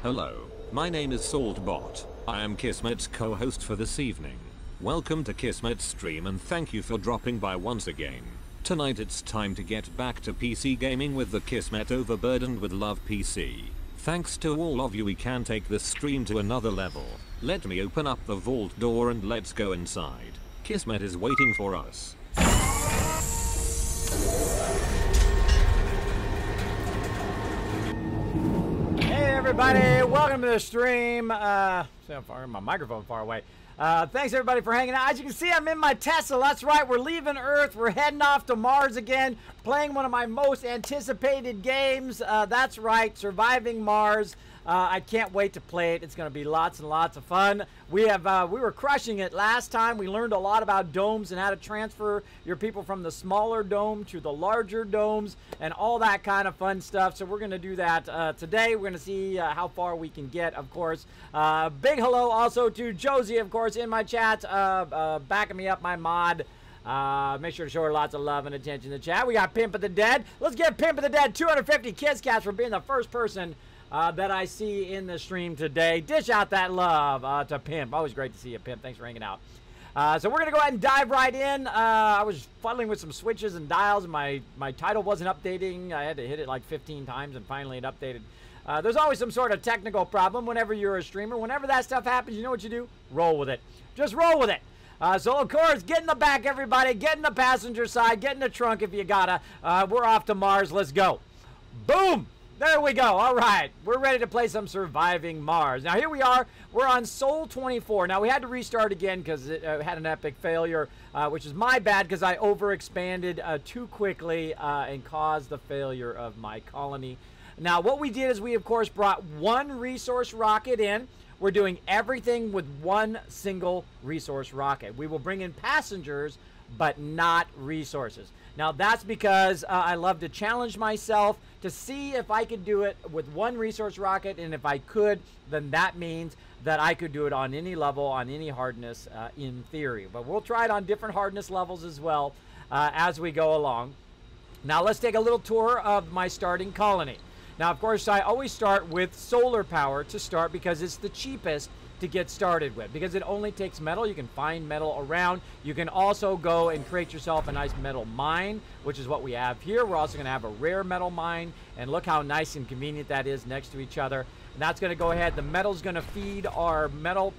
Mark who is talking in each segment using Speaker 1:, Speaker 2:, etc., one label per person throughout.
Speaker 1: Hello, my name is Saltbot. I am Kismet's co-host for this evening. Welcome to Kismet's stream and thank you for dropping by once again. Tonight it's time to get back to PC gaming with the Kismet Overburdened with Love PC. Thanks to all of you, we can take this stream to another level. Let me open up the vault door and let's go inside. Kismet is waiting for us.
Speaker 2: Hey everybody, welcome to the stream. My microphone far away. Thanks everybody for hanging out. As you can see, I'm in my Tesla. That's right, we're leaving Earth. We're heading off to Mars again, playing one of my most anticipated games. That's right, Surviving Mars. I can't wait to play it. It's going to be lots and lots of fun. We were crushing it last time. We learned a lot about domes and how to transfer your people from the smaller dome to the larger domes and all that kind of fun stuff. So we're going to do that today. We're going to see how far we can get, of course. Big hello also to Josie, of course, in my chat, backing me up, my mod. Make sure to show her lots of love and attention in the chat. We got Pimp of the Dead. Let's give Pimp of the Dead 250 kids cats for being the first person that I see in the stream today. Dish out that love to Pimp. Always great to see you, Pimp. Thanks for hanging out. So we're going to go ahead and dive right in. I was fuddling with some switches and dials, and my title wasn't updating. I had to hit it like 15 times, and finally it updated. There's always some sort of technical problem whenever you're a streamer. Whenever that stuff happens, you know what you do? Roll with it. Just roll with it. So, of course, get in the back, everybody. Get in the passenger side. Get in the trunk if you gotta. We're off to Mars. Let's go. Boom. There we go. All right. We're ready to play some Surviving Mars. Now, here we are. We're on Sol 24. Now, we had to restart again because it had an epic failure, which is my bad because I overexpanded too quickly and caused the failure of my colony. Now, what we did is we, of course, brought one resource rocket in. We're doing everything with one single resource rocket. We will bring in passengers, but not resources. Now, that's because I love to challenge myself to see if I could do it with one resource rocket, and if I could, then that means that I could do it on any level, on any hardness in theory. But we'll try it on different hardness levels as well as we go along. Now, let's take a little tour of my starting colony. Now, of course, I always start with solar power to start because it's the cheapest to get started with, because it only takes metal. You can find metal around. You can also go and create yourself a nice metal mine, which is what we have here. We're also going to have a rare metal mine, and look how nice and convenient that is next to each other. And that's going to go ahead. The metal's going to feed our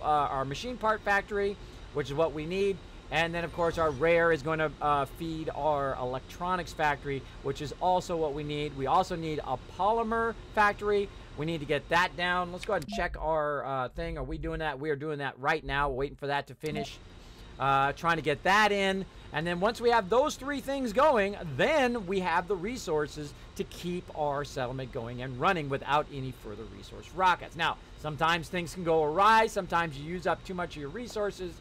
Speaker 2: our machine part factory, which is what we need. And then, of course, our rare is going to feed our electronics factory, which is also what we need. We also need a polymer factory. We need to get that down. Let's go ahead and check our thing. Are we doing that? We are doing that right now. We're waiting for that to finish. Trying to get that in. And then once we have those three things going, then we have the resources to keep our settlement going and running without any further resource rockets. Now, sometimes things can go awry. Sometimes you use up too much of your resources.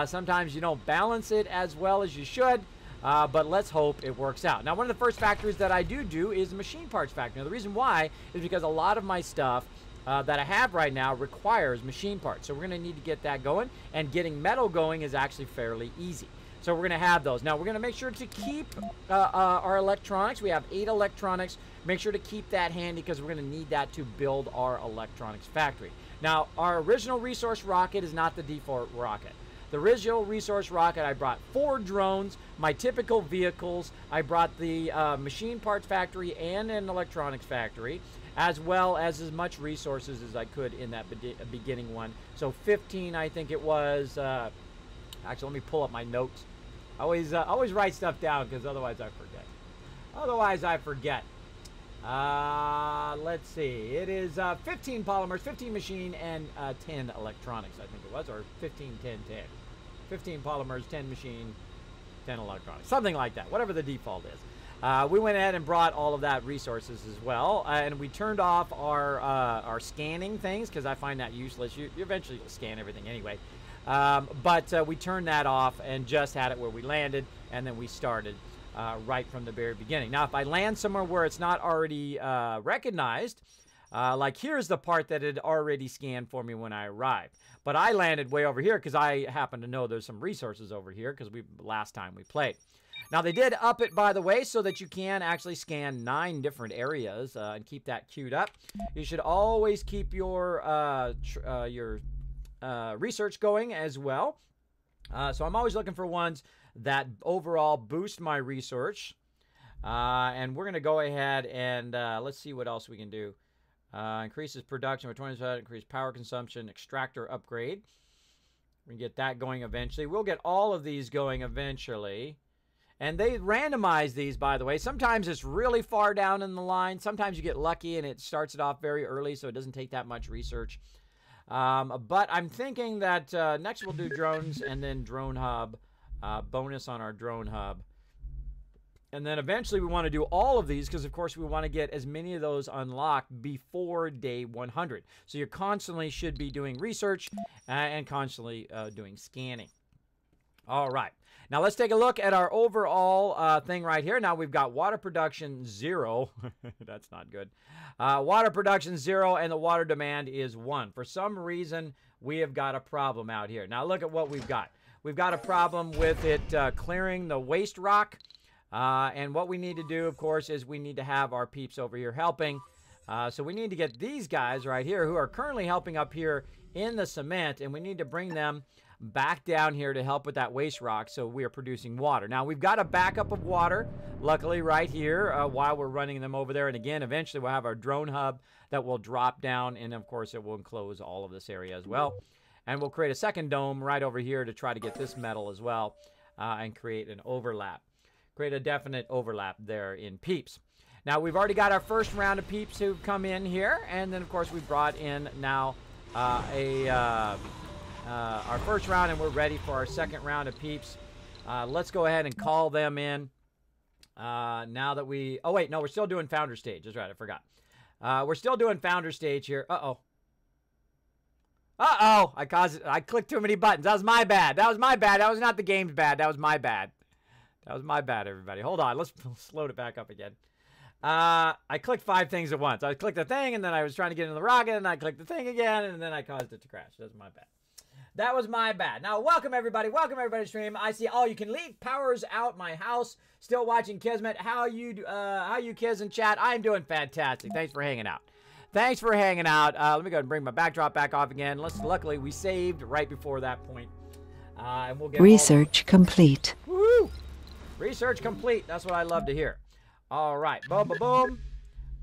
Speaker 2: Sometimes you don't balance it as well as you should. But let's hope it works out. Now, one of the first factories that I do is a machine parts factory. Now, the reason why is because a lot of my stuff that I have right now requires machine parts. So we're going to need to get that going. And getting metal going is actually fairly easy. So we're going to have those. Now, we're going to make sure to keep our electronics. We have 8 electronics. Make sure to keep that handy because we're going to need that to build our electronics factory. Now, our original resource rocket is not the default rocket. The original resource rocket, I brought 4 drones, my typical vehicles. I brought the machine parts factory and an electronics factory, as well as much resources as I could in that beginning one. So 15, I think it was. Actually, let me pull up my notes. I always write stuff down because otherwise I forget. Let's see. It is 15 polymers, 15 machine, and 10 electronics, I think it was, or 15, 10, 10. 15 polymers, 10 machine, 10 electronics. Something like that, whatever the default is. We went ahead and brought all of that resources as well, and we turned off our scanning things because I find that useless. You eventually will scan everything anyway. But we turned that off and just had it where we landed, and then we started right from the very beginning. Now, if I land somewhere where it's not already recognized, like here's the part that had already scanned for me when I arrived. But I landed way over here because I happen to know there's some resources over here because last time we played. Now, they did up it, by the way, so that you can actually scan 9 different areas and keep that queued up. You should always keep your research going as well. So I'm always looking for ones that overall boost my research. And we're going to go ahead and let's see what else we can do. Increases production by 20%, increase power consumption, extractor upgrade. We can get that going eventually. We'll get all of these going eventually. And they randomize these, by the way. Sometimes it's really far down in the line. Sometimes you get lucky and it starts it off very early, so it doesn't take that much research. But I'm thinking that next we'll do drones and then drone hub, bonus on our drone hub. And then eventually we want to do all of these because, of course, we want to get as many of those unlocked before day 100. So you constantly should be doing research and constantly doing scanning. All right. Now let's take a look at our overall thing right here. Now we've got water production 0. That's not good. Water production 0 and the water demand is 1. For some reason, we have got a problem out here. Now look at what we've got. We've got a problem with it clearing the waste rock. And what we need to do, of course, is we need to have our peeps over here helping. So we need to get these guys right here who are currently helping up here in the cement, and we need to bring them back down here to help with that waste rock so we are producing water. Now, we've got a backup of water, luckily, right here while we're running them over there. And again, eventually we'll have our drone hub that will drop down, and of course, it will enclose all of this area as well. And we'll create a second dome right over here to try to get this metal as well and create an overlap. Create a definite overlap there in peeps. Now, we've already got our first round of peeps who've come in here, and then, of course, we brought in now our first round, and we're ready for our second round of peeps. Let's go ahead and call them in now that we... Oh, wait, no, we're still doing founder stage. That's right, I forgot. We're still doing founder stage here. Uh-oh. Uh-oh, I clicked too many buttons. That was my bad. That was my bad. That was not the game's bad. That was my bad. That was my bad, everybody. Hold on. Let's load it back up again. I clicked 5 things at once. I clicked the thing, and then I was trying to get into the rocket, and I clicked the thing again, and then I caused it to crash. That was my bad. That was my bad. Now, welcome, everybody. Welcome, everybody to stream. I see all you can leave. Power's out my house. Still watching Kismet. How you kids in chat? I'm doing fantastic. Thanks for hanging out. Thanks for hanging out. Let me go ahead and bring my backdrop back off again. Luckily, we saved right before that point. And we'll get
Speaker 3: research complete.
Speaker 2: Woohoo! Research complete. That's what I love to hear. All right. Boom, boom, boom.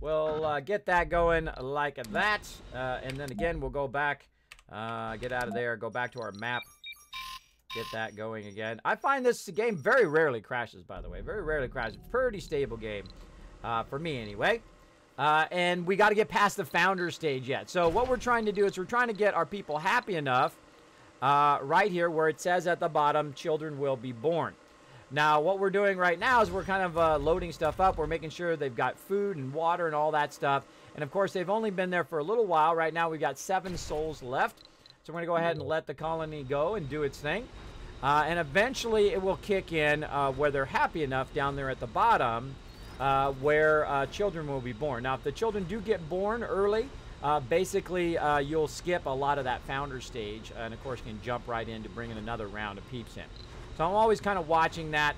Speaker 2: We'll get that going like that. And then again, we'll go back. Get out of there. Go back to our map. Get that going again. I find this game very rarely crashes, by the way. Very rarely crashes. Pretty stable game. For me, anyway. And we got to get past the founder stage yet. So what we're trying to do is we're trying to get our people happy enough right here where it says at the bottom, children will be born. Now, what we're doing right now is we're kind of loading stuff up. We're making sure they've got food and water and all that stuff. And, of course, they've only been there for a little while. Right now, we've got 7 souls left. So we're going to go ahead and let the colony go and do its thing. And eventually, it will kick in where they're happy enough down there at the bottom where children will be born. Now, if the children do get born early, basically, you'll skip a lot of that founder stage. And, of course, you can jump right in to bring in another round of peeps in. So I'm always kind of watching that.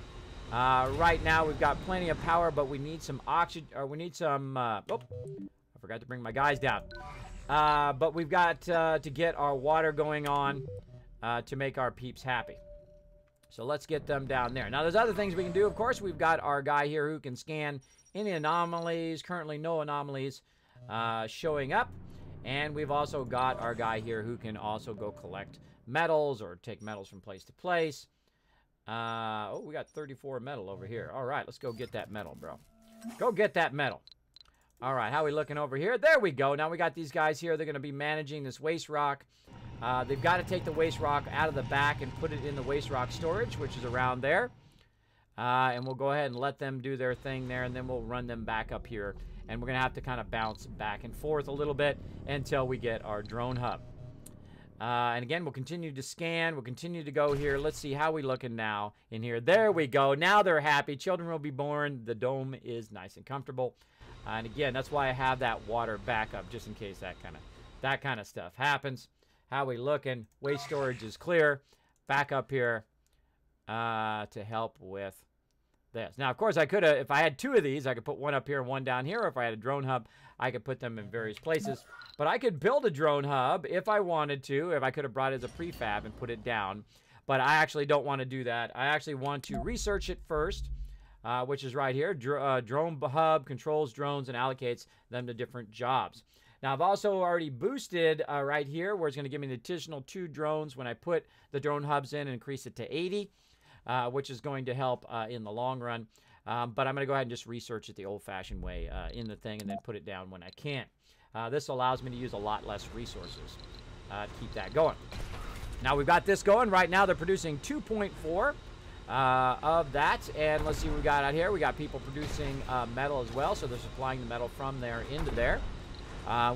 Speaker 2: Right now, we've got plenty of power, but we need some oxygen, or we need some, oh, I forgot to bring my guys down. But we've got to get our water going on to make our peeps happy. So let's get them down there. Now, there's other things we can do. Of course, we've got our guy here who can scan any anomalies. Currently, no anomalies showing up. And we've also got our guy here who can also go collect metals or take metals from place to place. Oh, we got 34 metal over here. All right, let's go get that metal, bro. Go get that metal. All right, how are we looking over here? There we go. Now we got these guys here. They're going to be managing this waste rock. They've got to take the waste rock out of the back and put it in the waste rock storage, which is around there. And we'll go ahead and let them do their thing there, and then we'll run them back up here. And we're going to have to kind of bounce back and forth a little bit until we get our drone hub. And again, we'll continue to scan. We'll continue to go here. Let's see how we looking now in here. There we go. Now they're happy. Children will be born. The dome is nice and comfortable. And again, that's why I have that water backup, just in case that kind of stuff happens. How we looking? Waste storage is clear. Back up here to help with this. Now, of course, I could have, if I had 2 of these, I could put one up here and one down here. Or if I had a drone hub, I could put them in various places. But I could build a drone hub if I wanted to, if I could have brought it as a prefab and put it down. But I actually don't want to do that. I actually want to research it first, which is right here. Drone hub controls drones and allocates them to different jobs. Now, I've also already boosted right here, where it's going to give me an additional 2 drones when I put the drone hubs in and increase it to 80, which is going to help in the long run. But I'm going to go ahead and just research it the old-fashioned way in the thing and then put it down when I can. This allows me to use a lot less resources to keep that going. Now, we've got this going. Right now, they're producing 2.4 of that. And let's see what we got out here. We got people producing metal as well, so they're supplying the metal from there into there.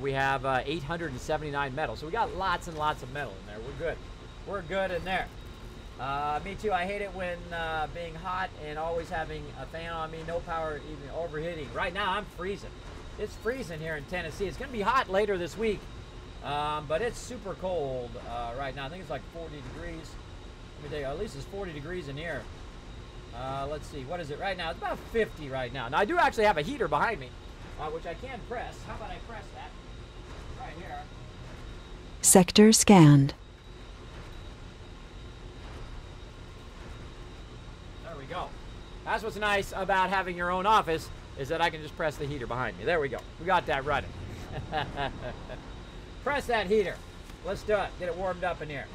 Speaker 2: We have 879 metal, so we got lots and lots of metal in there. We're good. We're good in there. Me too. I hate it when being hot and always having a fan on me, no power, even overheating. Right now, I'm freezing. It's freezing here in Tennessee. It's going to be hot later this week, but it's super cold right now. I think it's like 40 degrees. Let me tell you, at least it's 40 degrees in here. Let's see. What is it right now? It's about 50 right now. Now, I do actually have a heater behind me, which I can press. How about I press that right here?
Speaker 3: Sector scanned.
Speaker 2: There we go. That's what's nice about having your own office, is that I can just press the heater behind me. There we go. We got that running. Press that heater. Let's do it. Get it warmed up in here.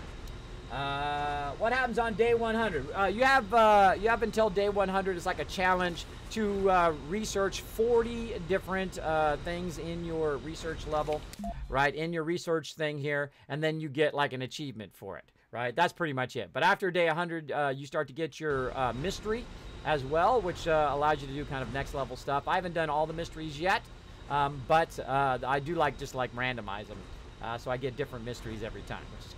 Speaker 2: What happens on day 100? You have until day 100. It's like a challenge to research 40 different things in your research level, right? In your research thing here, and then you get like an achievement for it, right? That's pretty much it. But after day 100, you start to get your mystery as well, which allows you to do kind of next level stuff. I haven't done all the mysteries yet, but I do just like randomize them, so I get different mysteries every time, which is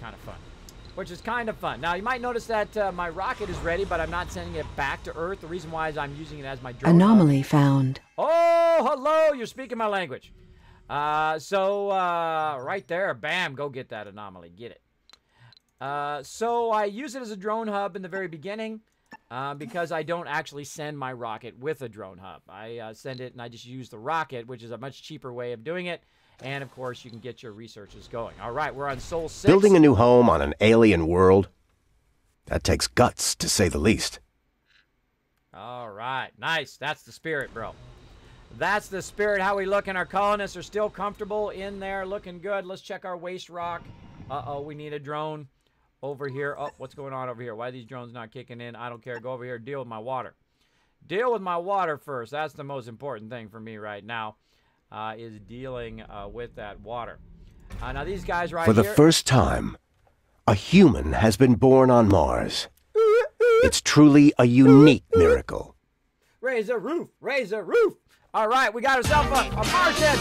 Speaker 2: kind of fun. Now, you might notice that my rocket is ready, but I'm not sending it back to Earth. The reason why is I'm using it as my drone
Speaker 3: Anomaly
Speaker 2: hub.
Speaker 3: found.
Speaker 2: Oh, hello. You're speaking my language. Right there, bam, go get that anomaly. Get it. So I use it as a drone hub in the very beginning because I don't actually send my rocket with a drone hub. I send it and I just use the rocket, which is a much cheaper way of doing it. And, of course, you can get your researches going. All right, we're on Sol 6.
Speaker 4: Building a new home on an alien world? That takes guts, to say the least.
Speaker 2: All right, nice. That's the spirit, bro. That's the spirit. How we looking? Our colonists are still comfortable in there, looking good. Let's check our waste rock. Uh-oh, we need a drone over here. Oh, what's going on over here? Why are these drones not kicking in? I don't care. Go over here. Deal with my water. Deal with my water first. That's the most important thing for me right now. Is dealing with that water. Now these guys right here...
Speaker 4: For the first time, a human has been born on Mars. It's truly a unique miracle.
Speaker 2: Raise a roof! Raise a roof! All right, we got ourselves a Martian!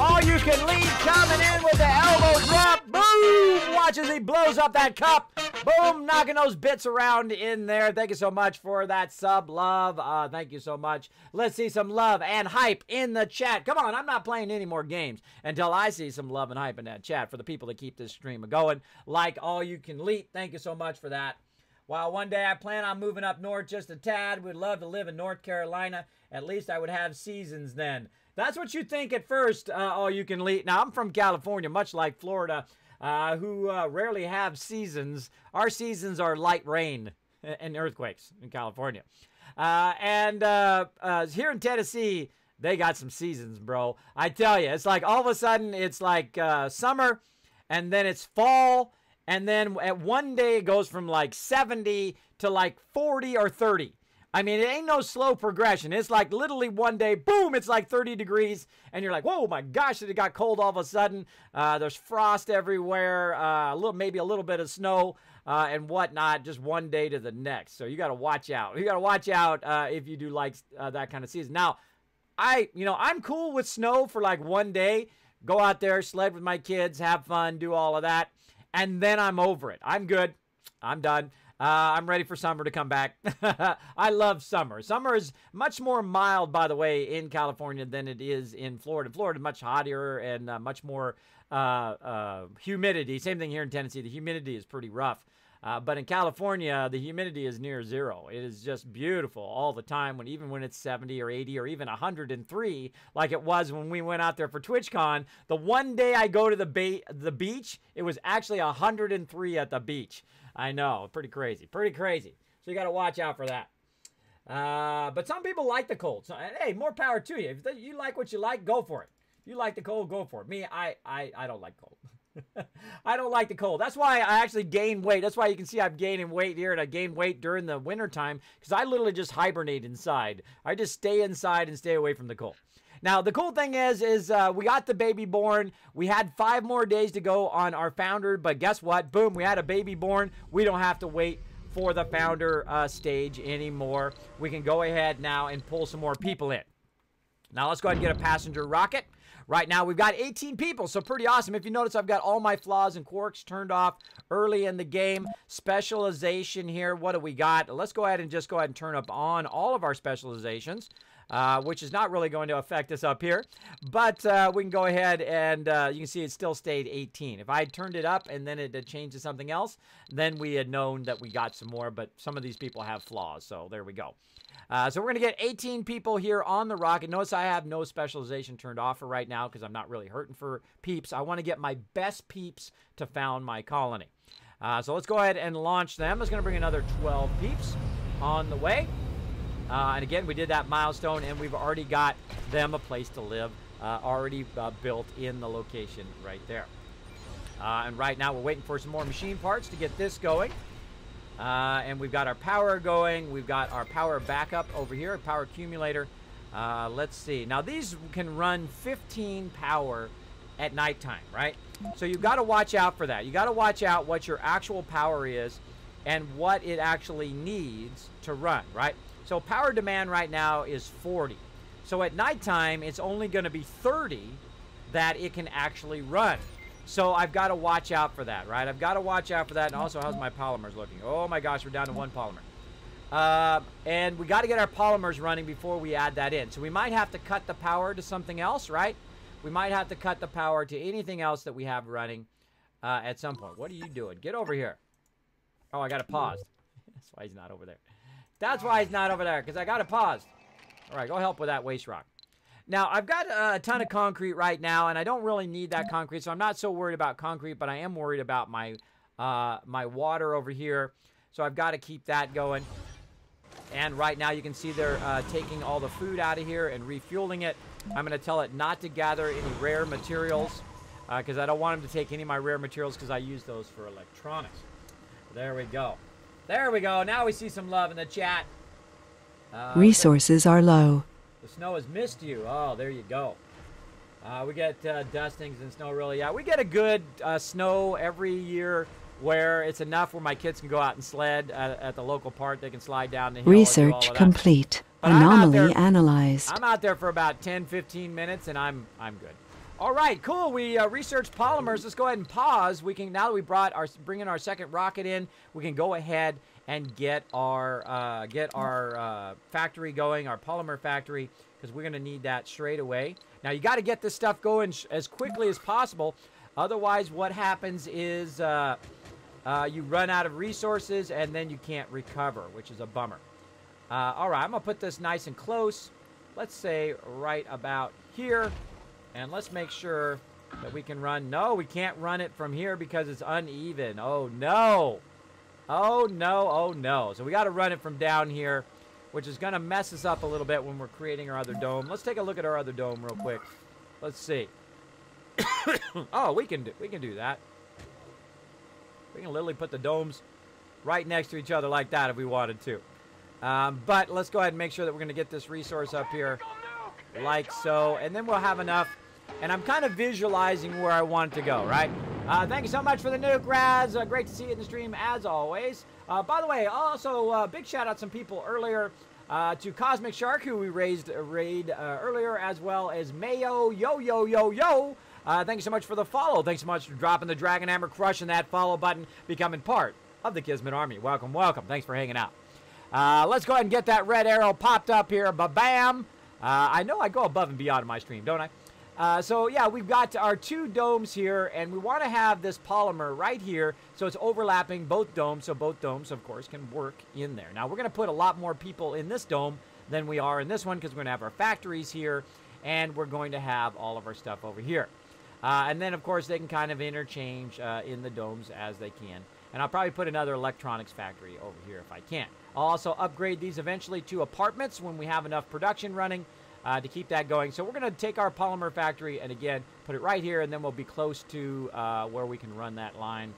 Speaker 2: All you can lead coming in with the elbow drop. Boom! Watch as he blows up that cup. Boom! Knocking those bits around in there. Thank you so much for that sub, love. Thank you so much. Let's see some love and hype in the chat. Come on, I'm not playing any more games until I see some love and hype in that chat for the people that keep this stream going. Like all you can lead. Thank you so much for that. While one day I plan on moving up north just a tad, would love to live in North Carolina. At least I would have seasons then. That's what you think at first, all you can lead. Now, I'm from California, much like Florida, who rarely have seasons. Our seasons are light rain and earthquakes in California. Here in Tennessee, they got some seasons, bro. I tell you, it's like all of a sudden it's like summer, and then it's fall, and then at one day it goes from like 70 to like 40 or 30. I mean, it ain't no slow progression. It's like literally one day, boom, it's like 30 degrees. And you're like, whoa, my gosh, it got cold all of a sudden. There's frost everywhere, maybe a little bit of snow and whatnot, just one day to the next. So you got to watch out. You got to watch out if you do like that kind of season. Now, I'm cool with snow for like one day. Go out there, sled with my kids, have fun, do all of that. And then I'm over it. I'm good. I'm done. I'm ready for summer to come back. I love summer. Summer is much more mild, by the way, in California than it is in Florida. Florida, much hotter and much more humidity. Same thing here in Tennessee. The humidity is pretty rough. But in California, the humidity is near zero. It is just beautiful all the time, even when it's 70 or 80 or even 103, like it was when we went out there for TwitchCon. The one day I go to the beach, it was actually 103 at the beach. I know, pretty crazy, pretty crazy. So you got to watch out for that. But some people like the cold. So, hey, more power to you. If you like what you like, go for it. You like the cold, go for it. Me, I don't like cold. I don't like the cold. That's why I actually gain weight. That's why you can see I'm gaining weight here, and I gain weight during the winter time because I literally just hibernate inside. I just stay inside and stay away from the cold. Now, the cool thing is we got the baby born. We had 5 more days to go on our founder, but guess what? Boom, we had a baby born. We don't have to wait for the founder stage anymore. We can go ahead now and pull some more people in. Now, let's go ahead and get a passenger rocket. Right now, we've got 18 people, so pretty awesome. If you notice, I've got all my flaws and quirks turned off early in the game. Specialization here, what do we got? Let's go ahead and turn up on all of our specializations, which is not really going to affect us up here. But we can go ahead and you can see it still stayed 18. If I had turned it up and then it had changed to something else, then we had known that we got some more, but some of these people have flaws, so there we go. So we're going to get 18 people here on the rocket. Notice I have no specialization turned off for right now because I'm not really hurting for peeps. I want to get my best peeps to found my colony. So let's go ahead and launch them. It's going to bring another 12 peeps on the way. And again, we did that milestone, and we've already got them a place to live already built in the location right there. And right now we're waiting for some more machine parts to get this going. And we've got our power going. We've got our power backup over here, power accumulator. Let's see. Now, these can run 15 power at nighttime, right? So you've got to watch out for that. You got to watch out what your actual power is and what it actually needs to run, right? So power demand right now is 40. So at nighttime, it's only going to be 30 that it can actually run. So I've got to watch out for that, right? I've got to watch out for that. And also, how's my polymers looking? Oh, my gosh, we're down to 1 polymer. And we got to get our polymers running before we add that in. So we might have to cut the power to something else, right? We might have to cut the power to anything else that we have running at some point. What are you doing? Get over here. Oh, I got it paused. That's why he's not over there. That's why he's not over there, because I got it paused. All right, go help with that waste rock. Now, I've got a ton of concrete right now, and I don't really need that concrete, so I'm not so worried about concrete, but I am worried about my my water over here, so I've got to keep that going. And right now, you can see they're taking all the food out of here and refueling it. I'm going to tell it not to gather any rare materials, because I don't want them to take any of my rare materials, because I use those for electronics. There we go. There we go. Now we see some love in the chat.
Speaker 3: Resources are low.
Speaker 2: The snow has missed you. Oh, there you go. We get dustings and snow, really. Yeah, we get a good snow every year where it's enough where my kids can go out and sled at the local park. They can slide down the hill.
Speaker 3: Research complete. Anomaly analyzed.
Speaker 2: I'm out there for about 10, 15 minutes, and I'm good. All right, cool. We researched polymers. Let's go ahead and pause. We can, now that we bring in our second rocket in, we can go ahead and get our factory going, our polymer factory, because we're going to need that straight away. Now, you got to get this stuff going as quickly as possible. Otherwise, what happens is you run out of resources, and then you can't recover, which is a bummer. All right, I'm going to put this nice and close. Let's say right about here. And let's make sure that we can run. No, we can't run it from here because it's uneven. Oh, no. Oh, no. Oh, no. So we got to run it from down here, which is going to mess us up a little bit when we're creating our other dome. Let's take a look at our other dome real quick. Let's see. Oh, we can do that. We can literally put the domes right next to each other like that if we wanted to. But let's go ahead and make sure that we're going to get this resource up here like so. And then we'll have enough. And I'm kind of visualizing where I want it to go, right? Thank you so much for the nuke, Raz. Great to see you in the stream, as always. By the way, also, big shout-out to some people earlier. To Cosmic Shark, who we raid earlier, as well as Mayo, yo. Thank you so much for the follow. Thanks so much for dropping the Dragon Hammer, crushing that follow button, becoming part of the Kismet Army. Welcome, welcome. Thanks for hanging out. Let's go ahead and get that red arrow popped up here. Ba-bam. I know I go above and beyond in my stream, don't I? So yeah, we've got our 2 domes here, and we want to have this polymer right here, so it's overlapping both domes, so both domes, of course, can work in there. Now, we're going to put a lot more people in this dome than we are in this one, because we're going to have our factories here, and we're going to have all of our stuff over here. And then, of course, they can kind of interchange in the domes as they can. And I'll probably put another electronics factory over here if I can. I'll also upgrade these eventually to apartments when we have enough production running. To keep that going. So we're going to take our polymer factory and again put it right here, and then we'll be close to where we can run that line.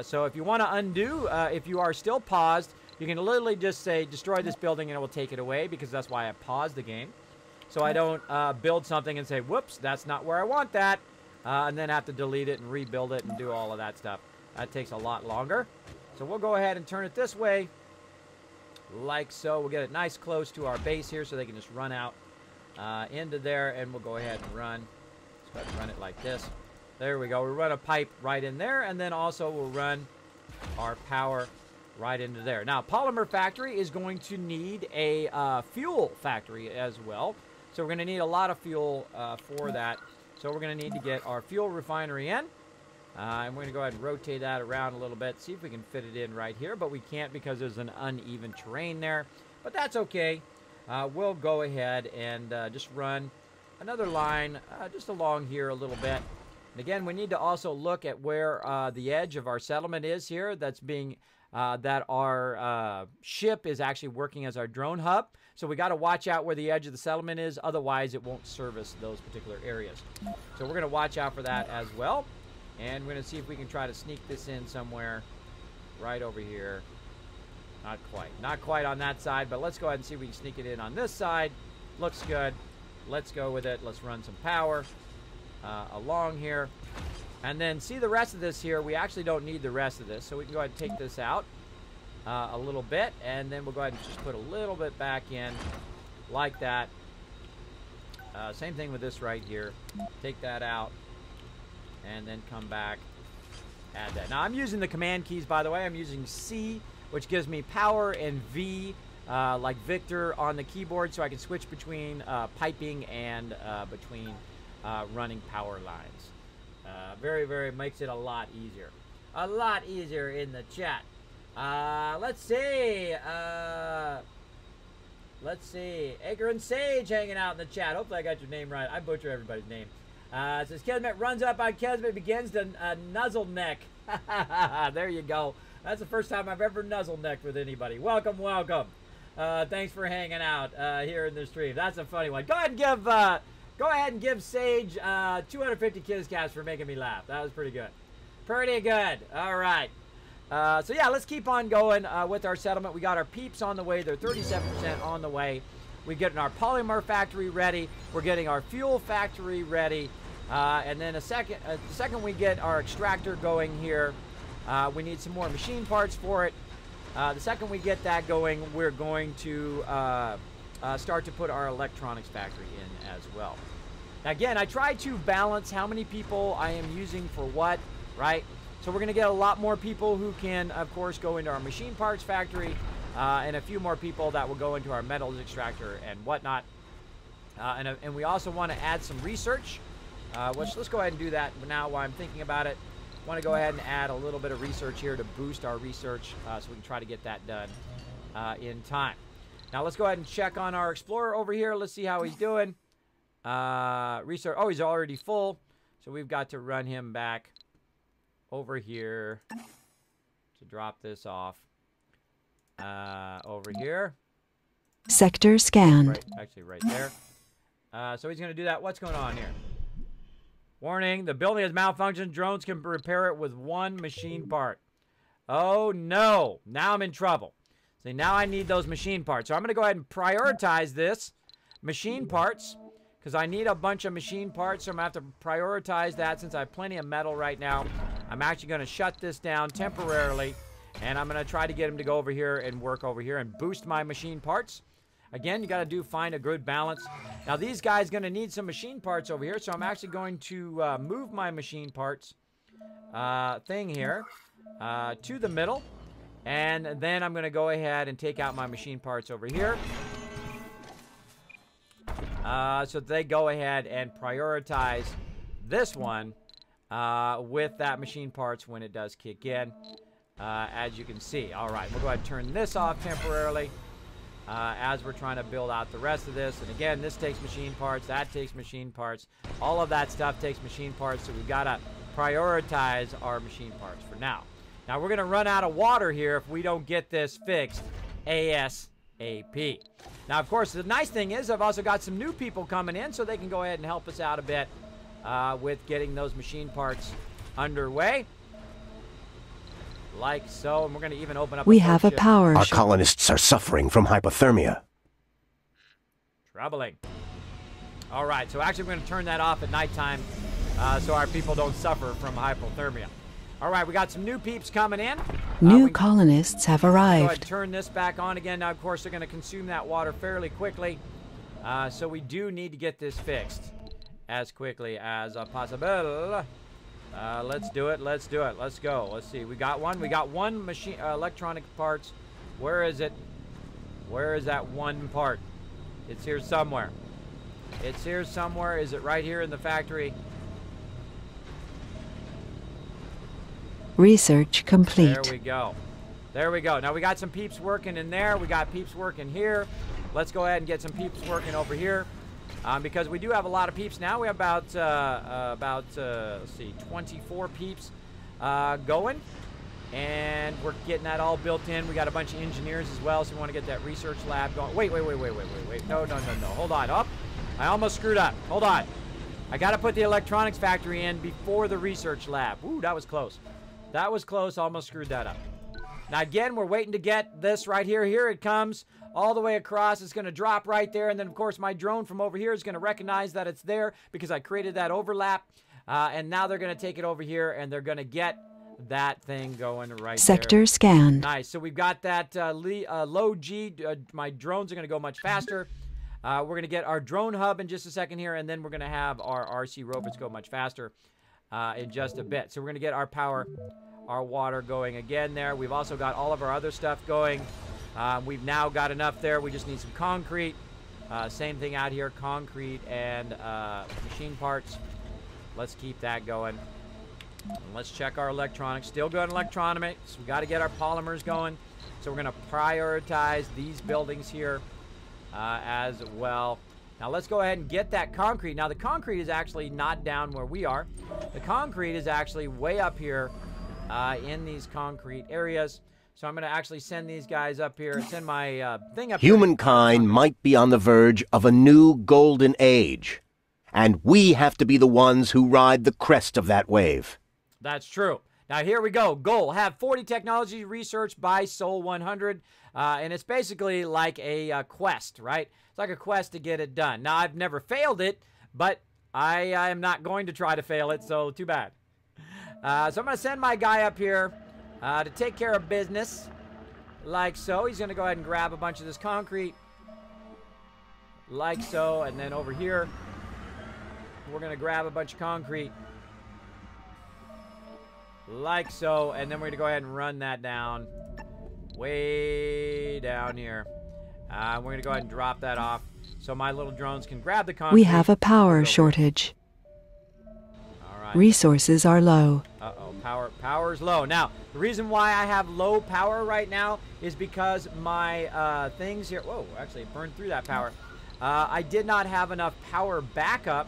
Speaker 2: So if you want to undo, if you are still paused, you can literally just say destroy this building and it will take it away, because that's why I paused the game. So I don't build something and say, whoops, that's not where I want that, and then have to delete it and rebuild it and do all of that stuff. That takes a lot longer. So we'll go ahead and turn it this way, like so. We'll get it nice close to our base here so they can just run out into there, and we'll go ahead and run. Let's go ahead and run it like this. There we go. We'll run a pipe right in there, and then also we'll run our power right into there. Now, Polymer Factory is going to need a fuel factory as well. So we're going to need a lot of fuel for that. So we're going to need to get our fuel refinery in. And we're going to go ahead and rotate that around a little bit, see if we can fit it in right here. But we can't because there's an uneven terrain there. But that's okay. We'll go ahead and just run another line just along here a little bit. And again, we need to also look at where the edge of our settlement is here. That's being that our ship is actually working as our drone hub. So we got to watch out where the edge of the settlement is. Otherwise, it won't service those particular areas. So we're going to watch out for that as well. And we're going to see if we can try to sneak this in somewhere right over here. Not quite. Not quite on that side, but let's go ahead and see if we can sneak it in on this side. Looks good. Let's go with it. Let's run some power along here. And then see the rest of this here. We actually don't need the rest of this, so we can go ahead and take this out a little bit. And then we'll go ahead and just put a little bit back in like that. Same thing with this right here. Take that out. And then come back. Add that. Now, I'm using the command keys, by the way. I'm using C, which gives me power, and V, like Victor, on the keyboard, so I can switch between piping and between running power lines. Very makes it a lot easier. A lot easier in the chat. Let's see. Let's see. Acre and Sage hanging out in the chat. Hopefully I got your name right. I butcher everybody's name. It says, Kismet runs up on Kismet, begins to nuzzle neck. There you go. That's the first time I've ever nuzzle necked with anybody. Welcome, welcome. Thanks for hanging out here in the stream. That's a funny one. Go ahead and give Sage 250 KizCats for making me laugh. That was pretty good. Pretty good. All right. So yeah, let's keep on going with our settlement. We got our peeps on the way. They're 37% on the way. We're getting our polymer factory ready. We're getting our fuel factory ready. And then the second we get our extractor going here, we need some more machine parts for it. The second we get that going, we're going to start to put our electronics factory in as well. Now again, I try to balance how many people I am using for what, right? So we're going to get a lot more people who can, of course, go into our machine parts factory, and a few more people that will go into our metals extractor and whatnot. And we also want to add some research. Let's go ahead and do that now while I'm thinking about it. I want to go ahead and add a little bit of research here to boost our research so we can try to get that done in time. Now let's go ahead and check on our explorer over here. Let's see how he's doing. Research. Oh, he's already full. So we've got to run him back over here to drop this off. Over here.
Speaker 3: Sector scanned.
Speaker 2: Actually, right there. So he's going to do that. What's going on here? Warning, the building has malfunctioned. Drones can repair it with one machine part. Oh, no. Now I'm in trouble. See, now I need those machine parts. So I'm going to go ahead and prioritize this. Machine parts. Because I need a bunch of machine parts. So I'm going to have to prioritize that since I have plenty of metal right now. I'm actually going to shut this down temporarily. And I'm going to try to get him to go over here and work over here and boost my machine parts. Again, you got to find a good balance. Now, these guys are going to need some machine parts over here, so I'm actually going to move my machine parts thing here to the middle. And then I'm going to go ahead and take out my machine parts over here. so they go ahead and prioritize this one with that machine parts when it does kick in, as you can see. All right, we'll go ahead and turn this off temporarily as we're trying to build out the rest of this. And again, this takes machine parts, that takes machine parts. All of that stuff takes machine parts, so we've got to prioritize our machine parts for now. Now, we're going to run out of water here if we don't get this fixed ASAP. Now, of course, the nice thing is I've also got some new people coming in, so they can go ahead and help us out a bit with getting those machine parts underway. Like so, and we're going to even open up.
Speaker 3: We have a power
Speaker 4: Our
Speaker 3: shortage.
Speaker 4: colonists are suffering from hypothermia.
Speaker 2: Troubling. All right, so actually we're going to turn that off at nighttime so our people don't suffer from hypothermia. All right, we got some new peeps coming in.
Speaker 3: New colonists have
Speaker 2: Go ahead
Speaker 3: arrived.
Speaker 2: and turn this back on again. Now, of course, they're going to consume that water fairly quickly. So we do need to get this fixed as quickly as possible. Let's do it. Let's do it. Let's go. Let's see. We got one. We got one machine electronic parts. Where is it? Where is that one part? It's here somewhere. It's here somewhere. Is it right here in the factory?
Speaker 3: Research complete.
Speaker 2: There we go. There we go. Now we got some peeps working in there. We got peeps working here. Let's go ahead and get some peeps working over here. Because we do have a lot of peeps now. We have about let's see, 24 peeps going. And we're getting that all built in. We got a bunch of engineers as well, so we want to get that research lab going. Wait. No. Hold on. Oh, I almost screwed up. Hold on. I got to put the electronics factory in before the research lab. Ooh, that was close. That was close. Almost screwed that up. Now, again, we're waiting to get this right here. Here it comes all the way across. It's going to drop right there. And then, of course, my drone from over here is going to recognize that it's there because I created that overlap. And now they're going to take it over here, and they're going to get that thing going right
Speaker 3: Sector
Speaker 2: there.
Speaker 3: scanned.
Speaker 2: Nice. So we've got that low G. My drones are going to go much faster. We're going to get our drone hub in just a second here, and then we're going to have our RC rovers go much faster in just a bit. So we're going to get our power, our water going again there. We've also got all of our other stuff going. We've now got enough there. We just need some concrete. Same thing out here, concrete and machine parts. Let's keep that going. And let's check our electronics. Still good electronics. We got to get our polymers going. So we're going to prioritize these buildings here as well. Now let's go ahead and get that concrete. Now the concrete is actually not down where we are. The concrete is actually way up here in these concrete areas. So I'm going to actually send these guys up here. Send my thing up here.
Speaker 4: Humankind might be on the verge of a new golden age. And we have to be the ones who ride the crest of that wave.
Speaker 2: That's true. Now, here we go. Goal, have 40 technology researched by Sol 100. And it's basically like a quest, right? It's like a quest to get it done. Now, I've never failed it, but I am not going to try to fail it, so too bad. So I'm going to send my guy up here to take care of business, like so. He's going to go ahead and grab a bunch of this concrete, like so. And then over here, we're going to grab a bunch of concrete, like so, and then we're going to go ahead and run that down, way down here. We're going to go ahead and drop that off so my little drones can grab the concrete.
Speaker 3: We have a power shortage.
Speaker 2: All right.
Speaker 3: Resources are low.
Speaker 2: Uh-oh, power's low. Now, the reason why I have low power right now is because my things here, whoa, actually it burned through that power. I did not have enough power backup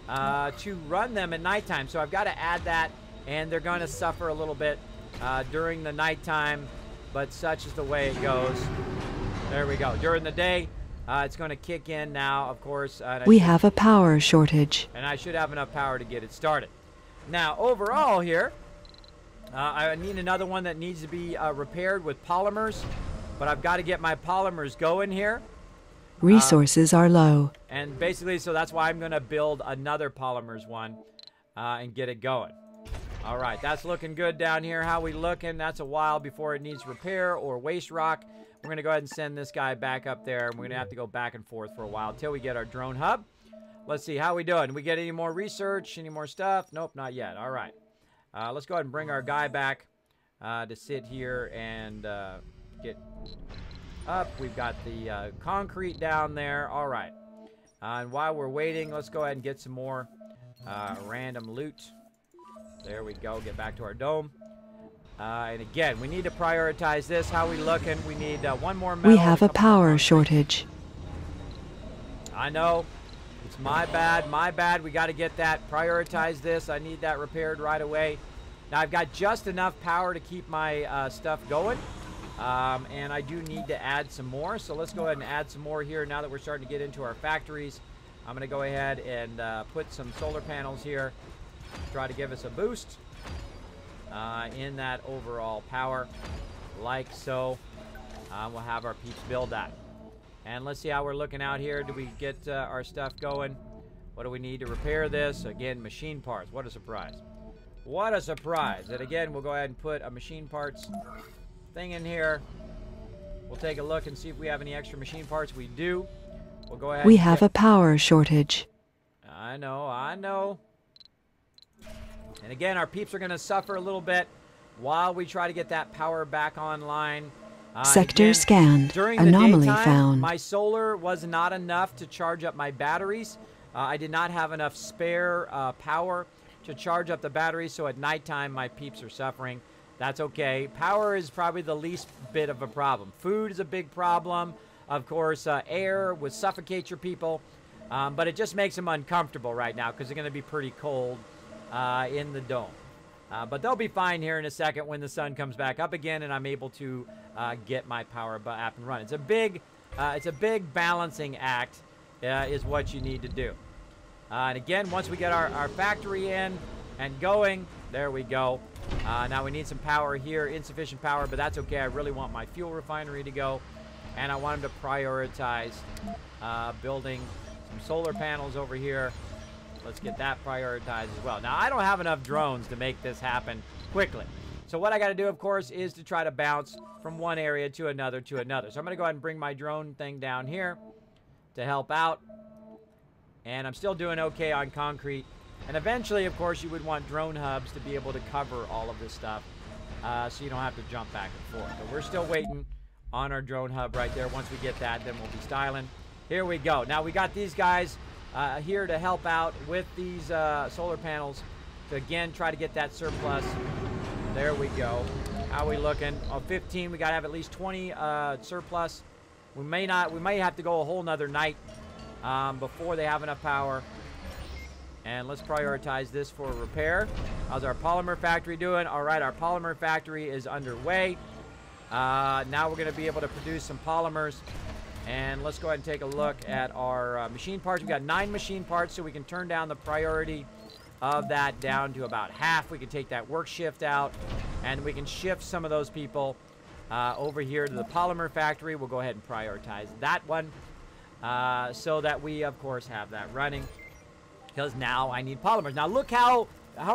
Speaker 2: to run them at nighttime, so I've got to add that. And they're going to suffer a little bit during the nighttime, but such is the way it goes. There we go. During the day, it's going to kick in now, of course.
Speaker 3: We have a power shortage.
Speaker 2: And I should have enough power to get it started. Now, overall here, I need another one that needs to be repaired with polymers, but I've got to get my polymers going here.
Speaker 3: Resources are low.
Speaker 2: And basically, so that's why I'm going to build another polymers one and get it going. All right, that's looking good down here. How we looking? That's a while before it needs repair or waste rock. We're going to go ahead and send this guy back up there, and we're going to have to go back and forth for a while until we get our drone hub. Let's see, how we doing? Did we get any more research, any more stuff? Nope, not yet. All right. Let's go ahead and bring our guy back to sit here and get up. We've got the concrete down there. All right. And while we're waiting, let's go ahead and get some more random loot. There we go. Get back to our dome. And again, we need to prioritize this. How we looking? We need one more metal.
Speaker 3: We have a power shortage.
Speaker 2: I know. It's my bad. My bad. We got to get that. Prioritize this. I need that repaired right away. Now, I've got just enough power to keep my stuff going. And I do need to add some more. So let's go ahead and add some more here now that we're starting to get into our factories. I'm going to go ahead and put some solar panels here. Try to give us a boost in that overall power, like so. We'll have our peeps build that. And let's see how we're looking out here. Do we get our stuff going? What do we need to repair this? Again, machine parts. What a surprise. What a surprise. And again, we'll go ahead and put a machine parts thing in here. We'll take a look and see if we have any extra machine parts. We do. We'll go ahead.
Speaker 3: We have a power shortage.
Speaker 2: I know, I know. And again, our peeps are going to suffer a little bit while we try to get that power back online.
Speaker 3: Sector
Speaker 2: Again,
Speaker 3: scanned.
Speaker 2: during
Speaker 3: Anomaly
Speaker 2: the daytime,
Speaker 3: found.
Speaker 2: my solar was not enough to charge up my batteries. I did not have enough spare power to charge up the batteries, so at nighttime, my peeps are suffering. That's okay. Power is probably the least bit of a problem. Food is a big problem. Of course, air would suffocate your people, but it just makes them uncomfortable right now because they're going to be pretty cold in the dome. But they'll be fine here in a second when the sun comes back up again and I'm able to get my power up and running. It's a big balancing act is what you need to do. And again, once we get our factory in and going, there we go. Now we need some power here, insufficient power, but that's okay. I really want my fuel refinery to go. And I want them to prioritize building some solar panels over here. Let's get that prioritized as well. Now, I don't have enough drones to make this happen quickly. So what I got to do, of course, is to try to bounce from one area to another to another. So I'm going to go ahead and bring my drone thing down here to help out. And I'm still doing okay on concrete. And eventually, of course, you would want drone hubs to be able to cover all of this stuff so you don't have to jump back and forth. But we're still waiting on our drone hub right there. Once we get that, then we'll be styling. Here we go. Now, we got these guys here to help out with these solar panels to, again, try to get that surplus. There we go. How are we looking? Oh, 15. We got to have at least 20 surplus. We may have to go a whole nother night before they have enough power. And let's prioritize this for repair. How's our polymer factory doing? All right, our polymer factory is underway. Now we're going to be able to produce some polymers. And let's go ahead and take a look at our machine parts. We've got 9 machine parts, so we can turn down the priority of that down to about half. We can take that work shift out, and we can shift some of those people over here to the polymer factory. We'll go ahead and prioritize that one so that we, of course, have that running. Because now I need polymers. Now look how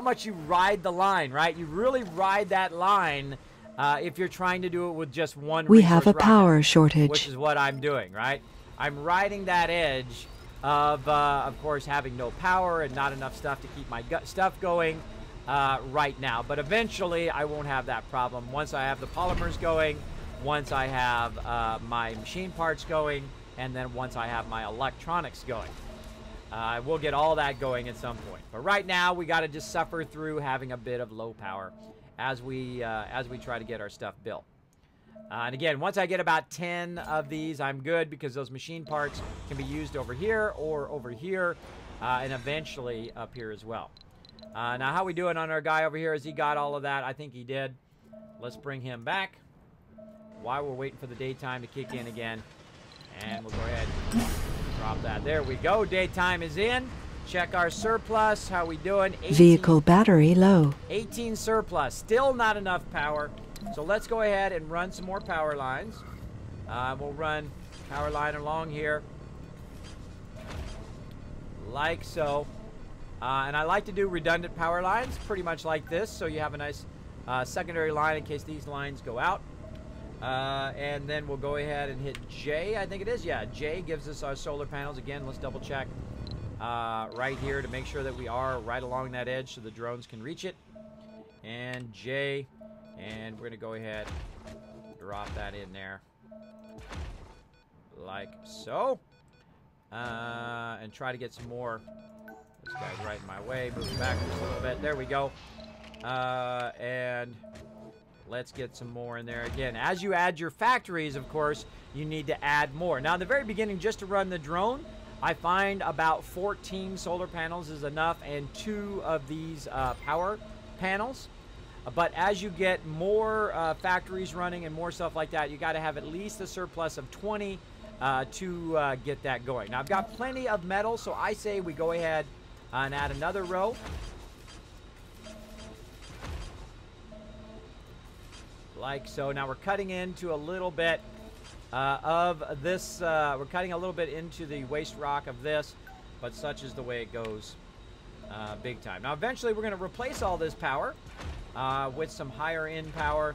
Speaker 2: much you ride the line, right? You really ride that line if you're trying to do it with just one resource.
Speaker 3: We have a power shortage.
Speaker 2: Which is what I'm doing, right? I'm riding that edge of course, having no power and not enough stuff to keep my stuff going right now. But eventually, I won't have that problem. Once I have the polymers going, once I have my machine parts going, and then once I have my electronics going. We'll get all that going at some point. But right now, we got to just suffer through having a bit of low power as we try to get our stuff built. And again, once I get about 10 of these, I'm good because those machine parts can be used over here or over here and eventually up here as well. Now, how we doing on our guy over here? Has he got all of that? I think he did. Let's bring him back while we're waiting for the daytime to kick in again. And we'll go ahead and drop that. There we go. Daytime is in. Check our surplus. How we doing? 18,
Speaker 3: Vehicle battery low.
Speaker 2: 18 surplus. Still not enough power. So let's go ahead and run some more power lines. We'll run power line along here. Like so. And I like to do redundant power lines, pretty much like this. So you have a nice secondary line in case these lines go out. And then we'll go ahead and hit J, I think it is. Yeah, J gives us our solar panels. Again, let's double check right here to make sure that we are right along that edge so the drones can reach it. And J, and we're going to go ahead and drop that in there like so. and try to get some more. This guy's right in my way. Move back just a little bit. There we go. And let's get some more in there. Again, as you add your factories, of course, you need to add more. Now, in the very beginning, just to run the drone, I find about 14 solar panels is enough and 2 of these power panels. But as you get more factories running and more stuff like that, you got to have at least a surplus of 20 to get that going. Now, I've got plenty of metal, so I say we go ahead and add another row. Like so. Now we're cutting into a little bit of this. We're cutting a little bit into the waste rock of this, but such is the way it goes. Big time. Now eventually we're going to replace all this power with some higher end power.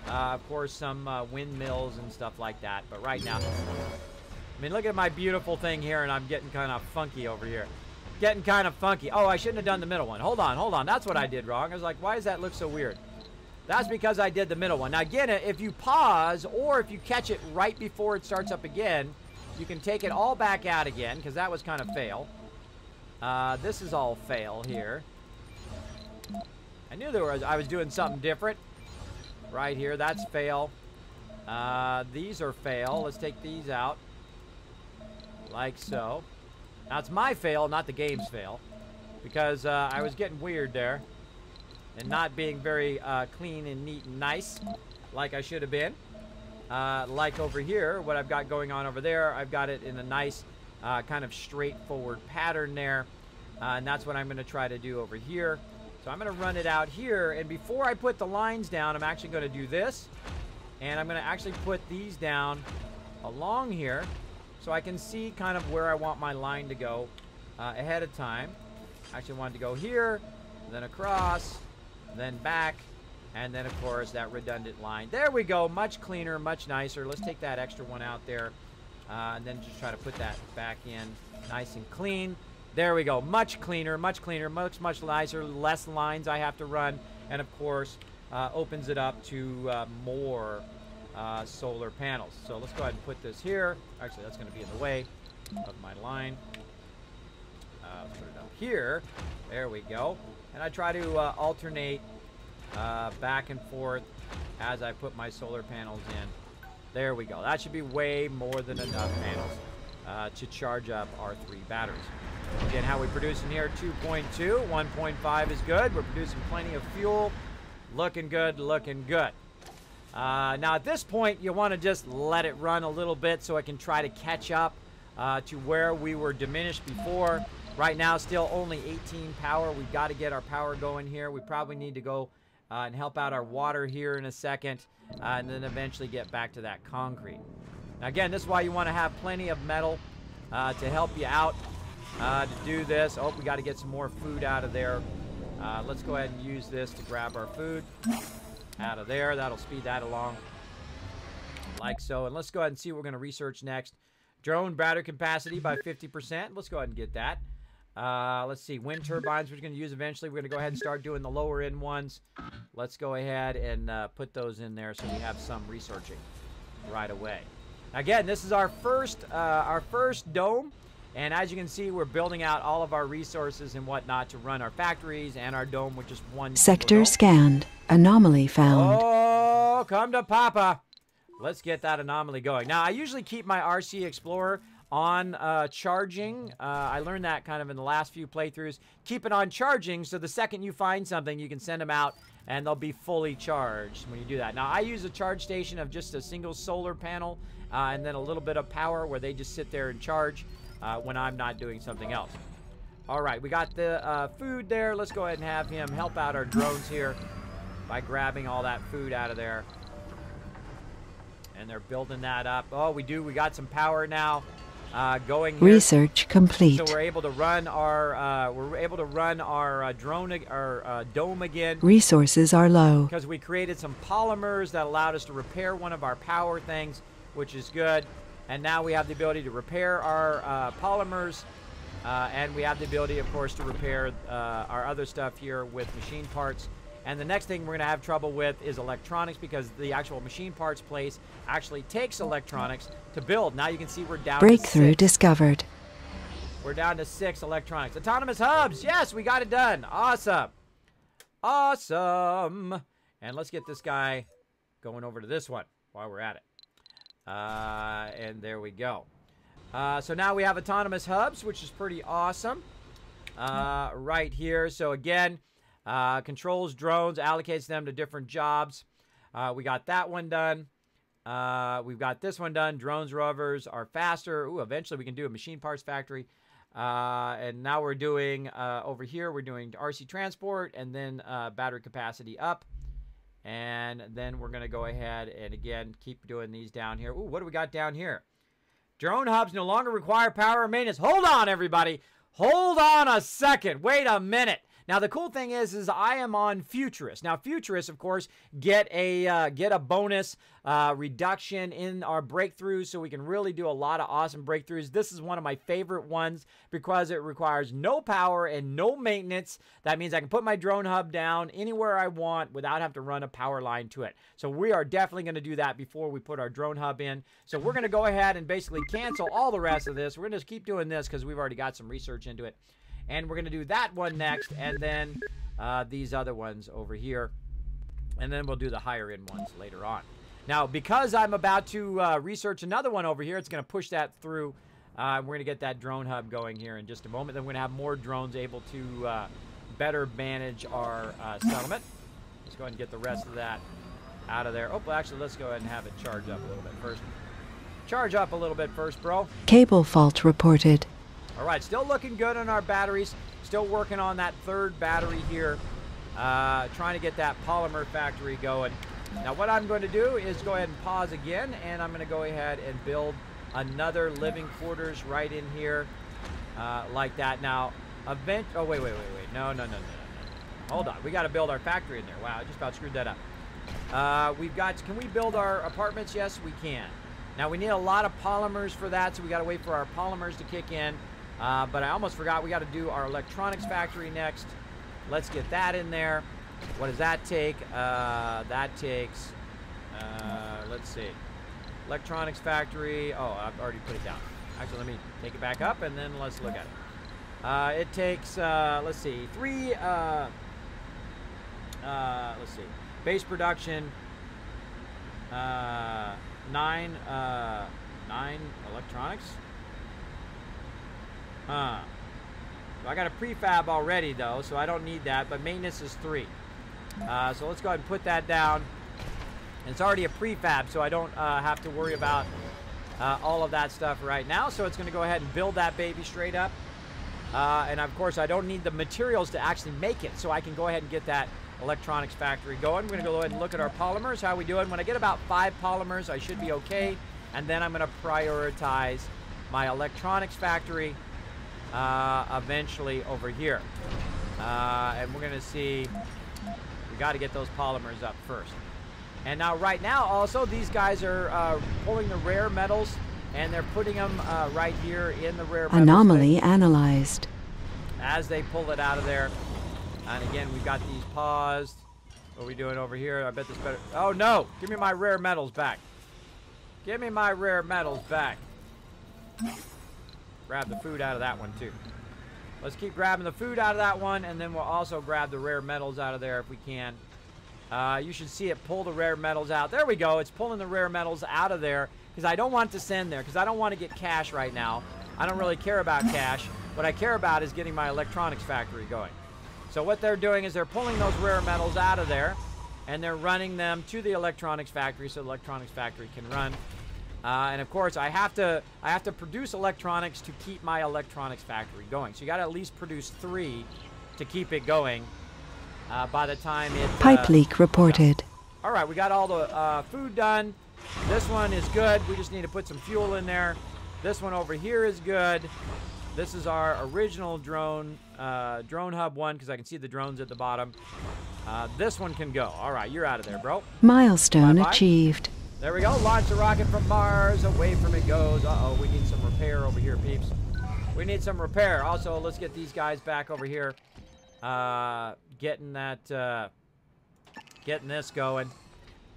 Speaker 2: Of course, some windmills and stuff like that. But right now, I mean, look at my beautiful thing here, and I'm getting kind of funky over here. Getting kind of funky. Oh, I shouldn't have done the middle one. Hold on. That's what I did wrong. I was like, why does that look so weird? That's because I did the middle one. Now, again, if you pause or if you catch it right before it starts up again, you can take it all back out again, because that was kind of fail. This is all fail here. I knew I was doing something different. Right here, that's fail. These are fail. Let's take these out. Like so. Now, it's my fail, not the game's fail. Because I was getting weird there. And not being very clean and neat and nice like I should have been. Like over here, what I've got going on over there, I've got it in a nice kind of straightforward pattern there. And that's what I'm going to try to do over here. So I'm going to run it out here. And before I put the lines down, I'm actually going to do this. And I'm going to actually put these down along here so I can see kind of where I want my line to go ahead of time. I actually want it to go here, then across, then back, and then of course that redundant line. There we go. Much cleaner, much nicer. Let's take that extra one out there and then just try to put that back in nice and clean. There we go. Much cleaner, much nicer. Less lines I have to run, and of course opens it up to more solar panels. So let's go ahead and put this here. Actually, that's going to be in the way of my line. Let's put it up here. There we go. And I try to alternate back and forth as I put my solar panels in. There we go. That should be way more than enough panels to charge up our 3 batteries. Again, how we produce in here, 2.2. 1.5 is good. We're producing plenty of fuel. Looking good, looking good. Now, at this point, you want to just let it run a little bit so it can try to catch up to where we were diminished before. Right now, still only 18 power. We've got to get our power going here. We probably need to go and help out our water here in a second, and then eventually get back to that concrete. Now, again, this is why you want to have plenty of metal to help you out to do this. Oh, we got to get some more food out of there. Let's go ahead and use this to grab our food out of there. That'll speed that along like so. And let's go ahead and see what we're going to research next. Drone battery capacity by 50%. Let's go ahead and get that. Let's see. Wind turbines we're going to use eventually. We're going to go ahead and start doing the lower end ones. Let's go ahead and put those in there so we have some researching right away. Again, this is our first dome. And as you can see, we're building out all of our resources and whatnot to run our factories and our dome, which is one
Speaker 3: Sector scanned. Anomaly found.
Speaker 2: Oh, come to Papa. Let's get that anomaly going. Now, I usually keep my RC Explorer on charging. I learned that kind of in the last few playthroughs. Keep it on charging so the second you find something, you can send them out and they'll be fully charged when you do that. Now, I use a charge station of just a single solar panel and then a little bit of power where they just sit there and charge when I'm not doing something else. All right, we got the food there. Let's go ahead and have him help out our drones here by grabbing all that food out of there. And they're building that up. Oh, we got some power now going here.
Speaker 3: Research complete.
Speaker 2: So we're able to run our drone, our dome again.
Speaker 3: Resources are low.
Speaker 2: Because we created some polymers that allowed us to repair one of our power things, which is good. And now we have the ability to repair our polymers, and we have the ability, of course, to repair our other stuff here with machine parts. And the next thing we're going to have trouble with is electronics, because the actual machine parts place actually takes electronics to build. Now you can see we're down
Speaker 3: Breakthrough
Speaker 2: to 6.
Speaker 3: discovered.
Speaker 2: We're down to 6 electronics. Autonomous hubs. Yes, we got it done. Awesome. Awesome. And let's get this guy going over to this one while we're at it. And there we go. So now we have autonomous hubs, which is pretty awesome. Right here. So again, controls drones, allocates them to different jobs. We got that one done. We've got this one done. Drones, rovers are faster. Ooh, eventually we can do a machine parts factory. And now we're doing, over here, we're doing RC transport and then battery capacity up. And then we're going to go ahead and, again, keep doing these down here. Ooh, what do we got down here? Drone hubs no longer require power or maintenance. Hold on, everybody. Hold on a second. Wait a minute. Now, the cool thing is I am on Futurist. Now, Futurists, of course, get a bonus reduction in our breakthroughs, so we can really do a lot of awesome breakthroughs. This is one of my favorite ones because it requires no power and no maintenance. That means I can put my drone hub down anywhere I want without having to run a power line to it. So we are definitely going to do that before we put our drone hub in. So we're going to go ahead and basically cancel all the rest of this. We're going to just keep doing this because we've already got some research into it. And we're going to do that one next, and then these other ones over here. And then we'll do the higher end ones later on. Now, because I'm about to research another one over here, it's going to push that through. We're going to get that drone hub going here in just a moment. Then we're going to have more drones able to better manage our settlement. Let's go ahead and get the rest of that out of there. Oh, well, actually, let's go ahead and have it charge up a little bit first. Charge up a little bit first, bro.
Speaker 3: Cable fault reported.
Speaker 2: All right, still looking good on our batteries. Still working on that third battery here. Trying to get that polymer factory going. Now, what I'm going to do is go ahead and pause again, and I'm going to go ahead and build another living quarters right in here, like that. Now, oh, wait. No. Hold on. We got to build our factory in there. Wow, I just about screwed that up. Can we build our apartments? Yes, we can. Now, we need a lot of polymers for that, so we got to wait for our polymers to kick in. But I almost forgot we got to do our electronics factory next. Let's get that in there. What does that take? That takes, let's see. Electronics factory. Oh, I've already put it down. Actually, let me take it back up and then let's look at it. It takes, let's see, let's see. Base production, 9 electronics. So I got a prefab already though, so I don't need that, but maintenance is 3. So let's go ahead and put that down. And it's already a prefab, so I don't have to worry about all of that stuff right now. So it's going to go ahead and build that baby straight up. And of course, I don't need the materials to actually make it, so I can go ahead and get that electronics factory going. We're going to go ahead and look at our polymers. How we doing? When I get about 5 polymers, I should be okay. And then I'm going to prioritize my electronics factory eventually over here. And we're going to see, we got to get those polymers up first. And now right now also these guys are pulling the rare metals and they're putting them right here in the rare metals.
Speaker 3: Anomaly analyzed.
Speaker 2: As they pull it out of there. And again, we've got these paused. What are we doing over here? I bet this better. Oh no! Give me my rare metals back. Give me my rare metals back. Grab the food out of that one too. Let's keep grabbing the food out of that one, and then we'll also grab the rare metals out of there if we can. You should see it pull the rare metals out. There we go. It's pulling the rare metals out of there because I don't want to send there because I don't want to get cash right now. I don't really care about cash. What I care about is getting my electronics factory going. So what they're doing is they're pulling those rare metals out of there, and they're running them to the electronics factory so the electronics factory can run. And of course, I have to produce electronics to keep my electronics factory going. So you got to at least produce 3 to keep it going. By the time it
Speaker 3: pipe leak reported.
Speaker 2: All right, we got all the food done. This one is good. We just need to put some fuel in there. This one over here is good. This is our original drone hub one because I can see the drones at the bottom. This one can go. All right, you're out of there, bro.
Speaker 3: Milestone
Speaker 2: Bye-bye.
Speaker 3: achieved.
Speaker 2: There we go. Launch the rocket from Mars. Away from it goes. Uh-oh, we need some repair over here, peeps. We need some repair. Also, let's get these guys back over here. Getting this going.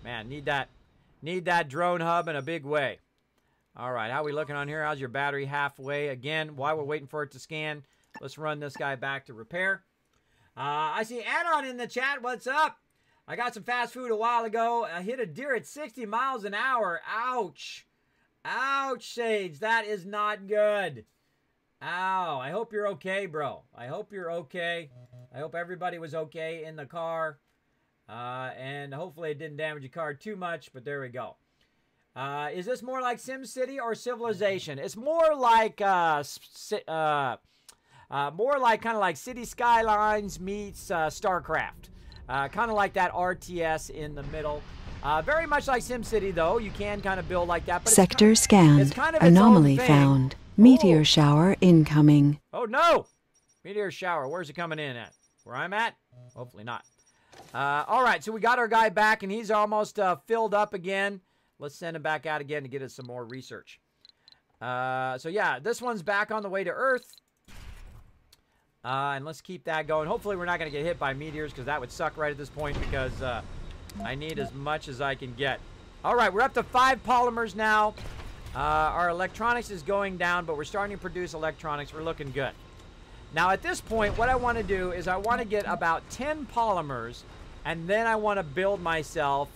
Speaker 2: Man, need that drone hub in a big way. All right, how we looking on here? How's your battery? Halfway. Again, while we're waiting for it to scan, let's run this guy back to repair. I see Anon in the chat. What's up? I got some fast food a while ago. I hit a deer at 60 miles an hour. Ouch. Ouch, Sage. That is not good. Ow. I hope you're okay, bro. I hope you're okay. I hope everybody was okay in the car. And hopefully it didn't damage your car too much, but there we go. Is this more like SimCity or Civilization? It's more like kind of like City Skylines meets StarCraft. Kind of like that RTS in the middle. Very much like SimCity, though. You can kind of build like that. But
Speaker 3: Sector scanned.
Speaker 2: it's kind of its
Speaker 3: Anomaly
Speaker 2: own thing.
Speaker 3: found. Meteor shower incoming.
Speaker 2: Oh, no! Meteor shower. Where's it coming in at? Where I'm at? Hopefully not. All right, so we got our guy back, and he's almost filled up again. Let's send him back out again to get us some more research. So, yeah, this one's back on the way to Earth. And let's keep that going. Hopefully we're not going to get hit by meteors, because that would suck right at this point, because I need as much as I can get. All right, we're up to 5 polymers now. Our electronics is going down, but we're starting to produce electronics. We're looking good. Now, at this point, what I want to do is I want to get about 10 polymers, and then I want to build myself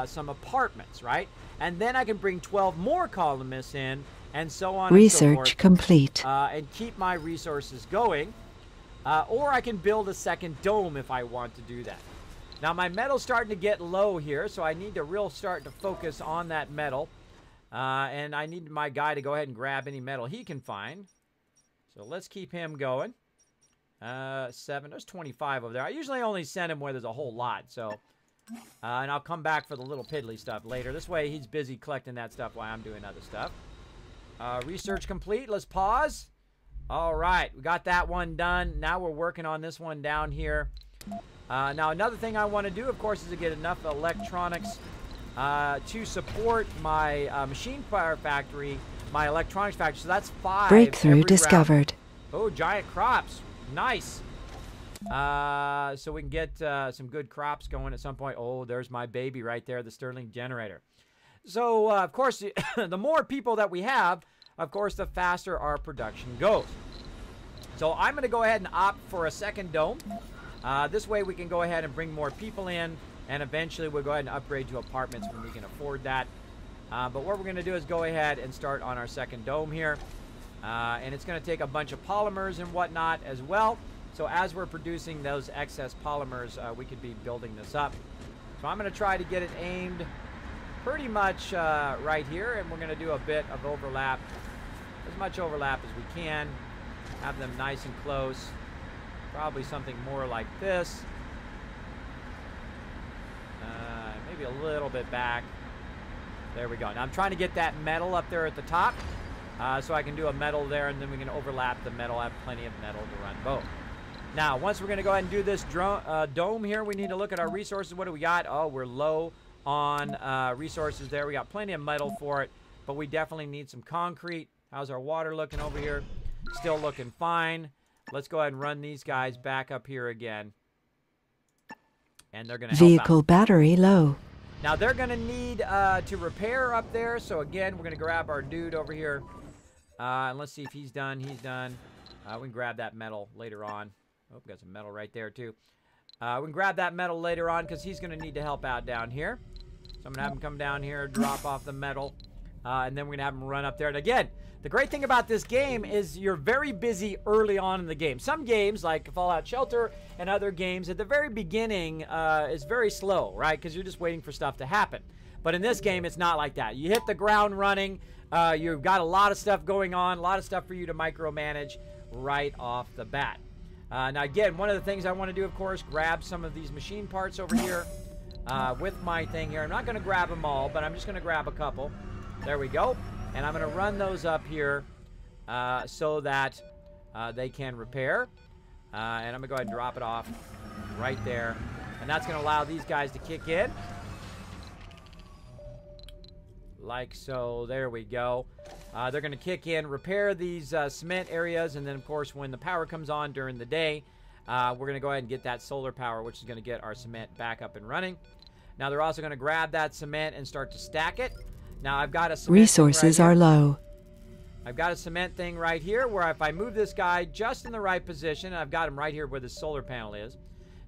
Speaker 2: some apartments, right? And then I can bring 12 more columnists in, and so on and so forth.
Speaker 3: Research complete.
Speaker 2: And keep my resources going. Or I can build a second dome if I want to do that. Now, my metal's starting to get low here, so I need to start to focus on that metal. And I need my guy to go ahead and grab any metal he can find. So let's keep him going. 7. There's 25 over there. I usually only send him where there's a whole lot, so... and I'll come back for the little piddly stuff later. This way, he's busy collecting that stuff while I'm doing other stuff. Research complete. Let's pause. All right. We got that one done. Now we're working on this one down here. Now, another thing I want to do, of course, is to get enough electronics to support my machine power factory, my electronics factory. So that's 5.
Speaker 3: Breakthrough discovered.
Speaker 2: Oh, giant crops. Nice. So we can get some good crops going at some point. Oh, there's my baby right there, the Stirling generator. So, of course, the more people that we have, of course, the faster our production goes. So I'm going to go ahead and opt for a second dome. This way we can go ahead and bring more people in, and eventually we'll go ahead and upgrade to apartments when we can afford that. But what we're going to do is go ahead and start on our second dome here. And it's going to take a bunch of polymers and whatnot as well. So as we're producing those excess polymers, we could be building this up. So I'm going to try to get it aimed pretty much right here, and we're going to do a bit of overlap, as much overlap as we can. Have them nice and close. Probably something more like this. Maybe a little bit back. There we go. Now I'm trying to get that metal up there at the top, so I can do a metal there, and then we can overlap the metal. I have plenty of metal to run both. Now, once we're going to go ahead and do this dome here, we need to look at our resources. What do we got? Oh, we're low on resources there. We got plenty of metal for it, but we definitely need some concrete. How's our water looking over here? Still looking fine. Let's go ahead and run these guys back up here again. And they're going to help
Speaker 3: Vehicle
Speaker 2: out.
Speaker 3: battery low.
Speaker 2: Now, they're going to need to repair up there. So, again, we're going to grab our dude over here. And let's see if he's done. He's done. We can grab that metal later on. Oh, got some metal right there, too. We can grab that metal later on because he's going to need to help out down here. So I'm going to have him come down here, drop off the metal. And then we're going to have him run up there. And again, the great thing about this game is you're very busy early on in the game. Some games, like Fallout Shelter and other games, at the very beginning is very slow, right? Because you're just waiting for stuff to happen. But in this game, it's not like that. You hit the ground running. You've got a lot of stuff going on, a lot of stuff for you to micromanage right off the bat. Now, again, one of the things I want to do, of course, grab some of these machine parts over here with my thing here. I'm not going to grab them all, but I'm just going to grab a couple. There we go. And I'm going to run those up here so that they can repair. And I'm going to go ahead and drop it off right there. And that's going to allow these guys to kick in. Like so. There we go. They're going to kick in, repair these cement areas, and then, of course, when the power comes on during the day, we're going to go ahead and get that solar power, which is going to get our cement back up and running. Now, they're also going to grab that cement and start to stack it. Now I've got a cement
Speaker 3: Resources
Speaker 2: thing right
Speaker 3: are
Speaker 2: here.
Speaker 3: low.
Speaker 2: I've got a cement thing right here where if I move this guy just in the right position, I've got him right here where the solar panel is,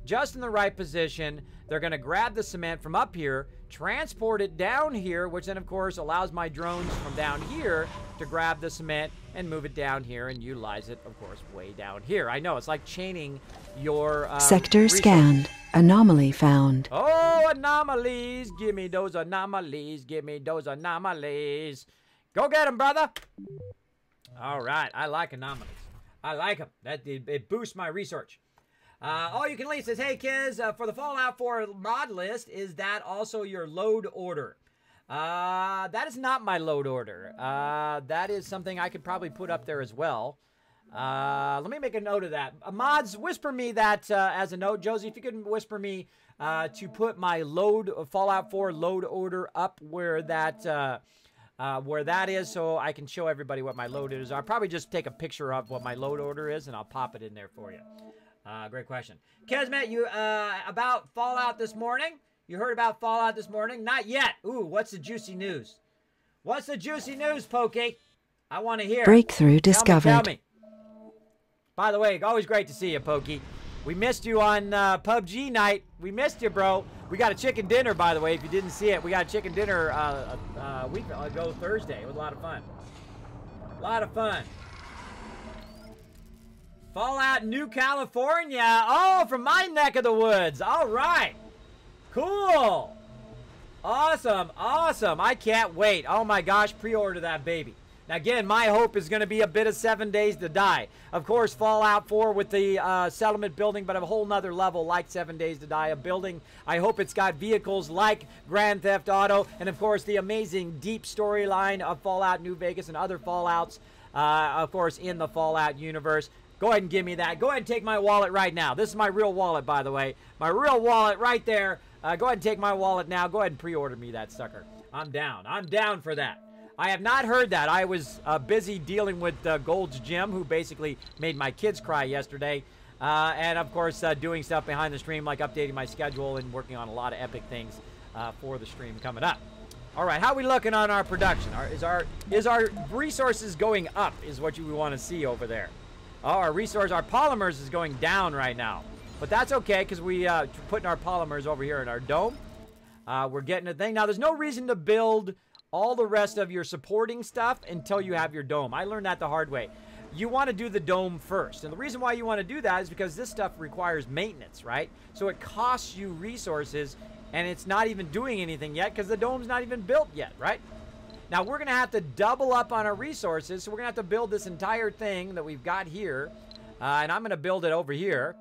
Speaker 2: just in the right position, they're going to grab the cement from up here, transport it down here, which then, of course, allows my drones from down here to grab the cement and move it down here and utilize it, of course, way down here. I know, it's like chaining your
Speaker 3: Sector
Speaker 2: resources.
Speaker 3: scanned. Anomaly found.
Speaker 2: Oh, anomalies. Give me those anomalies. Give me those anomalies. Go get them, brother. All right. I like anomalies. I like them. It boosts my research. All you can leave says, hey, kids, for the Fallout 4 mod list, is that also your load order? That is not my load order. That is something I could probably put up there as well. Let me make a note of that. Mods, whisper me that as a note. Josie, if you could whisper me to put my Fallout 4 load order up where that is, so I can show everybody what my load is. I'll probably just take a picture of what my load order is, and I'll pop it in there for you. Great question. Kismet, you about Fallout this morning? You heard about Fallout this morning? Not yet. Ooh, what's the juicy news? What's the juicy news, Pokey? I want to hear.
Speaker 3: Breakthrough discovered.
Speaker 2: Tell me. By the way, always great to see you, Pokey. We missed you on PUBG night. We missed you, bro. We got a chicken dinner, by the way, if you didn't see it. We got a chicken dinner a week ago Thursday. It was a lot of fun. A lot of fun. Fallout New California. Oh, from my neck of the woods. All right. Cool. Awesome. Awesome. I can't wait. Oh, my gosh. Pre-order that baby. Now, again, my hope is going to be a bit of 7 Days to Die. Of course, Fallout 4 with the settlement building, but a whole nother level like 7 Days to Die. A building, I hope it's got vehicles like Grand Theft Auto, and, of course, the amazing deep storyline of Fallout New Vegas and other Fallouts, of course, in the Fallout universe. Go ahead and give me that. Go ahead and take my wallet right now. This is my real wallet, by the way. My real wallet right there. Go ahead and take my wallet now. Go ahead and pre-order me that sucker. I'm down. I'm down for that. I have not heard that. I was busy dealing with Gold's Gym, who basically made my kids cry yesterday. And, of course, doing stuff behind the stream, like updating my schedule and working on a lot of epic things for the stream coming up. All right, how are we looking on our production? Is our resources going up is what you want to see over there. Oh, our polymers is going down right now. But that's okay, because we putting our polymers over here in our dome. We're getting a thing. Now, there's no reason to build all the rest of your supporting stuff until you have your dome. I learned that the hard way. You want to do the dome first. And the reason why you want to do that is because this stuff requires maintenance, right? So it costs you resources, and it's not even doing anything yet because the dome's not even built yet, right? Now, we're going to have to double up on our resources, so we're going to have to build this entire thing that we've got here, and I'm going to build it over here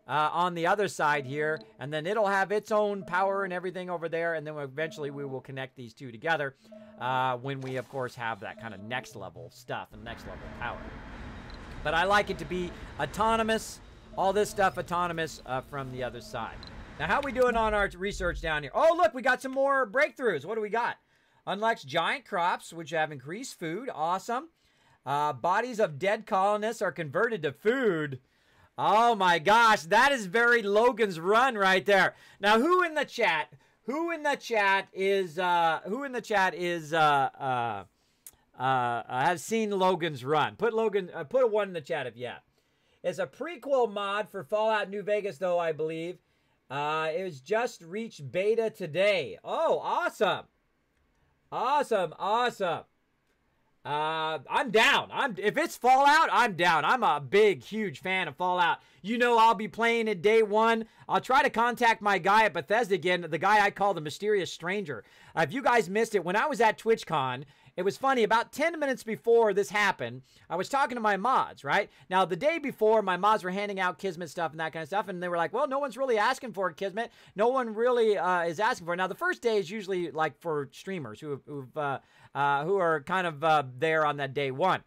Speaker 2: on the other side here, and then it'll have its own power and everything over there, and then eventually we will connect these two together when we, of course, have that kind of next level stuff and next level power. But I like it to be autonomous, all this stuff autonomous from the other side. Now, how are we doing on our research down here? Oh, look, we got some more breakthroughs. What do we got? Unlocks giant crops, which have increased food. Awesome. Bodies of dead colonists are converted to food. Oh my gosh, that is very Logan's Run right there. Now, who in the chat has seen Logan's Run? Put a 1 in the chat if you have. It's a prequel mod for Fallout New Vegas, though, I believe. It was just reached beta today. Oh, awesome. Awesome. I'm down. If it's Fallout, I'm down. I'm a big, huge fan of Fallout. You know I'll be playing it day one. I'll try to contact my guy at Bethesda again, the guy I call the Mysterious Stranger. If you guys missed it, when I was at TwitchCon, it was funny. About 10 minutes before this happened, I was talking to my mods, right? Now, the day before, my mods were handing out Kismet stuff and that kind of stuff, and they were like, well, no one's really asking for it, Kismet. No one really is asking for it. Now, the first day is usually like for streamers who are kind of there on that day one.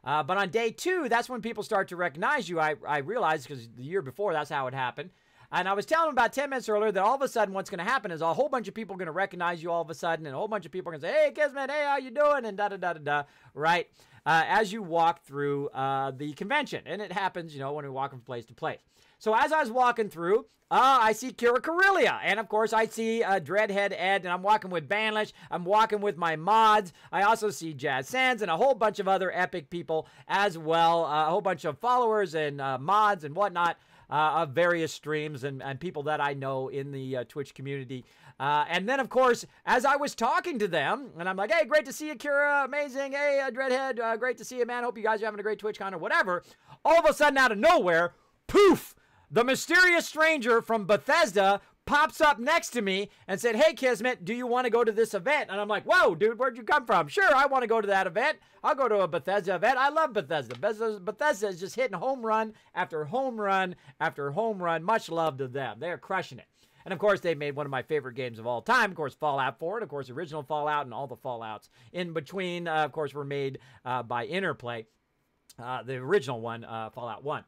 Speaker 2: But on day two, that's when people start to recognize you. I realized, because the year before, that's how it happened. And I was telling them about 10 minutes earlier that all of a sudden what's going to happen is a whole bunch of people are going to recognize you all of a sudden, and a whole bunch of people are going to say, hey, Kismet, hey, how you doing? And da-da-da-da-da, right? As you walk through the convention. And it happens, you know, when we walk from place to place. So as I was walking through, I see Kira Corellia, and of course I see Dreadhead Ed, and I'm walking with Banlish, I'm walking with my mods. I also see Jazz Sands and a whole bunch of other epic people as well, a whole bunch of followers and mods and whatnot of various streams and people that I know in the Twitch community. And then, of course, as I was talking to them, and I'm like, hey, great to see you, Kira, amazing, hey, Dreadhead, great to see you, man, hope you guys are having a great TwitchCon or whatever, all of a sudden, out of nowhere, poof, the mysterious stranger from Bethesda pops up next to me and said, hey, Kismet, do you want to go to this event? And I'm like, whoa, dude, where'd you come from? Sure, I want to go to that event. I'll go to a Bethesda event. I love Bethesda. Bethesda is just hitting home run after home run after home run. Much love to them. They're crushing it. And, of course, they made one of my favorite games of all time, of course, Fallout 4, and, of course, original Fallout and all the Fallouts in between, of course, were made by Interplay, the original one, Fallout 1.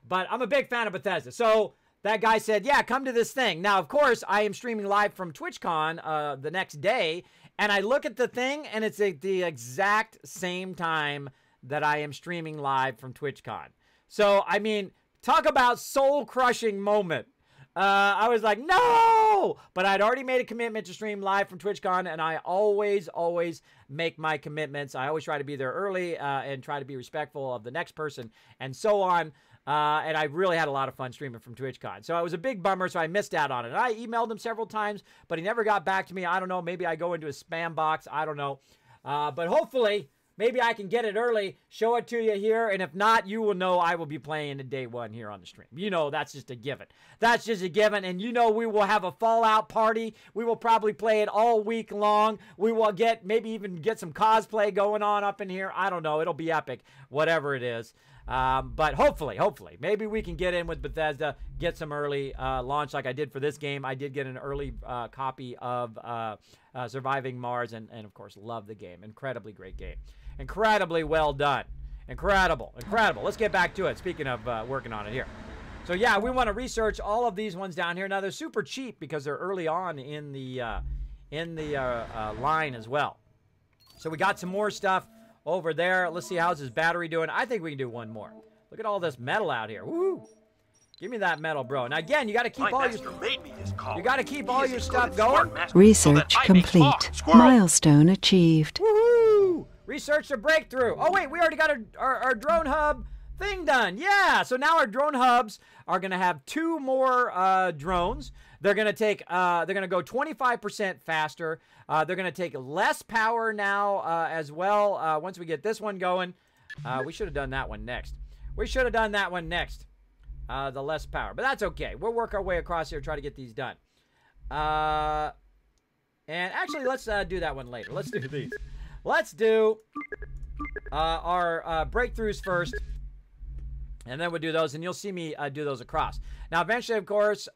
Speaker 2: But I'm a big fan of Bethesda. So that guy said, yeah, come to this thing. Now, of course, I am streaming live from TwitchCon the next day, and I look at the thing, and it's at the exact same time that I am streaming live from TwitchCon. So, I mean, talk about soul-crushing moment. I was like, no! But I'd already made a commitment to stream live from TwitchCon, and I always make my commitments. I always try to be there early and try to be respectful of the next person and so on. And I really had a lot of fun streaming from TwitchCon. So it was a big bummer, so I missed out on it. And I emailed him several times, but he never got back to me. I don't know. Maybe I go into a spam box. I don't know. But hopefully, maybe I can get it early, show it to you here. And if not, you will know I will be playing in day one here on the stream. You know, that's just a given. That's just a given. And you know we will have a Fallout party. We will probably play it all week long. We will maybe even get some cosplay going on up in here. I don't know. It'll be epic, whatever it is. But hopefully, maybe we can get in with Bethesda, get some early launch like I did for this game. I did get an early copy of Surviving Mars and, of course, love the game. Incredibly great game. Incredibly well done. Incredible. Let's get back to it, speaking of working on it here. So, yeah, we want to research all of these ones down here. Now, they're super cheap because they're early on in the line as well. So we got some more stuff over there. Let's see, how's his battery doing? I think we can do one more. Look at all this metal out here. Woo! Give me that metal, bro. Now again, you got to keep all your stuff going.
Speaker 3: Research complete. Milestone achieved.
Speaker 2: Woohoo! Research a breakthrough. Oh wait, we already got our drone hub thing done. Yeah. So now our drone hubs are gonna have 2 more drones. They're gonna take. They're gonna go 25% faster. They're going to take less power now as well. Once we get this one going, we should have done that one next. The less power. But that's okay. We'll work our way across here, try to get these done. And actually, let's do that one later. Let's do these. Let's do our breakthroughs first. And then we'll do those. And you'll see me do those across. Now, eventually, of course...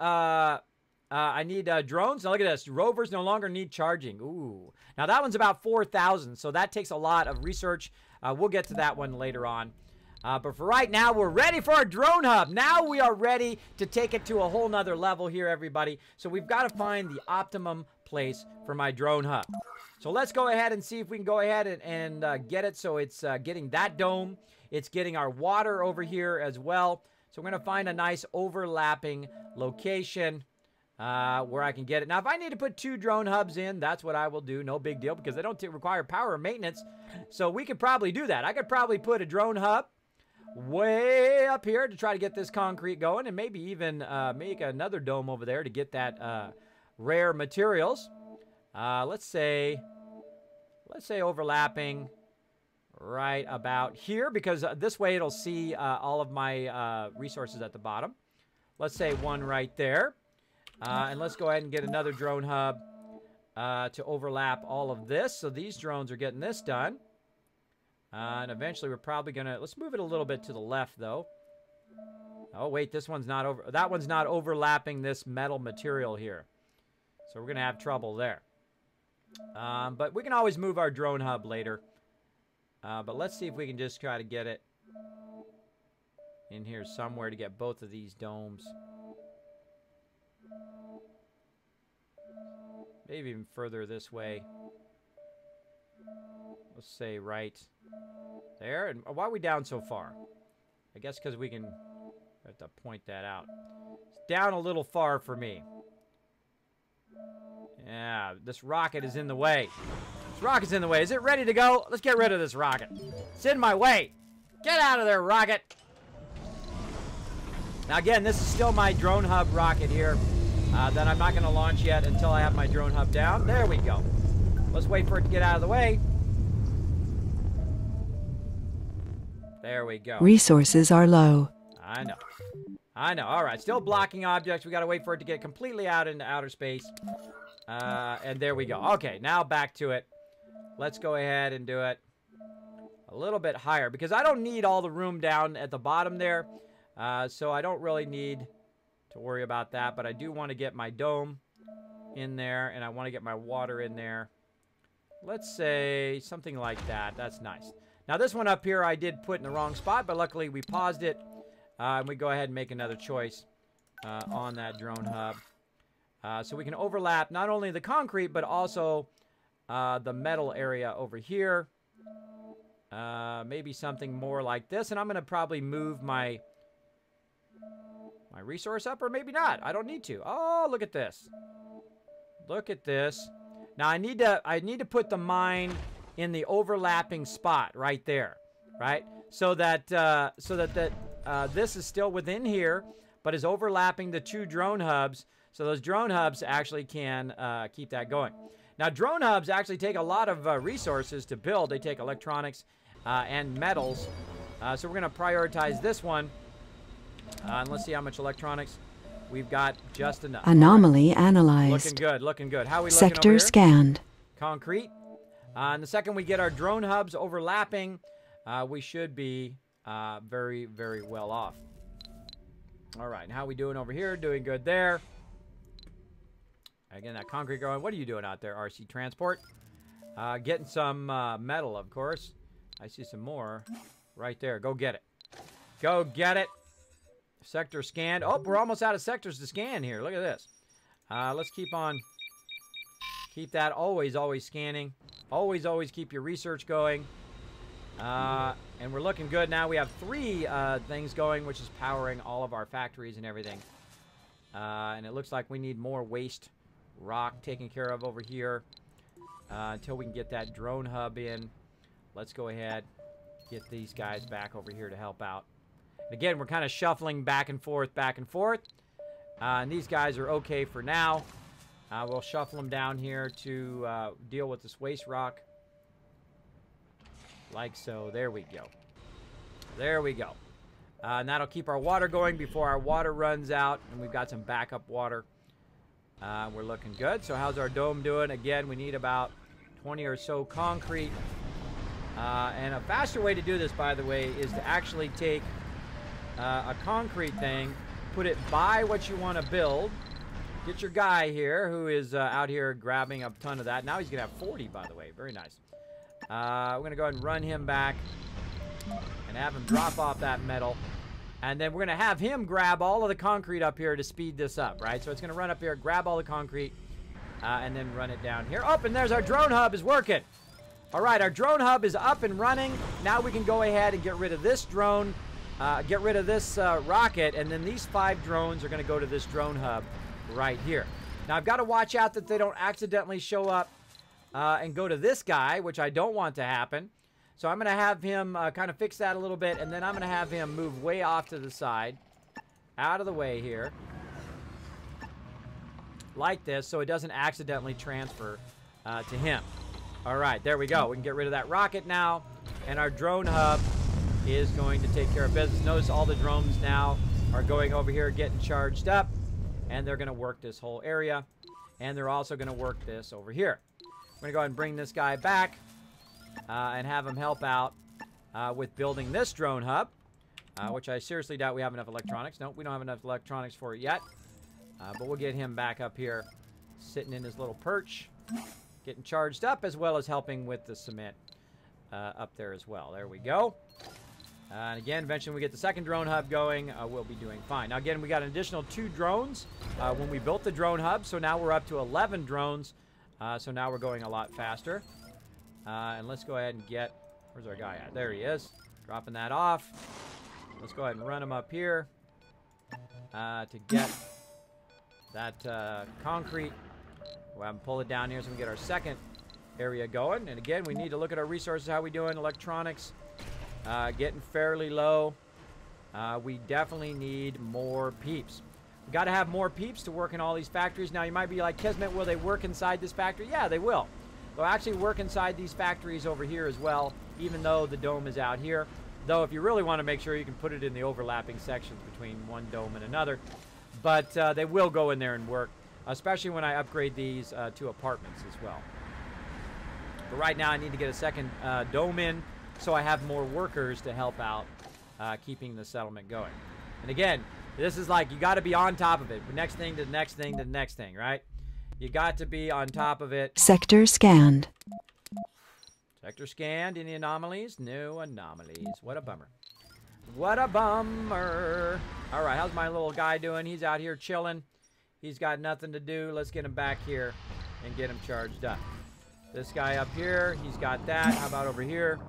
Speaker 2: I need drones. Now look at this. Rovers no longer need charging. Ooh. Now that one's about 4,000, so that takes a lot of research. We'll get to that one later on. But for right now, we're ready for our drone hub. Now we are ready to take it to a whole nother level here, everybody. So we've got to find the optimum place for my drone hub. So let's go ahead and see if we can go ahead and get it. So it's getting that dome. It's getting our water over here as well. So we're going to find a nice overlapping location. Where I can get it. Now, if I need to put 2 drone hubs in, that's what I will do. No big deal because they don't require power or maintenance. So we could probably do that. I could probably put a drone hub way up here to try to get this concrete going and maybe even make another dome over there to get that rare materials. Let's say overlapping right about here because this way it'll see all of my resources at the bottom. Let's say one right there. And let's go ahead and get another drone hub to overlap all of this. So these drones are getting this done. And eventually we're probably going to... Let's move it a little bit to the left, though. Oh, wait. This one's not over... That one's not overlapping this metal material here. So we're going to have trouble there. But we can always move our drone hub later. But let's see if we can just try to get it in here somewhere to get both of these domes. Maybe even further this way. Let's say right there. And why are we down so far? I guess because we can have to point that out. It's down a little far for me. Yeah, this rocket is in the way. This rocket's in the way. Is it ready to go? Let's get rid of this rocket. It's in my way. Get out of there, rocket. Now, again, this is still my drone hub rocket here that I'm not going to launch yet until I have my drone hub down. There we go. Let's wait for it to get out of the way. There we go.
Speaker 3: Resources are low.
Speaker 2: I know. I know. All right. Still blocking objects. We got to wait for it to get completely out into outer space. And there we go. Okay. Now back to it. Let's go ahead and do it a little bit higher because I don't need all the room down at the bottom there. So I don't really need to worry about that. But I do want to get my dome in there. And I want to get my water in there. Let's say something like that. That's nice. Now this one up here I did put in the wrong spot, but luckily we paused it. And we go ahead and make another choice on that drone hub. So we can overlap not only the concrete, but also the metal area over here. Maybe something more like this. And I'm going to probably move my resource up, or maybe not. I don't need to. Oh, look at this. Look at this. Now I need to put the mine in the overlapping spot right there, right? So that this is still within here, but is overlapping the two drone hubs. So those drone hubs actually can keep that going. Now drone hubs actually take a lot of resources to build. They take electronics and metals. So we're going to prioritize this one. And let's see how much electronics. We've got just enough.
Speaker 3: Anomaly analyzed.
Speaker 2: Looking good, looking good. How are we looking
Speaker 3: Sector
Speaker 2: over here?
Speaker 3: scanned.
Speaker 2: Concrete. And the second we get our drone hubs overlapping, we should be very, very well off. All right, and how are we doing over here? Doing good there. Again, that concrete going. What are you doing out there, RC Transport? Getting some metal, of course. I see some more right there. Go get it. Go get it. Sector scanned. Oh, we're almost out of sectors to scan here. Look at this. Let's keep on. Keep that always scanning. Always keep your research going. And we're looking good now. We have 3 things going, which is powering all of our factories and everything. And it looks like we need more waste rock taken care of over here until we can get that drone hub in. Let's go ahead, get these guys back over here to help out. Again, we're kind of shuffling back and forth. And these guys are okay for now. We'll shuffle them down here to deal with this waste rock. Like so. There we go. There we go. And that'll keep our water going before our water runs out. And we've got some backup water. We're looking good. So how's our dome doing? Again, we need about 20 or so concrete. And a faster way to do this, by the way, is to actually take a concrete thing, put it by what you want to build. Get your guy here who is out here grabbing a ton of that. Now he's going to have 40, by the way. Very nice. We're going to go ahead and run him back and have him drop off that metal. And then we're going to have him grab all of the concrete up here to speed this up, right? So it's going to run up here, grab all the concrete, and then run it down here. Oh, and there's our drone hub is working. All right, our drone hub is up and running. Now we can go ahead and get rid of this drone, get rid of this rocket, and then these 5 drones are going to go to this drone hub right here. Now, I've got to watch out that they don't accidentally show up and go to this guy, which I don't want to happen. So I'm going to have him kind of fix that a little bit, and then I'm going to have him move way off to the side, out of the way here, like this, so it doesn't accidentally transfer to him. All right, there we go. We can get rid of that rocket now, and our drone hub is going to take care of business. Notice all the drones now are going over here, getting charged up, and they're going to work this whole area, and they're also going to work this over here. We're going to go ahead and bring this guy back and have him help out with building this drone hub, which I seriously doubt we have enough electronics. No, we don't have enough electronics for it yet, but we'll get him back up here, sitting in his little perch, getting charged up, as well as helping with the cement up there as well. There we go. And again, eventually we get the second drone hub going, we'll be doing fine. Now again, we got an additional 2 drones when we built the drone hub, so now we're up to 11 drones. So now we're going a lot faster. And let's go ahead and get, where's our guy at? There he is, dropping that off. Let's go ahead and run him up here. to get that concrete. We'll have them pull it down here so we can get our second area going. And again, we need to look at our resources. How we doing? Electronics getting fairly low. We definitely need more peeps. We got to have more peeps to work in all these factories. Now you might be like, Kismet, will they work inside this factory? Yeah, they will. They'll actually work inside these factories over here as well, even though the dome is out here. Though if you really want to make sure, you can put it in the overlapping sections between one dome and another. But they will go in there and work, especially when I upgrade these to apartments as well. But right now I need to get a second dome in so I have more workers to help out keeping the settlement going. And again, this is like, you got to be on top of it. The next thing to the next thing to the next thing, right? You got to be on top of it.
Speaker 3: Sector scanned.
Speaker 2: Sector scanned. Any anomalies? No anomalies. What a bummer. What a bummer. All right, how's my little guy doing? He's out here chilling. He's got nothing to do. Let's get him back here and get him charged up. This guy up here, he's got that. How about over here?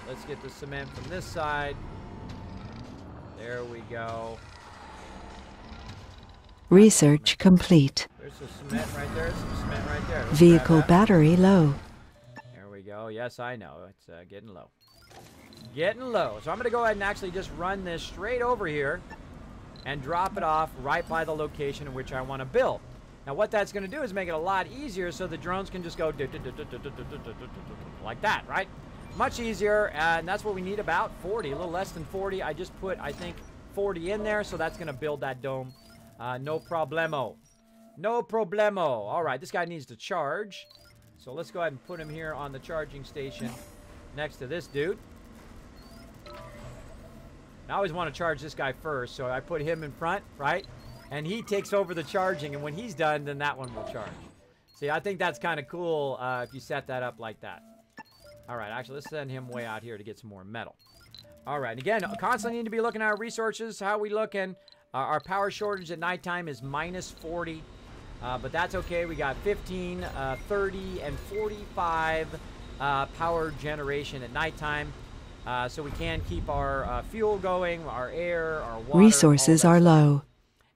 Speaker 2: Let's get the cement from this side. There we go.
Speaker 3: Research complete.
Speaker 2: There's some cement right there. Some cement right there. Let's
Speaker 3: Vehicle
Speaker 2: grab that.
Speaker 3: battery low.
Speaker 2: There we go. Yes, I know. It's getting low. Getting low. So I'm going to go ahead and actually just run this straight over here and drop it off right by the location in which I want to build. Now what that's going to do is make it a lot easier so the drones can just go like that, right? Much easier, and that's what we need, about 40, a little less than 40. I just put, I think, 40 in there, so that's going to build that dome. No problemo. No problemo. All right, this guy needs to charge. So let's go ahead and put him here on the charging station next to this dude. I always want to charge this guy first, so I put him in front, right? And he takes over the charging, and when he's done, then that one will charge. See, I think that's kind of cool if you set that up like that. All right, actually, let's send him way out here to get some more metal. All right, again, constantly need to be looking at our resources. How we looking? Our power shortage at nighttime is -40, but that's okay. We got 15, 30, and 45 power generation at nighttime. So we can keep our fuel going, our air, our water.
Speaker 3: Resources are low.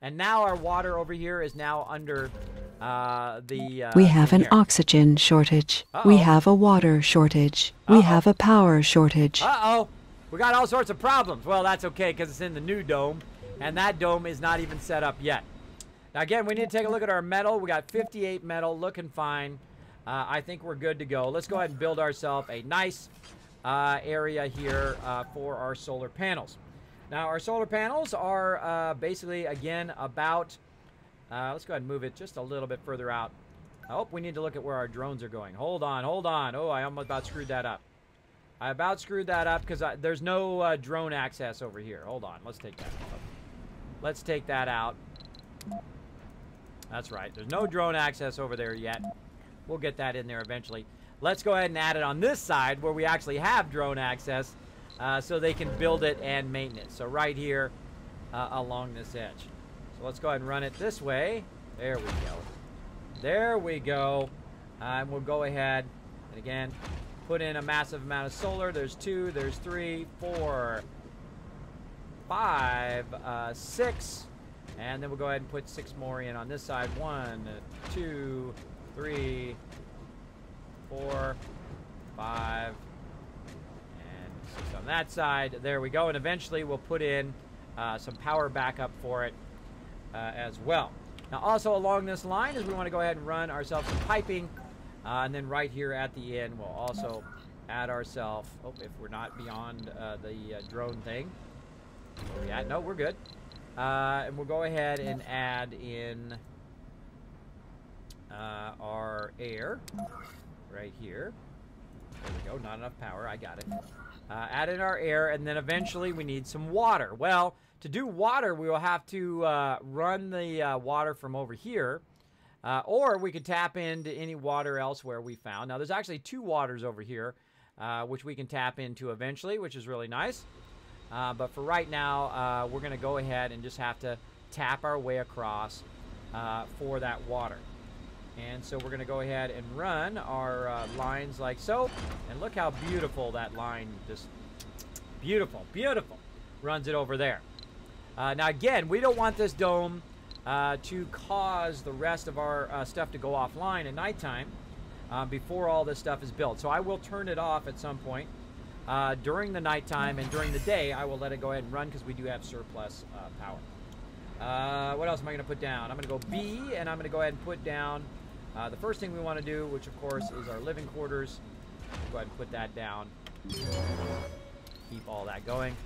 Speaker 2: And now our water over here is now under
Speaker 3: we have an oxygen shortage. We have a water shortage. We have a power shortage.
Speaker 2: Uh-oh. We got all sorts of problems. Well, that's okay because it's in the new dome, and that dome is not even set up yet. Now, again, we need to take a look at our metal. We got 58 metal, looking fine. I think we're good to go. Let's go ahead and build ourselves a nice area here for our solar panels. Now, our solar panels are basically, again, about... let's go ahead and move it just a little bit further out. Oh, we need to look at where our drones are going. Hold on, hold on. Oh, I almost about screwed that up. I about screwed that up because there's no drone access over here. Hold on, let's take that out. Let's take that out. That's right. There's no drone access over there yet. We'll get that in there eventually. Let's go ahead and add it on this side where we actually have drone access so they can build it and maintain it. So right here along this edge. So let's go ahead and run it this way. There we go. There we go. And we'll go ahead and again put in a massive amount of solar. There's 2, there's 3, 4, 5, 6. And then we'll go ahead and put 6 more in on this side. 1, 2, 3, 4, 5, and 6 on that side. There we go. And eventually we'll put in some power backup for it as well. Now also along this line is we want to go ahead and run ourselves some piping. And then right here at the end we'll also add ourselves, oh, if we're not beyond the drone thing. Where are we at? No, we're good. And we'll go ahead and add in our air right here. There we go. Not enough power. I got it. Add in our air, and then eventually we need some water. Well, to do water, we will have to run the water from over here, or we could tap into any water elsewhere we found. Now, there's actually 2 waters over here, which we can tap into eventually, which is really nice. But for right now, we're going to go ahead and just have to tap our way across for that water. And so we're going to go ahead and run our lines like so. And look how beautiful that line, just beautiful, beautiful, runs it over there. Now, again, we don't want this dome to cause the rest of our stuff to go offline at nighttime before all this stuff is built. So I will turn it off at some point during the nighttime, and during the day, I will let it go ahead and run because we do have surplus power. What else am I going to put down? I'm going to go B, and I'm going to go ahead and put down the first thing we want to do, which, of course, is our living quarters. Go ahead and put that down. Keep all that going.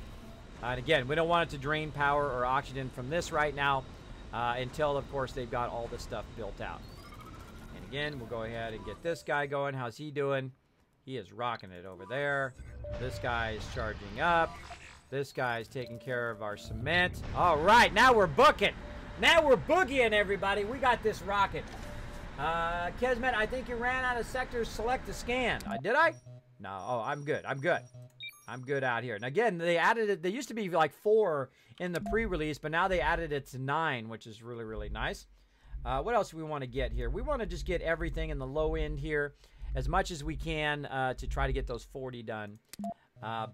Speaker 2: And again, we don't want it to drain power or oxygen from this right now until, of course, they've got all this stuff built out. And again, we'll go ahead and get this guy going. How's he doing? He is rocking it over there. This guy is charging up. This guy is taking care of our cement. All right, now we're booking. Now we're boogieing, everybody. We got this rocket. Kismet, I think you ran out of sectors. Select to scan. Did I? No. Oh, I'm good. I'm good. I'm good out here. And again, they added it. They used to be like 4 in the pre-release, but now they added it to 9, which is really, really nice. What else do we want to get here? We want to just get everything in the low end here as much as we can to try to get those 40 done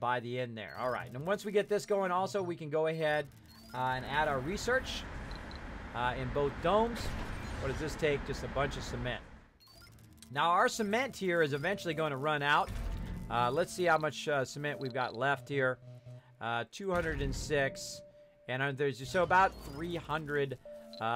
Speaker 2: by the end there. All right. And once we get this going, also, we can go ahead and add our research in both domes. What does this take? Just a bunch of cement. Now, our cement here is eventually going to run out. Let's see how much cement we've got left here. 206. And there's so about 300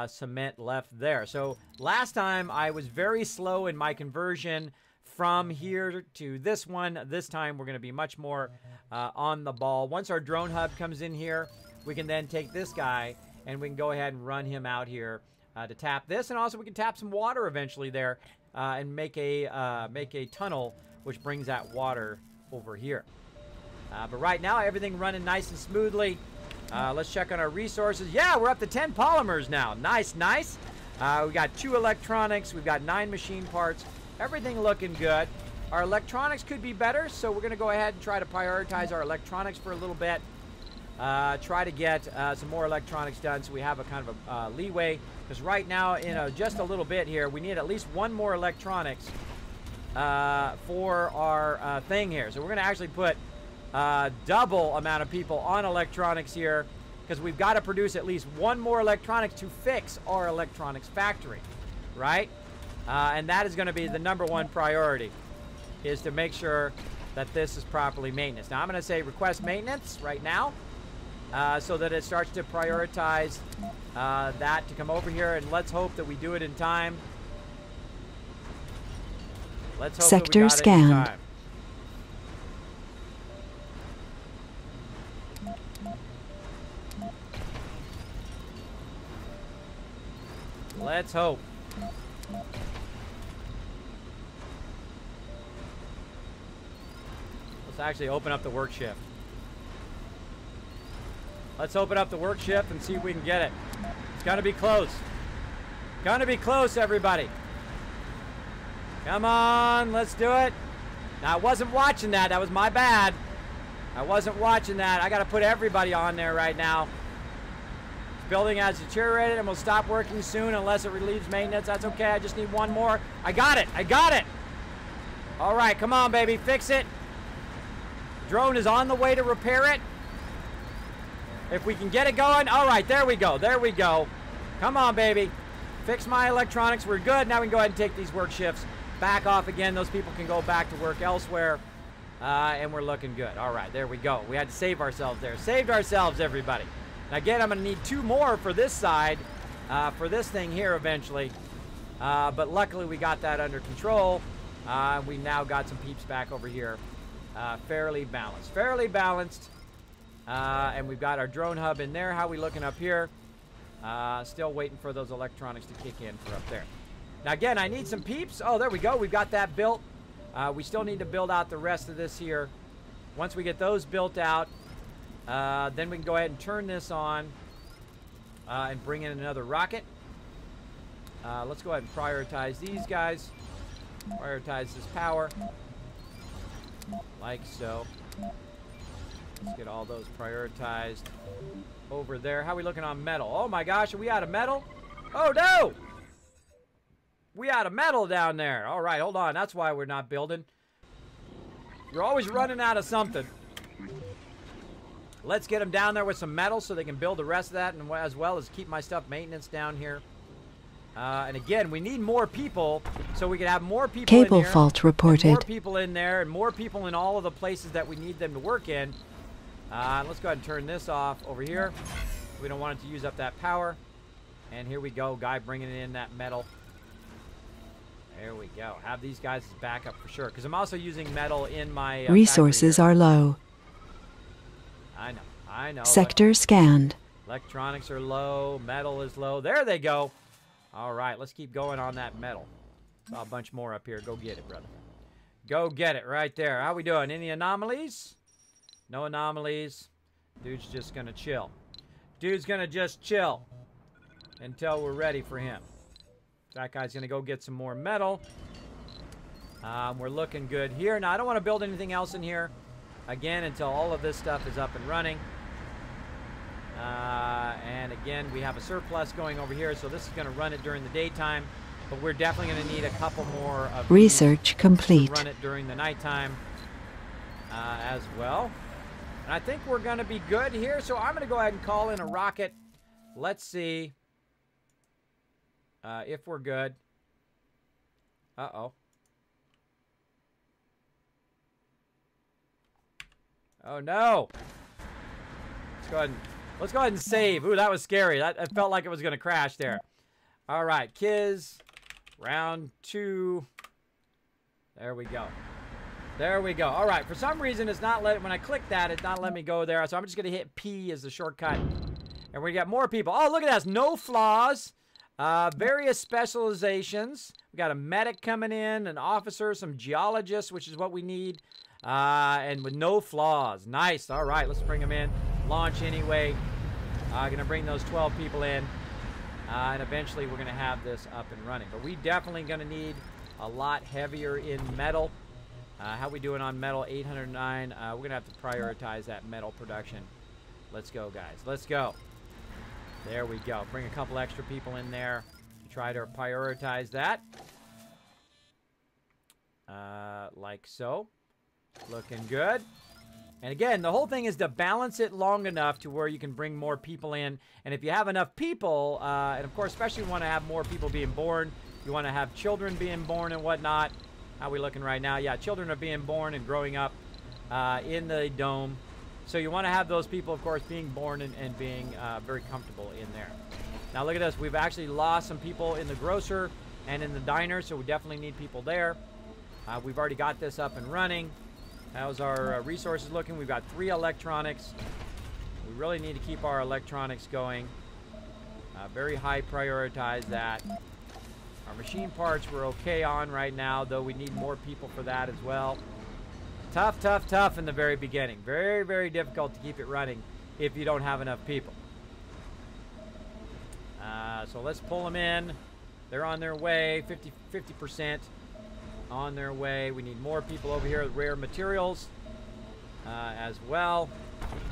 Speaker 2: cement left there. So last time I was very slow in my conversion from here to this one. This time we're going to be much more on the ball. Once our drone hub comes in here, we can then take this guy and we can go ahead and run him out here to tap this. And also we can tap some water eventually there and make a tunnel which brings that water over here. But right now, everything running nice and smoothly. Let's check on our resources. Yeah, we're up to 10 polymers now. Nice, nice. We got 2 electronics. We've got 9 machine parts. Everything looking good. Our electronics could be better, so we're going to go ahead and try to prioritize our electronics for a little bit. Try to get some more electronics done so we have a kind of a leeway. Because right now, just a little bit here, we need at least 1 more electronics for our thing here. So we're going to actually put double amount of people on electronics here because we've got to produce at least 1 more electronics to fix our electronics factory, right? And that is going to be the #1 priority, is to make sure that this is properly maintenance. Now I'm going to say request maintenance right now so that it starts to prioritize that to come over here, and let's hope that we do it in time. Let's hope
Speaker 3: Sector scanned.
Speaker 2: Let's hope. Let's actually open up the work shift. Let's open up the work shift and see if we can get it. It's gonna be close. Gonna be close, everybody. Come on, let's do it. Now, I wasn't watching that. That was my bad. I wasn't watching that. I got to put everybody on there right now. This building has deteriorated and will stop working soon unless it relieves maintenance. That's okay. I just need 1 more. I got it. I got it. All right, come on, baby. Fix it. Drone is on the way to repair it. If we can get it going. All right, there we go. There we go. Come on, baby. Fix my electronics. We're good. Now we can go ahead and take these work shifts back off again. Those people can go back to work elsewhere. And we're looking good. All right, there we go. We had to save ourselves there. Saved ourselves, everybody. Now, again, I'm going to need 2 more for this side, for this thing here eventually. But luckily, we got that under control. We now got some peeps back over here. Fairly balanced. Fairly balanced. And we've got our drone hub in there. How are we looking up here? Still waiting for those electronics to kick in for up there. Now, again, I need some peeps. Oh, there we go. We've got that built. We still need to build out the rest of this here. Once we get those built out, then we can go ahead and turn this on and bring in another rocket. Let's go ahead and prioritize these guys. Prioritize this power. Like so. Let's get all those prioritized over there. How are we looking on metal? Oh my gosh, are we out of metal? Oh no! We out of metal down there. All right, hold on. That's why we're not building. You're always running out of something. Let's get them down there with some metal so they can build the rest of that, and as well as keep my stuff maintenance down here. And again, we need more people so we can have more people
Speaker 3: Cable
Speaker 2: in here,
Speaker 3: fault reported.
Speaker 2: more people in there, and more people in all of the places that we need them to work in. Let's go ahead and turn this off over here. We don't want it to use up that power. And here we go, guy bringing in that metal. There we go. Have these guys as backup for sure, because I'm also using metal in my
Speaker 3: resources are low.
Speaker 2: I know.
Speaker 3: Sector scanned.
Speaker 2: Electronics are low. Metal is low. There they go. All right, let's keep going on that metal. Saw a bunch more up here. Go get it, brother. Go get it right there. How we doing? Any anomalies? No anomalies. Dude's just going to chill. Dude's going to just chill until we're ready for him. That guy's going to go get some more metal. We're looking good here. Now, I don't want to build anything else in here, again, until all of this stuff is up and running. And again, we have a surplus going over here, so this is going to run it during the daytime. But we're definitely going to need a couple more of
Speaker 3: research complete
Speaker 2: to run it during the nighttime as well. And I think we're going to be good here, so I'm going to go ahead and call in a rocket. Let's see if we're good. Uh-oh. Oh, no. Let's go ahead and save. Ooh, that was scary. That felt like it was going to crash there. All right, Kiz. Round 2. There we go. There we go. All right, for some reason, it's not letting, when I click that, it's not letting me go there. So I'm just going to hit P as the shortcut. And we got more people. Oh, look at that. No flaws. Various specializations. We got a medic coming in, an officer, some geologists, which is what we need. And with no flaws. Nice. All right, let's bring them in. Launch anyway. Gonna bring those 12 people in. And eventually we're gonna have this up and running. But we definitely gonna need a lot heavier in metal. How we doing on metal? 809. We're gonna have to prioritize that metal production. Let's go, guys. Let's go. There we go. Bring a couple extra people in there to try to prioritize that. Like so. Looking good. And again, the whole thing is to balance it long enough to where you can bring more people in. And if you have enough people, and of course, especially you want to have more people being born. You want to have children being born and whatnot. How are we looking right now? Yeah, children are being born and growing up in the dome. So you want to have those people, of course, being born and being very comfortable in there. Now look at this. We've actually lost some people in the grocer and in the diner, so we definitely need people there. We've already got this up and running. How's our resources looking? We've got 3 electronics. We really need to keep our electronics going. Very high prioritize that. Our machine parts we're okay on right now, though we need more people for that as well. Tough, tough, tough in the very beginning. Very, very difficult to keep it running if you don't have enough people. So let's pull them in. They're on their way, 50% on their way. We need more people over here with rare materials as well.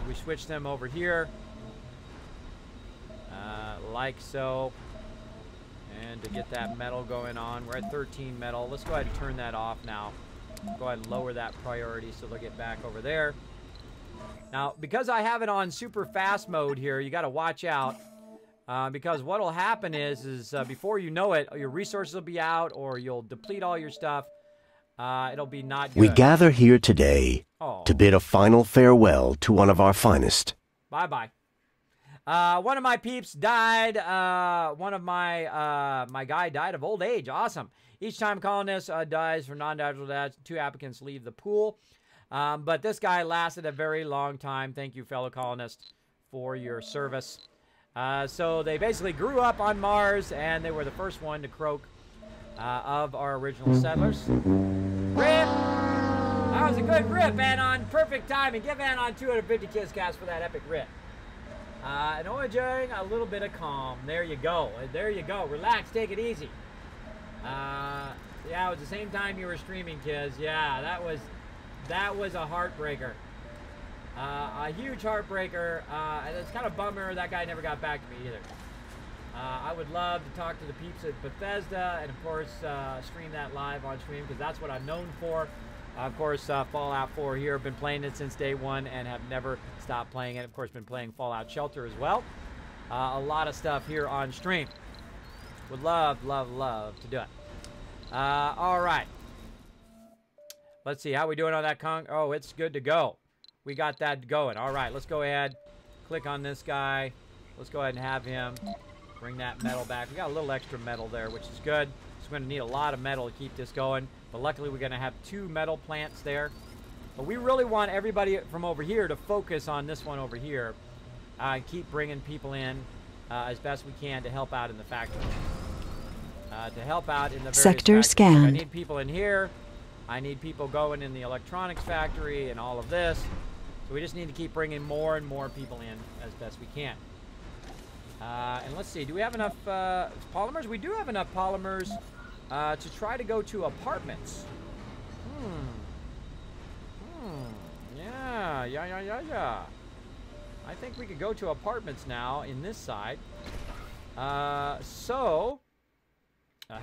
Speaker 2: We switch them over here like so. And to get that metal going on, we're at 13 metal. Let's go ahead and turn that off now. Go ahead and lower that priority so they'll get back over there. Now, because I have it on super fast mode here, you got to watch out. Because what will happen is before you know it, your resources will be out or you'll deplete all your stuff. It'll be not good.
Speaker 4: We gather here today to bid a final farewell to one of our finest.
Speaker 2: Bye-bye. One of my peeps died. One of my guy died of old age. Awesome. Each time colonist dies for non-natural deaths, 2 applicants leave the pool. But this guy lasted a very long time. Thank you, fellow colonists, for your service. So they basically grew up on Mars, and they were the first one to croak of our original settlers. Rip! That was a good rip, Anon. Perfect timing. Give Anon 250 kiss cats for that epic rip. And enjoying a little bit of calm. There you go. There you go. Relax. Take it easy. Yeah, it was the same time you were streaming, kids. Yeah, that was a heartbreaker. A huge heartbreaker. And it's kind of a bummer that guy never got back to me either. I would love to talk to the peeps at Bethesda and, of course, stream that live on stream because that's what I'm known for. Of course, Fallout 4 here. Been playing it since day one and have never stopped playing it. Of course, been playing Fallout Shelter as well. A lot of stuff here on stream. Would love, love, love to do it. All right. Let's see. How we doing on that Oh, it's good to go. We got that going. All right. Let's go ahead. Click on this guy. Let's go ahead and have him bring that metal back. We got a little extra metal there, which is good. So we're going to need a lot of metal to keep this going. But luckily, we're going to have 2 metal plants there. But we really want everybody from over here to focus on this one over here. And keep bringing people in as best we can to help out in the factory. To help out in the various
Speaker 3: Sector
Speaker 2: factories.
Speaker 3: scanned.
Speaker 2: I need people in here. I need people going in the electronics factory and all of this. So we just need to keep bringing more and more people in as best we can. And let's see, do we have enough polymers? We do have enough polymers to try to go to apartments. Yeah. I think we could go to apartments now in this side. How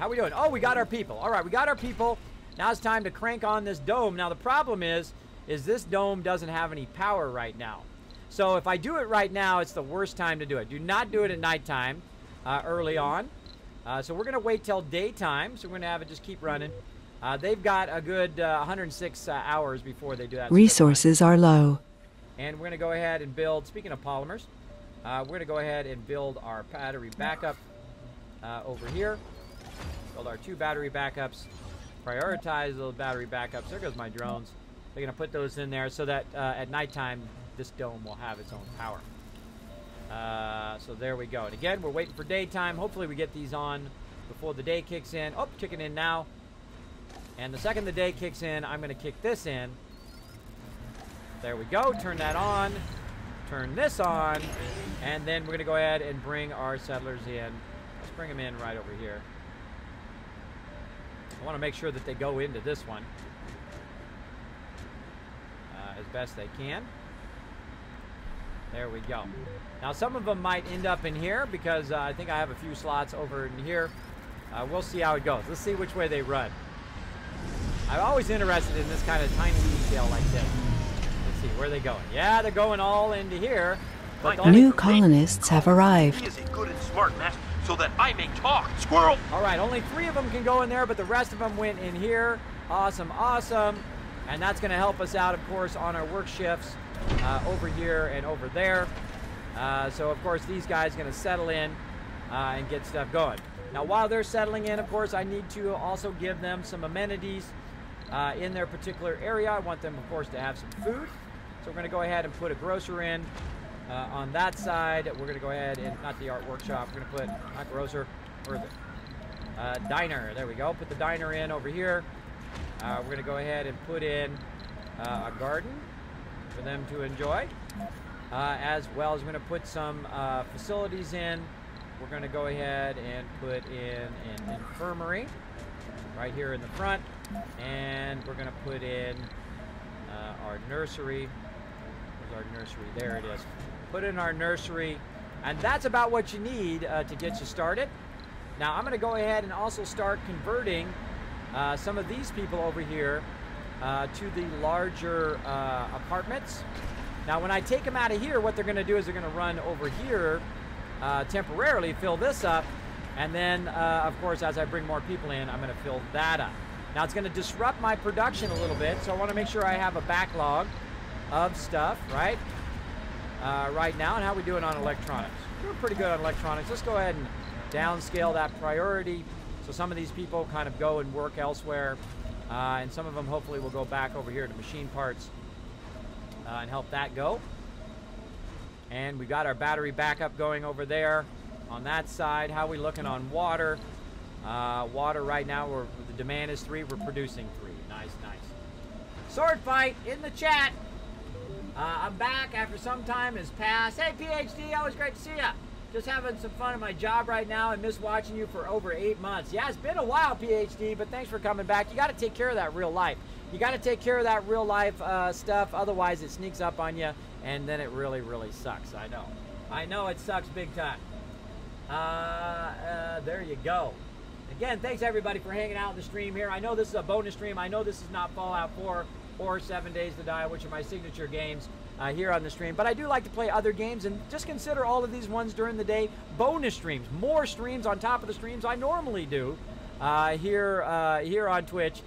Speaker 2: we doing? Oh, we got our people. All right, we got our people. Now it's time to crank on this dome. Now the problem is this dome doesn't have any power right now. So if I do it right now, it's the worst time to do it. Do not do it at nighttime early on. So we're going to wait till daytime. So we're going to have it just keep running. They've got a good 106 hours before they do that.
Speaker 3: Resources are low.
Speaker 2: And we're going to go ahead and build, speaking of polymers, we're going to go ahead and build our battery backup over here. Build our 2 battery backups. Prioritize those battery backups. There goes my drones. They're going to put those in there so that at nighttime, this dome will have its own power. So there we go. And again, we're waiting for daytime. Hopefully we get these on before the day kicks in. Oh, kicking in now. And the second the day kicks in, I'm going to kick this in. There we go. Turn that on. Turn this on. And then we're going to go ahead and bring our settlers in. Let's bring them in right over here. I want to make sure that they go into this one as best they can. There we go. Now some of them might end up in here because I think I have a few slots over in here. We'll see how it goes. Let's see which way they run. I'm always interested in this kind of tiny detail like this. Let's see, where are they going? Yeah, they're going all into here.
Speaker 3: New colonists have arrived.
Speaker 5: He is a good and smart master, so that I may talk. Squirrel!
Speaker 2: All right, only 3 of them can go in there, but the rest of them went in here. Awesome, awesome. And that's going to help us out, of course, on our work shifts over here and over there. So, of course, these guys are going to settle in and get stuff going. Now, while they're settling in, of course, I need to also give them some amenities in their particular area. I want them, of course, to have some food. So we're going to go ahead and put a grocer in on that side. We're going to go ahead and, not the art workshop, we're going to put, not grocer, where is it? Diner, there we go. Put the diner in over here. We're going to go ahead and put in a garden for them to enjoy. As well as we're going to put some facilities in. We're going to go ahead and put in an infirmary right here in the front. And we're going to put in our nursery. Where's our nursery? There it is. Put in our nursery. And that's about what you need to get you started. Now I'm going to go ahead and also start converting some of these people over here to the larger apartments. Now when I take them out of here, what they're going to do is they're going to run over here temporarily, fill this up, and then of course as I bring more people in, I'm going to fill that up. Now it's going to disrupt my production a little bit, so I want to make sure I have a backlog of stuff, right? Right now. And how are we doing on electronics? We're doing pretty good on electronics. Let's go ahead and downscale that priority so some of these people kind of go and work elsewhere, and some of them hopefully will go back over here to machine parts and help that go. And we got our battery backup going over there on that side. How are we looking on water? Water right now, the demand is 3. We're producing 3. Nice, nice. Sword fight in the chat. I'm back after some time has passed. Hey, PhD, always great to see ya. Just having some fun at my job right now and miss watching you for over 8 months. Yeah, it's been a while, PhD, but thanks for coming back. You got to take care of that real life. You got to take care of that real life stuff. Otherwise, it sneaks up on you, and then it really, really sucks. I know. I know it sucks big time. There you go. Again, thanks everybody for hanging out in the stream here. I know this is a bonus stream. I know this is not Fallout 4 or 7 Days to Die, which are my signature games here on the stream. But I do like to play other games, and just consider all of these ones during the day bonus streams. More streams on top of the streams I normally do here on Twitch.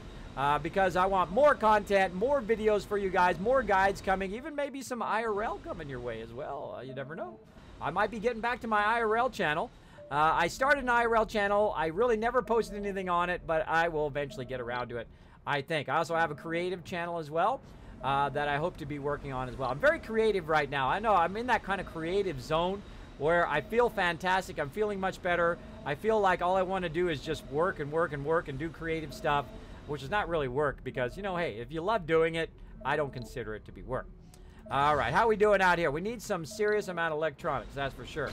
Speaker 2: Because I want more content, more videos for you guys, more guides coming, even maybe some IRL coming your way as well. You never know. I might be getting back to my IRL channel. I started an IRL channel. I really never posted anything on it, but I will eventually get around to it, I think. I also have a creative channel as well that I hope to be working on as well. I'm very creative right now. I know I'm in that kind of creative zone where I feel fantastic. I'm feeling much better. I feel like all I want to do is just work and work and work and do creative stuff, which is not really work because, you know, hey, if you love doing it, I don't consider it to be work. All right, how we doing out here? We need some serious amount of electronics, that's for sure.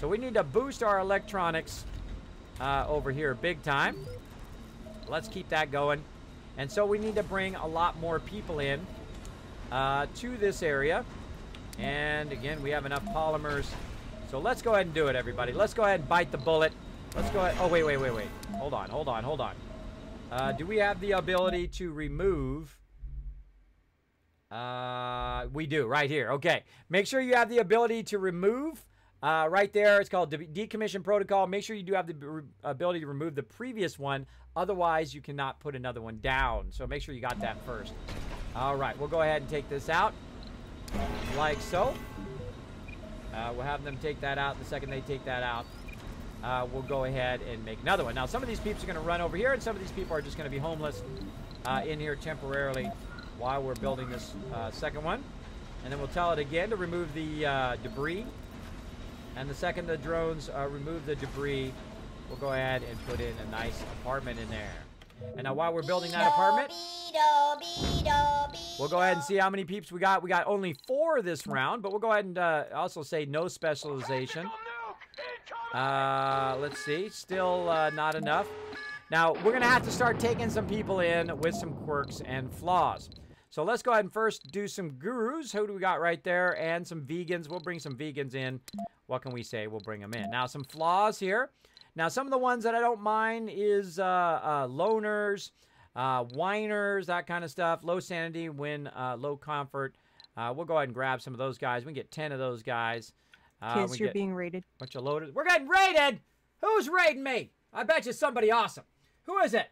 Speaker 2: So we need to boost our electronics over here big time. Let's keep that going. And so we need to bring a lot more people in to this area. And again, we have enough polymers. So let's go ahead and do it, everybody. Let's go ahead and bite the bullet. Let's go ahead. Oh, wait. Hold on. Do we have the ability to remove? We do, right here. Okay. Make sure you have the ability to remove right there. It's called decommission protocol. Make sure you do have the ability to remove the previous one. Otherwise, you cannot put another one down. So make sure you got that first. All right. We'll go ahead and take this out like so. We'll have them take that out. The second they take that out, we'll go ahead and make another one. Now, some of these peeps are going to run over here, and some of these people are just going to be homeless in here temporarily while we're building this second one. And then we'll tell it again to remove the debris. And the second the drones remove the debris, we'll go ahead and put in a nice apartment in there. And now while we're building that apartment, we'll go ahead and see how many peeps we got. We got only 4 this round, but we'll go ahead and also say no specialization. Let's see. Still not enough. Now, we're going to have to start taking some people in with some quirks and flaws. So let's go ahead and first do some gurus. Who do we got right there? And some vegans. We'll bring some vegans in. What can we say? We'll bring them in. Now, some flaws here. Now, some of the ones that I don't mind is loners, whiners, that kind of stuff. Low sanity, low comfort. We'll go ahead and grab some of those guys. We can get 10 of those guys.
Speaker 3: Kids, you're being raided.
Speaker 2: Bunch of loaders. We're getting raided! Who's raiding me? I bet you somebody awesome. Who is it?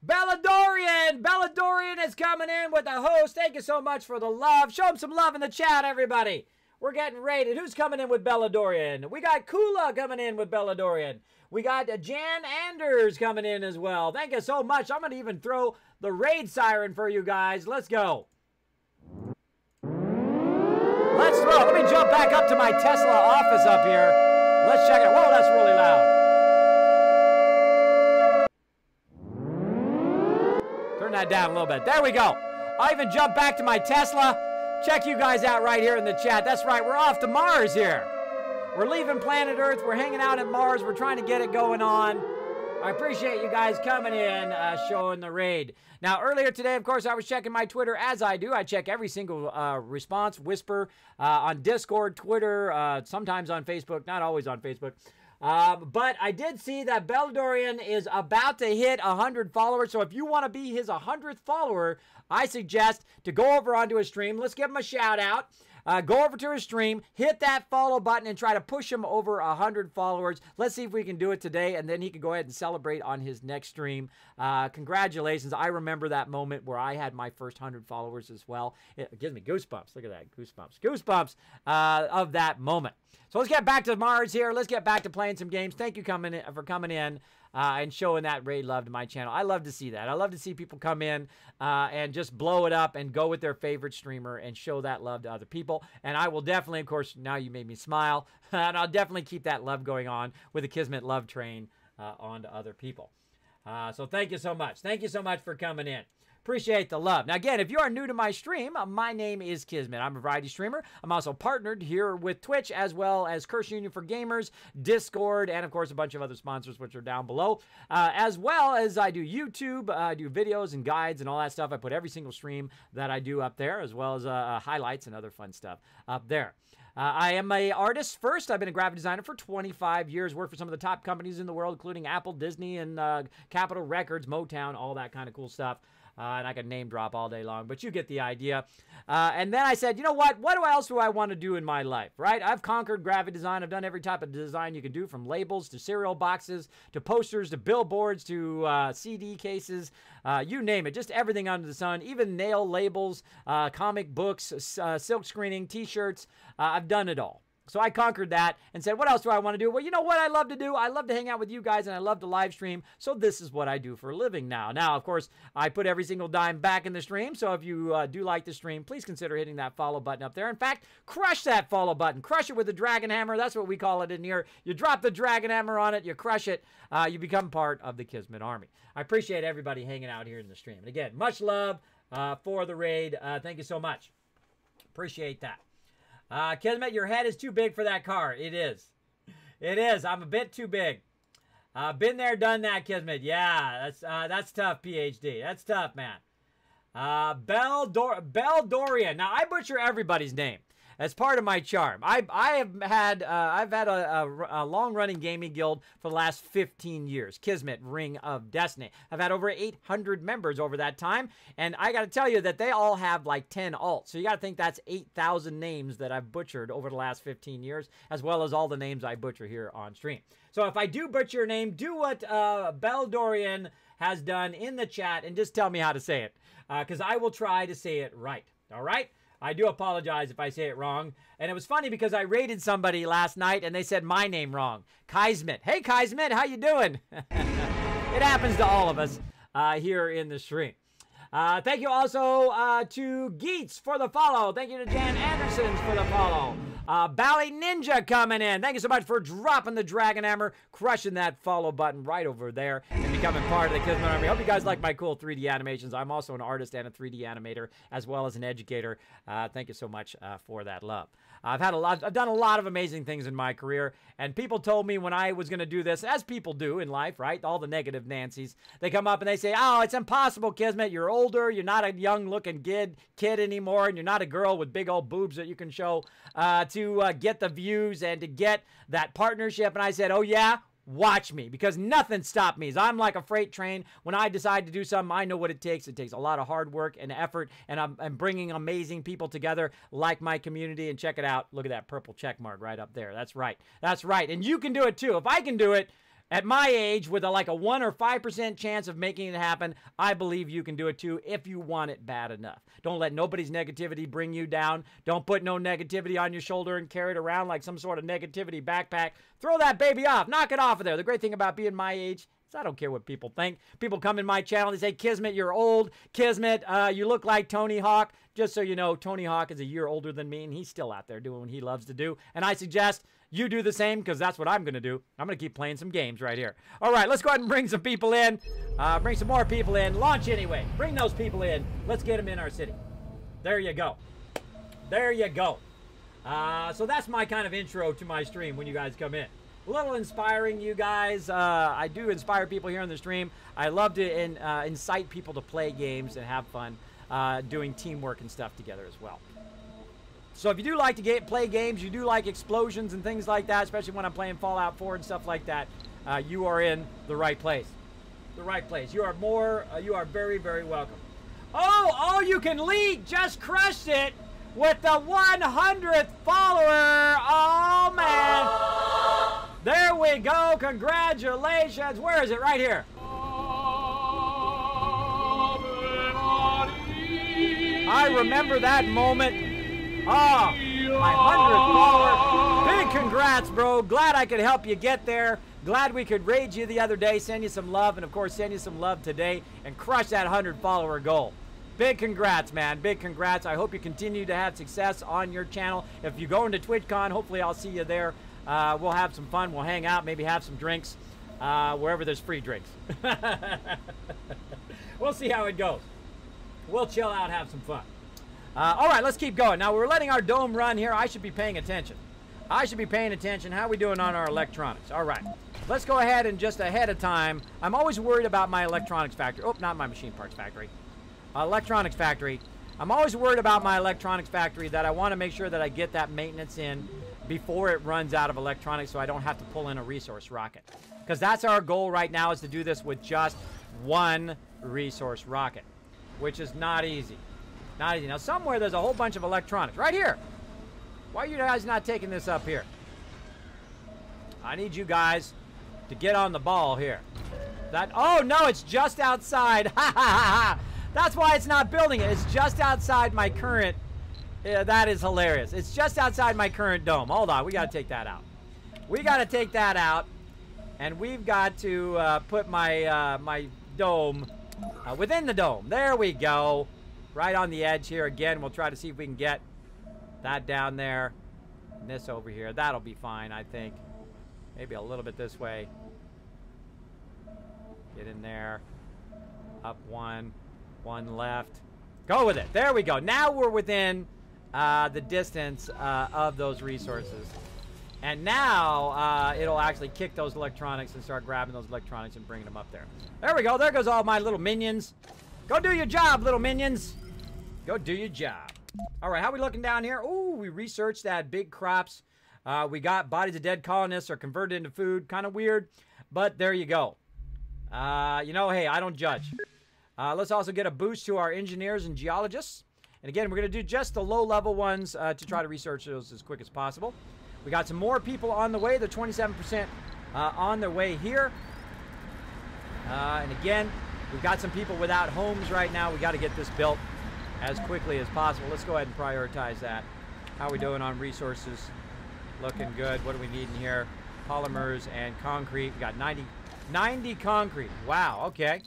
Speaker 2: Belladorian! Belladorian is coming in with the host. Thank you so much for the love. Show him some love in the chat, everybody. We're getting raided. Who's coming in with Belladorian? We got Kula coming in with Belladorian. We got Jan Anders coming in as well. Thank you so much. I'm going to even throw the raid siren for you guys. Let's go. Let's throw. Let me jump back up to my Tesla office up here. Let's check it. Whoa, that's really loud. Turn that down a little bit. There we go. I even jumped back to my Tesla. Check you guys out right here in the chat. That's right. We're off to Mars here. We're leaving planet Earth. We're hanging out at Mars. We're trying to get it going on. I appreciate you guys coming in, showing the raid. Now, earlier today, of course, I was checking my Twitter, as I do. I check every single response, whisper, on Discord, Twitter, sometimes on Facebook, not always on Facebook. But I did see that Belladorian is about to hit 100 followers. So if you want to be his 100th follower, I suggest to go over onto his stream. Let's give him a shout out. Go over to his stream, hit that follow button, and try to push him over 100 followers. Let's see if we can do it today, and then he can go ahead and celebrate on his next stream. Congratulations. I remember that moment where I had my first 100 followers as well. It gives me goosebumps. Look at that. Goosebumps. Goosebumps of that moment. So let's get back to Mars here. Let's get back to playing some games. Thank you for coming in and showing that raid love to my channel. I love to see that. I love to see people come in and just blow it up and go with their favorite streamer and show that love to other people. And I will definitely, of course, now you made me smile, and I'll definitely keep that love going on with the Kismet love train on to other people. So thank you so much. Thank you so much for coming in. Appreciate the love. Now, again, if you are new to my stream, my name is Kismet. I'm a variety streamer. I'm also partnered here with Twitch, as well as Curse Union for Gamers, Discord, and, of course, a bunch of other sponsors, which are down below. As well as I do YouTube, I do videos and guides and all that stuff. I put every single stream that I do up there, as well as highlights and other fun stuff up there. I am an artist first. I've been a graphic designer for 25 years. Worked for some of the top companies in the world, including Apple, Disney, and Capitol Records, Motown, all that kind of cool stuff. And I could name drop all day long, but you get the idea. And then I said, you know what? What else do I want to do in my life, right? I've conquered graphic design. I've done every type of design you can do, from labels to cereal boxes to posters to billboards to CD cases, you name it. Just everything under the sun, even nail labels, comic books, silk screening, T-shirts. I've done it all. So I conquered that and said, what else do I want to do? Well, you know what I love to do? I love to hang out with you guys, and I love to live stream. So this is what I do for a living now. Now, of course, I put every single dime back in the stream. So if you do like the stream, please consider hitting that follow button up there. In fact, crush that follow button. Crush it with the dragon hammer. That's what we call it in here. You drop the dragon hammer on it, you crush it, you become part of the Kismet Army. I appreciate everybody hanging out here in the stream. And again, much love for the raid. Thank you so much. Appreciate that. Kismet, your head is too big for that car. It is. It is. I'm a bit too big. Been there, done that, Kismet. Yeah, that's tough, PhD. That's tough, man. Bell Dorian. Now, I butcher everybody's name. That's part of my charm. I've had a long-running gaming guild for the last 15 years. Kismet, Ring of Destiny. I've had over 800 members over that time, and I got to tell you that they all have like 10 alts. So you got to think that's 8,000 names that I've butchered over the last 15 years, as well as all the names I butcher here on stream. So if I do butcher your name, do what Bell Dorian has done in the chat and just tell me how to say it, because I will try to say it right. All right? I do apologize if I say it wrong. And it was funny because I rated somebody last night and they said my name wrong. Kismet. Hey, Kismet, how you doing? It happens to all of us here in the stream. Thank you also to Geets for the follow. Thank you to Jan Andersons for the follow. Bally Ninja coming in. Thank you so much for dropping the Dragon Hammer, crushing that follow button right over there, and becoming part of the Kismet Army. Hope you guys like my cool 3D animations. I'm also an artist and a 3D animator, as well as an educator. Thank you so much for that love. I've done a lot of amazing things in my career, and people told me when I was going to do this, as people do in life, right? All the negative Nancys, they come up and they say, oh, it's impossible, Kismet. You're older. You're not a young-looking kid anymore, and you're not a girl with big old boobs that you can show to get the views and to get that partnership. And I said, oh, yeah? Watch me, because nothing stopped me. I'm like a freight train. When I decide to do something, I know what it takes. It takes a lot of hard work and effort, and I'm bringing amazing people together like my community. And check it out. Look at that purple check mark right up there. That's right. That's right. And you can do it too. If I can do it at my age with like a 1 or 5% chance of making it happen, I believe you can do it too if you want it bad enough. Don't let nobody's negativity bring you down. Don't put no negativity on your shoulder and carry it around like some sort of negativity backpack. Throw that baby off. Knock it off of there. The great thing about being my age is I don't care what people think. People come in my channel, they say, Kismet, you're old. Kismet, you look like Tony Hawk. Just so you know, Tony Hawk is a year older than me, and he's still out there doing what he loves to do. And I suggest you do the same, because that's what I'm going to do. I'm going to keep playing some games right here. All right, let's go ahead and bring some people in. Bring some more people in. Launch anyway. Bring those people in. Let's get them in our city. There you go. There you go. So that's my kind of intro to my stream when you guys come in. A little inspiring, you guys. I do inspire people here on the stream. I love to incite people to play games and have fun doing teamwork and stuff together as well. So if you do like to play games, you do like explosions and things like that, especially when I'm playing Fallout 4 and stuff like that, you are in the right place. The right place. You are very, very welcome. Oh, all you can lead just crushed it with the 100th follower. Oh, man. There we go. Congratulations. Where is it? Right here. I remember that moment. Oh, my 100th follower. Big congrats, bro. Glad I could help you get there. Glad we could raid you the other day, send you some love, and of course send you some love today and crush that 100 follower goal. Big congrats, man. Big congrats. I hope you continue to have success on your channel. If you go into TwitchCon, hopefully I'll see you there. We'll have some fun. We'll hang out, maybe have some drinks, wherever there's free drinks. We'll see how it goes. We'll chill out, have some fun. All right, let's keep going. Now, we're letting our dome run here. I should be paying attention. I should be paying attention. How are we doing on our electronics? All right. Let's go ahead and just ahead of time. I'm always worried about my electronics factory. Oh, not my machine parts factory. Electronics factory. I'm always worried about my electronics factory that I want to make sure that I get that maintenance in before it runs out of electronics so I don't have to pull in a resource rocket. Because that's our goal right now, is to do this with just one resource rocket, which is not easy. Not easy. Now, somewhere there's a whole bunch of electronics. Right here. Why are you guys not taking this up here? I need you guys to get on the ball here. Oh, no, it's just outside. Ha, ha, ha, ha. That's why it's not building it. It's just outside my current... Yeah, that is hilarious. It's just outside my current dome. Hold on. We got to take that out. We got to take that out. And we've got to put my my dome within the dome. There we go. Right on the edge here. Again, we'll try to see if we can get that down there. And this over here. That'll be fine, I think. Maybe a little bit this way. Get in there. Up one. One left. Go with it. There we go. Now we're within the distance of those resources. And now it'll actually kick those electronics and start grabbing those electronics and bringing them up there. There we go. There goes all my little minions. Go do your job, little minions. Go do your job. All right, how are we looking down here? Ooh, we researched that big crops. We got bodies of dead colonists are converted into food. Kind of weird, but there you go. You know, hey, I don't judge. Let's also get a boost to our engineers and geologists. And again, we're going to do just the low-level ones to try to research those as quick as possible. We got some more people on the way. They're 27% on their way here. And again, we've got some people without homes right now. We got to get this built as quickly as possible. Let's go ahead and prioritize that. How are we doing on resources? Looking good. What do we need in here? Polymers and concrete. We got 90 concrete. Wow, okay.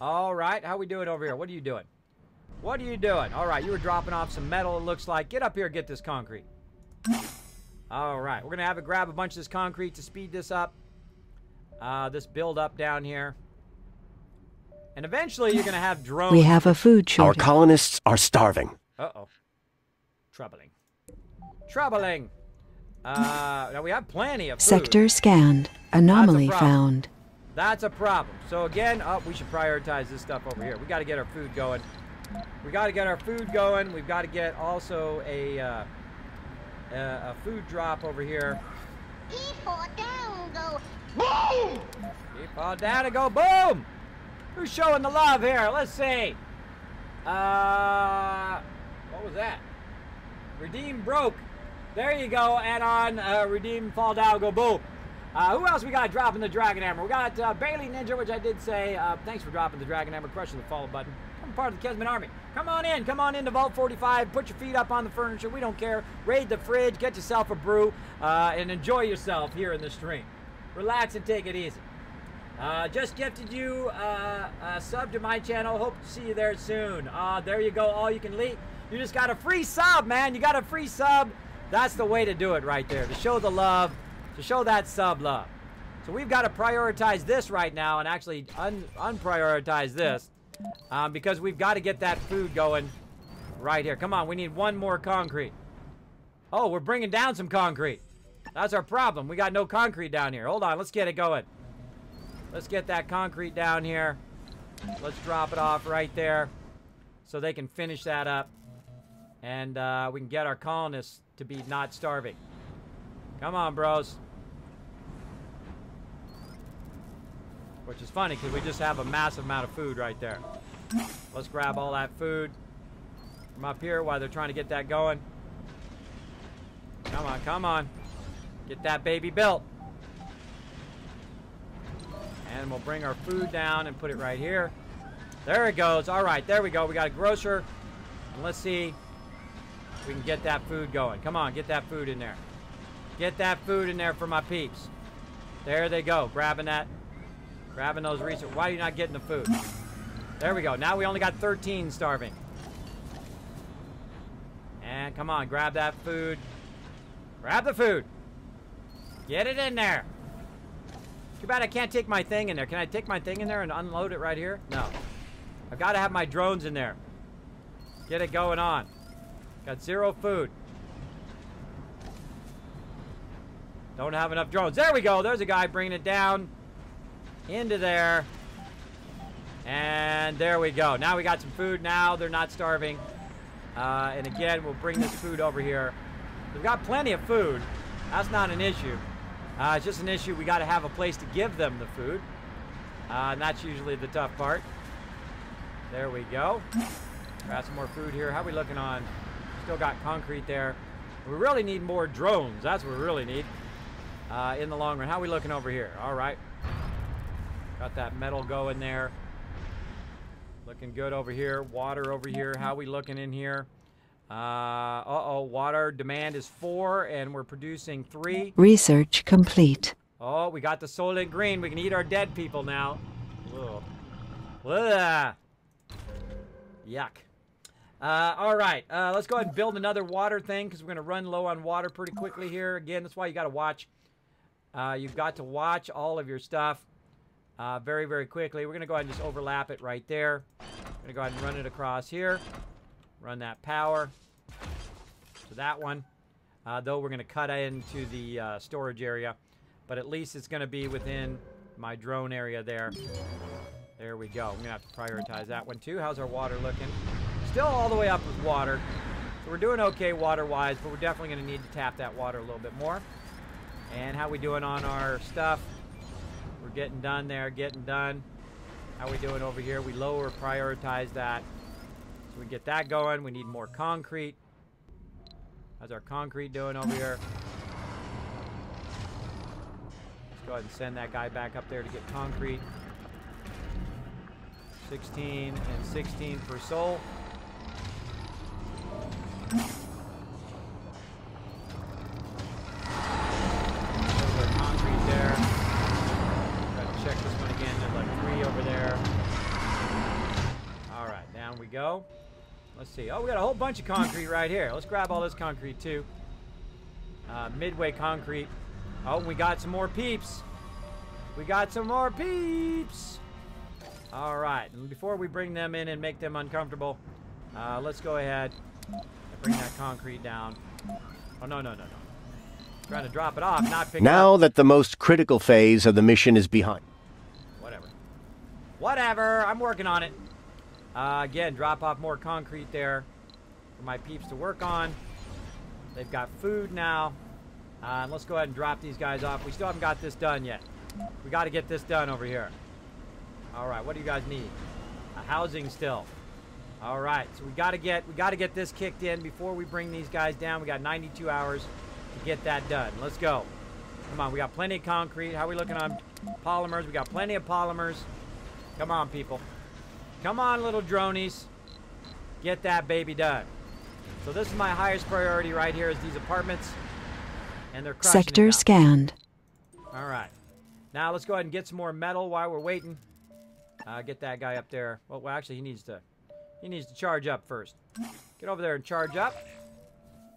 Speaker 2: All right, how are we doing over here? What are you doing? What are you doing? All right, you were dropping off some metal, it looks like. Get up here, get this concrete. All right, we're going to have to grab a bunch of this concrete to speed this up. This build up down here. And eventually you're going to have drones.
Speaker 3: We have a food shortage.
Speaker 4: Our colonists are starving.
Speaker 2: Uh-oh. Troubling. Troubling. Now we have plenty of food.
Speaker 3: Sector scanned. Anomaly found.
Speaker 2: That's a problem. So again, we should prioritize this stuff over here. We got to get our food going. We got to get our food going. We've got to get also a food drop over here.
Speaker 6: He fall down, go
Speaker 2: boom! He fall down and go boom! Who's showing the love here? Let's see. What was that? Redeem broke. There you go. And on redeem fall down, go boom. Who else we got dropping the Dragon Hammer? We got Bailey Ninja, which I did say, thanks for dropping the Dragon Hammer, crushing the follow button. I'm part of the Kismet Army. Come on in to Vault 45, put your feet up on the furniture, we don't care. Raid the fridge, get yourself a brew, and enjoy yourself here in the stream. Relax and take it easy. Just gifted you a sub to my channel, hope to see you there soon. There you go, all you can leave. You just got a free sub, man, you got a free sub. That's the way to do it right there, to show the love. To show that sub love. So we've got to prioritize this right now and actually unprioritize this because we've got to get that food going right here. Come on, we need one more concrete. Oh, we're bringing down some concrete. That's our problem. We got no concrete down here. Hold on, let's get it going. Let's get that concrete down here. Let's drop it off right there so they can finish that up. And we can get our colonists to be not starving. Come on, bros. Which is funny because we just have a massive amount of food right there. Let's grab all that food from up here while they're trying to get that going. Come on, come on. Get that baby built. And we'll bring our food down and put it right here. There it goes. All right, there we go. We got a grocer. And let's see if we can get that food going. Come on, get that food in there. Get that food in there for my peeps. There they go, grabbing that. Grabbing those resources. Why are you not getting the food? There we go. Now we only got 13 starving. And come on, grab that food. Grab the food. Get it in there. Too bad I can't take my thing in there. Can I take my thing in there and unload it right here? No. I've got to have my drones in there. Get it going on. Got 0 food. Don't have enough drones. There we go. There's a guy bringing it down into there. And there we go. Now we got some food. Now they're not starving. And again, we'll bring this food over here. We've got plenty of food. That's not an issue. It's just an issue. We got to have a place to give them the food. And that's usually the tough part. There we go. Got some more food here. How are we looking on? Still got concrete there. We really need more drones. That's what we really need in the long run. How are we looking over here? All right. Got that metal going there. Looking good over here. Water over here. How are we looking in here? Water demand is 4 and we're producing 3.
Speaker 3: Research complete.
Speaker 2: Oh, we got the Soylent Green. We can eat our dead people now. Ugh. Ugh. Yuck. All right. Let's go ahead and build another water thing because we're going to run low on water pretty quickly here. Again, that's why you got to watch. You've got to watch all of your stuff very, very quickly. We're going to go ahead and just overlap it right there. We're going to go ahead and run it across here. Run that power to that one. Though we're going to cut into the storage area. But at least it's going to be within my drone area there. There we go. I'm going to have to prioritize that one too. How's our water looking? Still all the way up with water. So we're doing okay water-wise, but we're definitely going to need to tap that water a little bit more. And how we doing on our stuff? We're getting done there, getting done. How we doing over here? We lower, prioritize that. So we get that going. We need more concrete. How's our concrete doing over here? Let's go ahead and send that guy back up there to get concrete. 16 and 16 per soul. Concrete there. Got to check this one again. There's like 3 over there. All right, down we go. Let's see. Oh, we got a whole bunch of concrete right here. Let's grab all this concrete too. Midway concrete. Oh, we got some more peeps. We got some more peeps. All right, and before we bring them in and make them uncomfortable, let's go ahead and bring that concrete down. Oh, no. Trying to drop it off, not pick it up.
Speaker 4: Now that the most critical phase of the mission is behind.
Speaker 2: Whatever, I'm working on it. Again, drop off more concrete there for my peeps to work on. They've got food now. And let's go ahead and drop these guys off. We still haven't got this done yet. We got to get this done over here. All right, what do you guys need? A housing still. All right, so we got to get this kicked in before we bring these guys down. We got 92 hours to get that done. Let's go. Come on, we got plenty of concrete. How are we looking on polymers? We got plenty of polymers. Come on, people. Come on, little dronies. Get that baby done. So this is my highest priority right here is these apartments. And they're crushing it
Speaker 3: Sector
Speaker 2: now.
Speaker 3: scanned.
Speaker 2: All right. Now let's go ahead and get some more metal while we're waiting. Get that guy up there. Well, actually, he needs to charge up first. Get over there and charge up.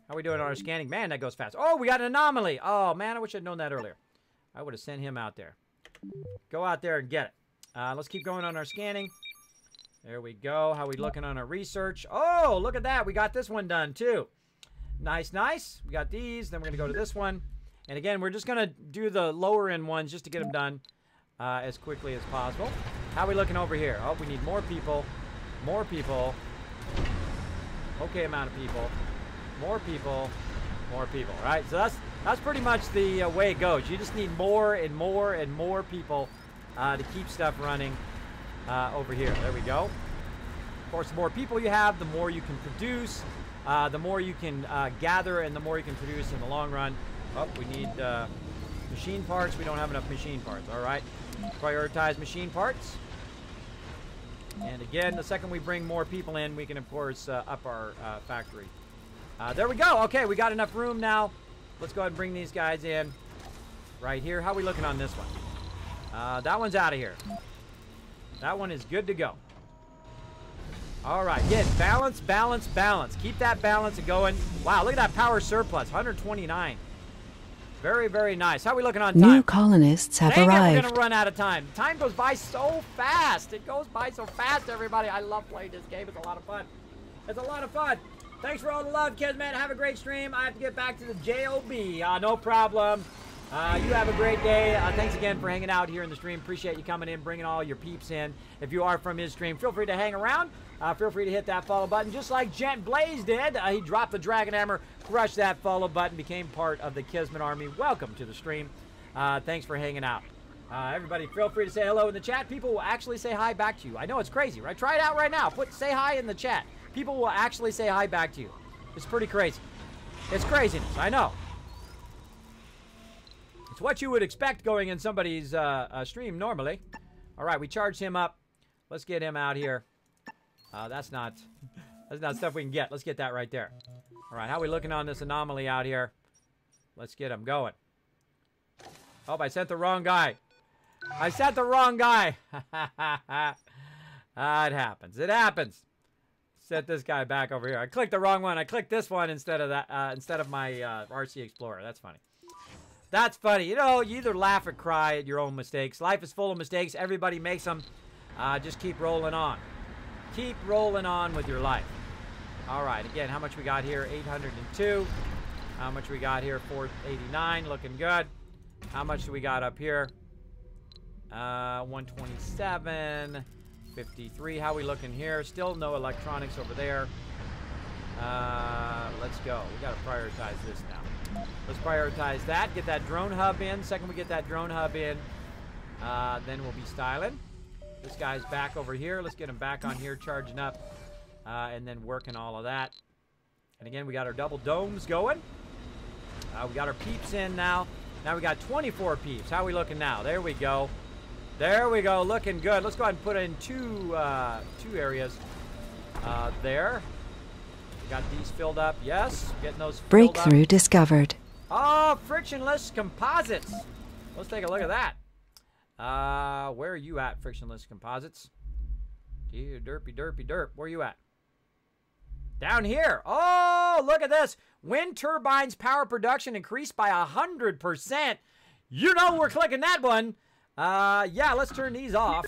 Speaker 2: How are we doing on our scanning? Man, that goes fast. Oh, we got an anomaly. Oh, man, I wish I'd known that earlier. I would have sent him out there. Go out there and get it. Let's keep going on our scanning. There we go. How are we looking on our research? Oh, look at that. We got this one done, too. Nice, nice. We got these. Then we're going to go to this one. And again, we're just going to do the lower end ones just to get them done as quickly as possible. How are we looking over here? Oh, we need more people. More people. Okay amount of people. More people. More people. All right, so that's pretty much the way it goes. You just need more and more and more people to keep stuff running over here. There we go. Of course, the more people you have, the more you can produce, the more you can gather, and the more you can produce in the long run. Oh, we need machine parts. We don't have enough machine parts. All right. Prioritize machine parts. And again, the second we bring more people in, we can, of course, up our factory. There we go. Okay, we got enough room now. Let's go ahead and bring these guys in right here. How are we looking on this one? That one's out of here. That one is good to go. All right, again, balance, balance, balance. Keep that balance going. Wow, look at that power surplus, 129. Very, very nice. How are we looking on time?
Speaker 3: New colonists have
Speaker 2: Dang
Speaker 3: arrived.
Speaker 2: We're going to run out of time. Time goes by so fast. It goes by so fast, everybody. I love playing this game. It's a lot of fun. It's a lot of fun. Thanks for all the love, Kismet. Have a great stream. I have to get back to the JOB. No problem. You have a great day. Thanks again for hanging out here in the stream. Appreciate you coming in, bringing all your peeps in. If you are from his stream, feel free to hang around. Feel free to hit that follow button, just like Gent Blaze did. He dropped the Dragon Hammer, crushed that follow button, became part of the Kismet Army. Welcome to the stream. Thanks for hanging out. Everybody, feel free to say hello in the chat. People will actually say hi back to you. I know it's crazy, right? Try it out right now. Say hi in the chat. People will actually say hi back to you. It's pretty crazy. It's craziness, I know. It's what you would expect going in somebody's stream normally. All right, we charged him up. Let's get him out here. That's not stuff we can get. Let's get that right there. All right, how are we looking on this anomaly out here? Let's get him going. Oh, I sent the wrong guy. I sent the wrong guy. It happens. It happens. Set this guy back over here. I clicked the wrong one. I clicked this one instead of that. Instead of my RC Explorer. That's funny. That's funny. You know, you either laugh or cry at your own mistakes. Life is full of mistakes. Everybody makes them. Just keep rolling on. Keep rolling on with your life. All right. Again, how much we got here? 802. How much we got here? 489. Looking good. How much do we got up here? 127. 53. How we looking here? Still no electronics over there. Let's go. We got to prioritize this now. Let's prioritize that. Get that drone hub in. Second we get that drone hub in, then we'll be styling. This guy's back over here. Let's get him back on here, charging up, and then working all of that. And again, we got our double domes going. We got our peeps in now. Now we got 24 peeps. How are we looking now? There we go. There we go. Looking good. Let's go ahead and put in two areas there. Got these filled up. Yes, getting those filled
Speaker 3: Breakthrough
Speaker 2: up.
Speaker 3: discovered.
Speaker 2: Oh, frictionless composites. Let's take a look at that. Where are you at, frictionless composites? Dear derpy derpy derp. Where are you at? Down here. Oh, look at this. Wind turbines power production increased by 100%. You know we're clicking that one. Yeah, let's turn these off.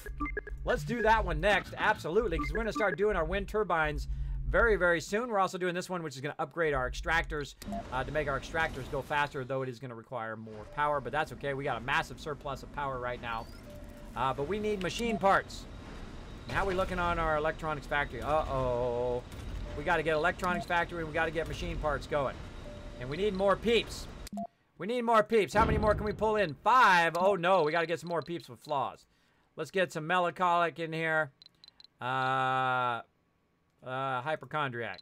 Speaker 2: Let's do that one next. Absolutely, because we're going to start doing our wind turbines very, very soon. We're also doing this one, which is going to upgrade our extractors to make our extractors go faster, though it is going to require more power, but that's okay. We got a massive surplus of power right now, but we need machine parts. And how are we looking on our electronics factory? Uh-oh. We got to get electronics factory, and we got to get machine parts going. And we need more peeps. We need more peeps. How many more can we pull in? 5. Oh, no. We got to get some more peeps with flaws. Let's get some melancholic in here. Hypochondriac.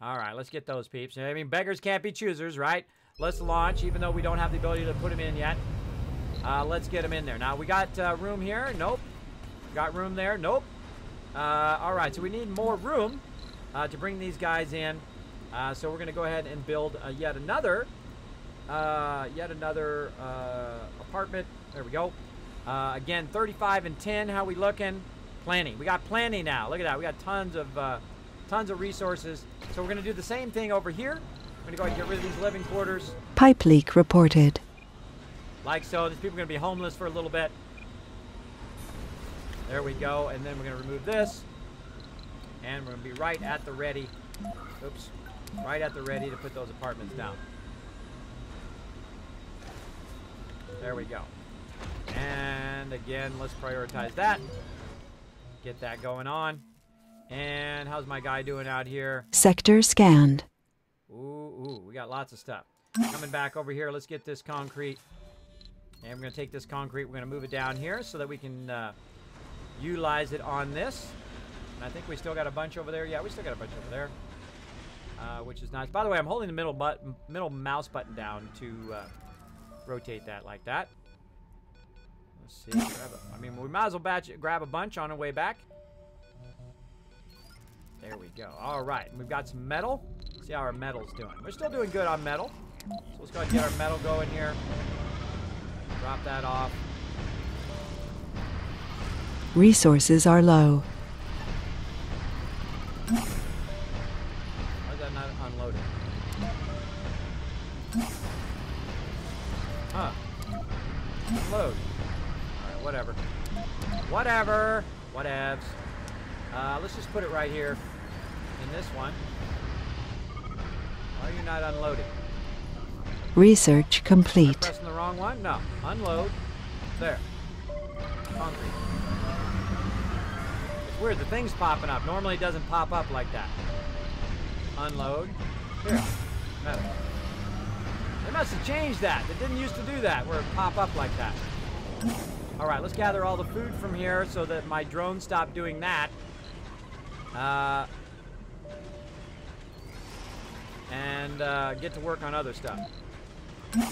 Speaker 2: All right, let's get those peeps. I mean, beggars can't be choosers, right? Let's launch, even though we don't have the ability to put them in yet. Let's get them in there. Now, we got room here. Nope. Got room there. Nope. All right, so we need more room to bring these guys in. So we're going to go ahead and build yet another apartment. There we go. Again, 35 and 10. How we looking? Plenty. We got plenty now. Look at that. We got tons of resources. So we're going to do the same thing over here. We're going to go ahead and get rid of these living quarters.
Speaker 3: Pipe leak reported.
Speaker 2: Like so. These people are going to be homeless for a little bit. There we go. And then we're going to remove this. And we're going to be right at the ready. Oops. Right at the ready to put those apartments down. There we go. And again, let's prioritize that. Get that going on. And how's my guy doing out here?
Speaker 3: Sector scanned.
Speaker 2: Ooh, we got lots of stuff. Coming back over here, let's get this concrete. And we're going to take this concrete, we're going to move it down here so that we can utilize it on this. And I think we still got a bunch over there. Yeah, we still got a bunch over there. Which is nice. By the way, I'm holding the middle mouse button down to rotate that like that. Let's see. I mean, we might as well grab a bunch on our way back. There we go. All right. We've got some metal. See how our metal's doing. We're still doing good on metal. So let's go ahead and get our metal going here. Drop that off.
Speaker 3: Resources are low.
Speaker 2: Why is that not unloaded? Huh. Unload. Alright, whatever. Whatever. Whatevs. Let's just put it right here in this one. Why are you not unloading?
Speaker 3: Research complete.
Speaker 2: Pressing the wrong one? No. Unload. There. Concrete. It's weird. The thing's popping up. Normally it doesn't pop up like that. Unload. Here. Metal. They must have changed that. They didn't used to do that, where it pop up like that. All right, let's gather all the food from here so that my drone stopped doing that. And get to work on other stuff. Much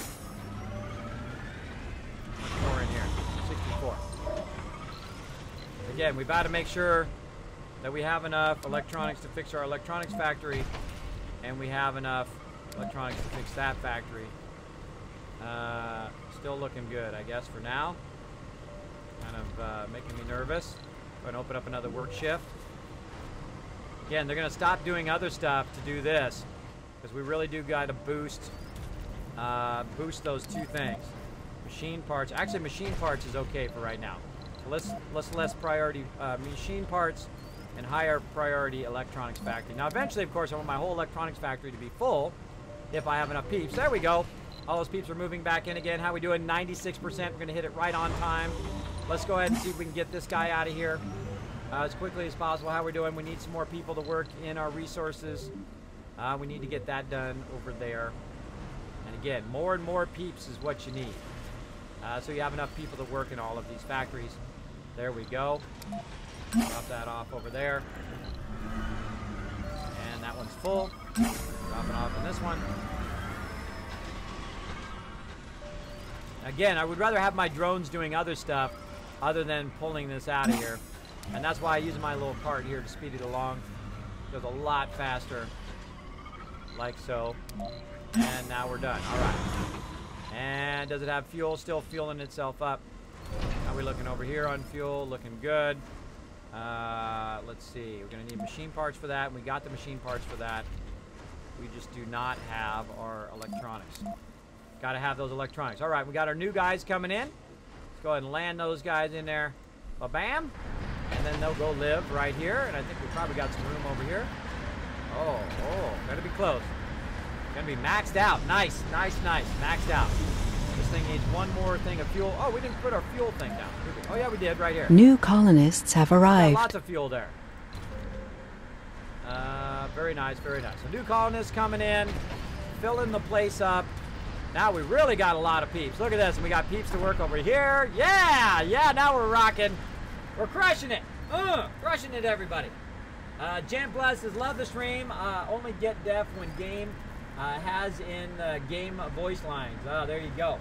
Speaker 2: more in here. 64. Again, we've got to make sure that we have enough electronics to fix our electronics factory, and we have enough electronics to fix that factory. Still looking good, I guess, for now. Kind of making me nervous. Go ahead and open up another work shift. Again, they're going to stop doing other stuff to do this, because we really do got to boost those two things. Machine parts. Actually, machine parts is okay for right now. So let's less priority machine parts and higher priority electronics factory. Now, eventually, of course, I want my whole electronics factory to be full if I have enough peeps. There we go. All those peeps are moving back in again. How we doing? 96%. We're going to hit it right on time. Let's go ahead and see if we can get this guy out of here as quickly as possible. How we're doing? We need some more people to work in our resources. We need to get that done over there. And again, more and more peeps is what you need. So you have enough people to work in all of these factories. There we go. Drop that off over there. And that one's full. Drop it off in this one. Again, I would rather have my drones doing other stuff other than pulling this out of here. And that's why I use my little cart here to speed it along. It goes a lot faster. Like so. And now we're done. All right. And does it have fuel? Still fueling itself up. How are we looking over here on fuel? Looking good. Let's see. We're going to need machine parts for that. We got the machine parts for that. We just do not have our electronics. Got to have those electronics. All right. We got our new guys coming in. Let's go ahead and land those guys in there. Ba-bam. And then they'll go live right here. And I think we probably got some room over here. Oh, gotta be close. Gonna be maxed out. Nice. Maxed out. This thing needs one more thing of fuel. Oh, we didn't put our fuel thing down. Oh, yeah, we did right here.
Speaker 3: New colonists have arrived.
Speaker 2: Lots of fuel there. Very nice, very nice. So new colonists coming in, filling the place up. Now we really got a lot of peeps. Look at this. And we got peeps to work over here. Yeah, now we're rocking. We're crushing it. Crushing it, everybody. Jan Bless says, love the stream. Only get deaf when game has in game voice lines. Oh, there you go.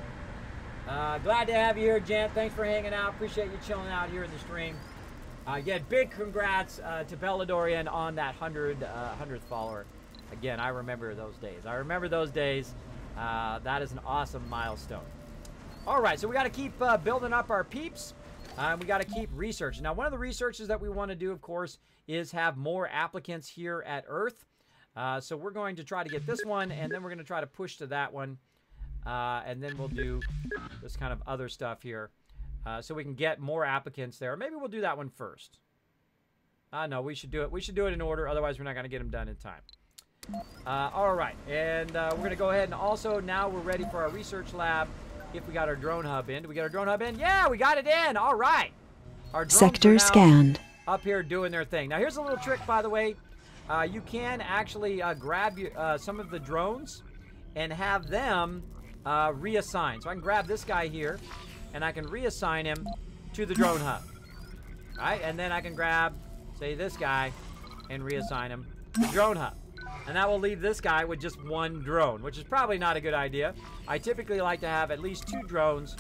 Speaker 2: Glad to have you here, Jan. Thanks for hanging out. Appreciate you chilling out here in the stream. Yeah, big congrats to Belladorian on that 100th follower. Again, I remember those days. That is an awesome milestone. All right, so we got to keep building up our peeps. We got to keep researching. Now, one of the researches that we want to do, of course, is have more applicants here at Earth. So we're going to try to get this one, and then we're going to try to push to that one. And then we'll do this kind of other stuff here. So we can get more applicants there. Maybe we'll do that one first. No, we should do it. We should do it in order. Otherwise, we're not going to get them done in time. All right. And we're going to go ahead and also now we're ready for our research lab. If we got our drone hub in. Did we get our drone hub in? Yeah, we got it in. All right. Our drones
Speaker 3: sector scanned.
Speaker 2: Up here doing their thing. Now, here's a little trick, by the way. You can actually grab some of the drones and have them reassign. So I can grab this guy here, and I can reassign him to the drone hub. All right, and then I can grab, say, this guy and reassign him to the drone hub. And that will leave this guy with just one drone, which is probably not a good idea. I typically like to have at least 2 drones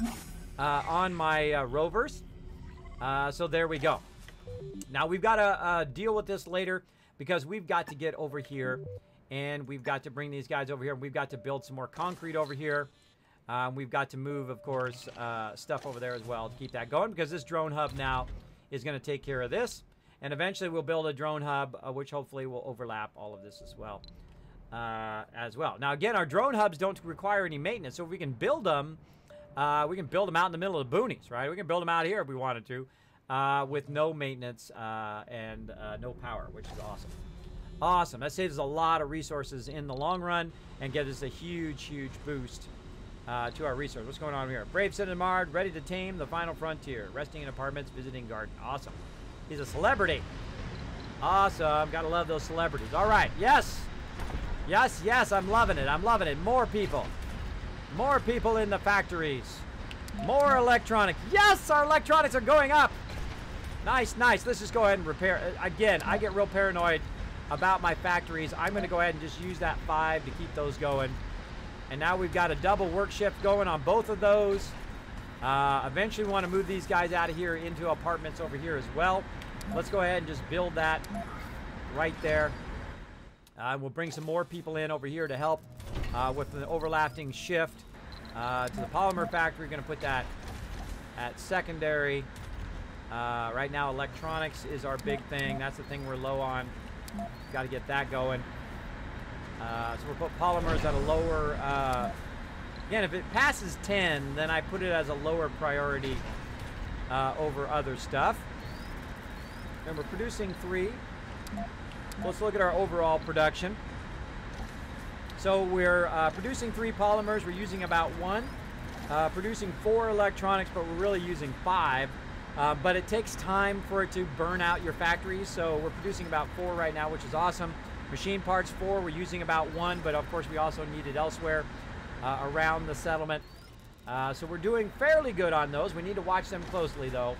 Speaker 2: on my rovers. So there we go. Now, we've got to deal with this later because we've got to get over here and we've got to bring these guys over here. We've got to build some more concrete over here. We've got to move, of course, stuff over there as well to keep that going because this drone hub now is going to take care of this. And eventually we'll build a drone hub, which hopefully will overlap all of this as well. Now, again, our drone hubs don't require any maintenance. So if we can build them, out in the middle of the boonies, right? We can build them out here if we wanted to with no maintenance and no power, which is awesome. Awesome. That saves us a lot of resources in the long run and gives us a huge, huge boost to our resource. What's going on here? Brave Citizen Mard, ready to tame the final frontier. Resting in apartments, visiting garden. Awesome. He's a celebrity. Awesome. Gotta love those celebrities. All right. Yes. Yes, yes. I'm loving it. I'm loving it. More people. More people in the factories. More electronics. Yes, our electronics are going up. Nice, nice. Let's just go ahead and repair. Again, I get real paranoid about my factories. I'm going to go ahead and just use that 5 to keep those going. And now we've got a double work shift going on both of those. Eventually we want to move these guys out of here into apartments over here as well. Let's go ahead and just build that right there. We'll bring some more people in over here to help with the overlapping shift to the polymer factory. We're going to put that at secondary. Right now electronics is our big thing. That's the thing we're low on. Got to get that going. So we'll put polymers at a lower, again, if it passes 10, then I put it as a lower priority over other stuff. And we're producing 3. Let's look at our overall production. So we're producing 3 polymers. We're using about 1. Producing 4 electronics, but we're really using 5. But it takes time for it to burn out your factories. So we're producing about 4 right now, which is awesome. Machine parts 4, we're using about 1, but of course we also need it elsewhere around the settlement. So we're doing fairly good on those. We need to watch them closely though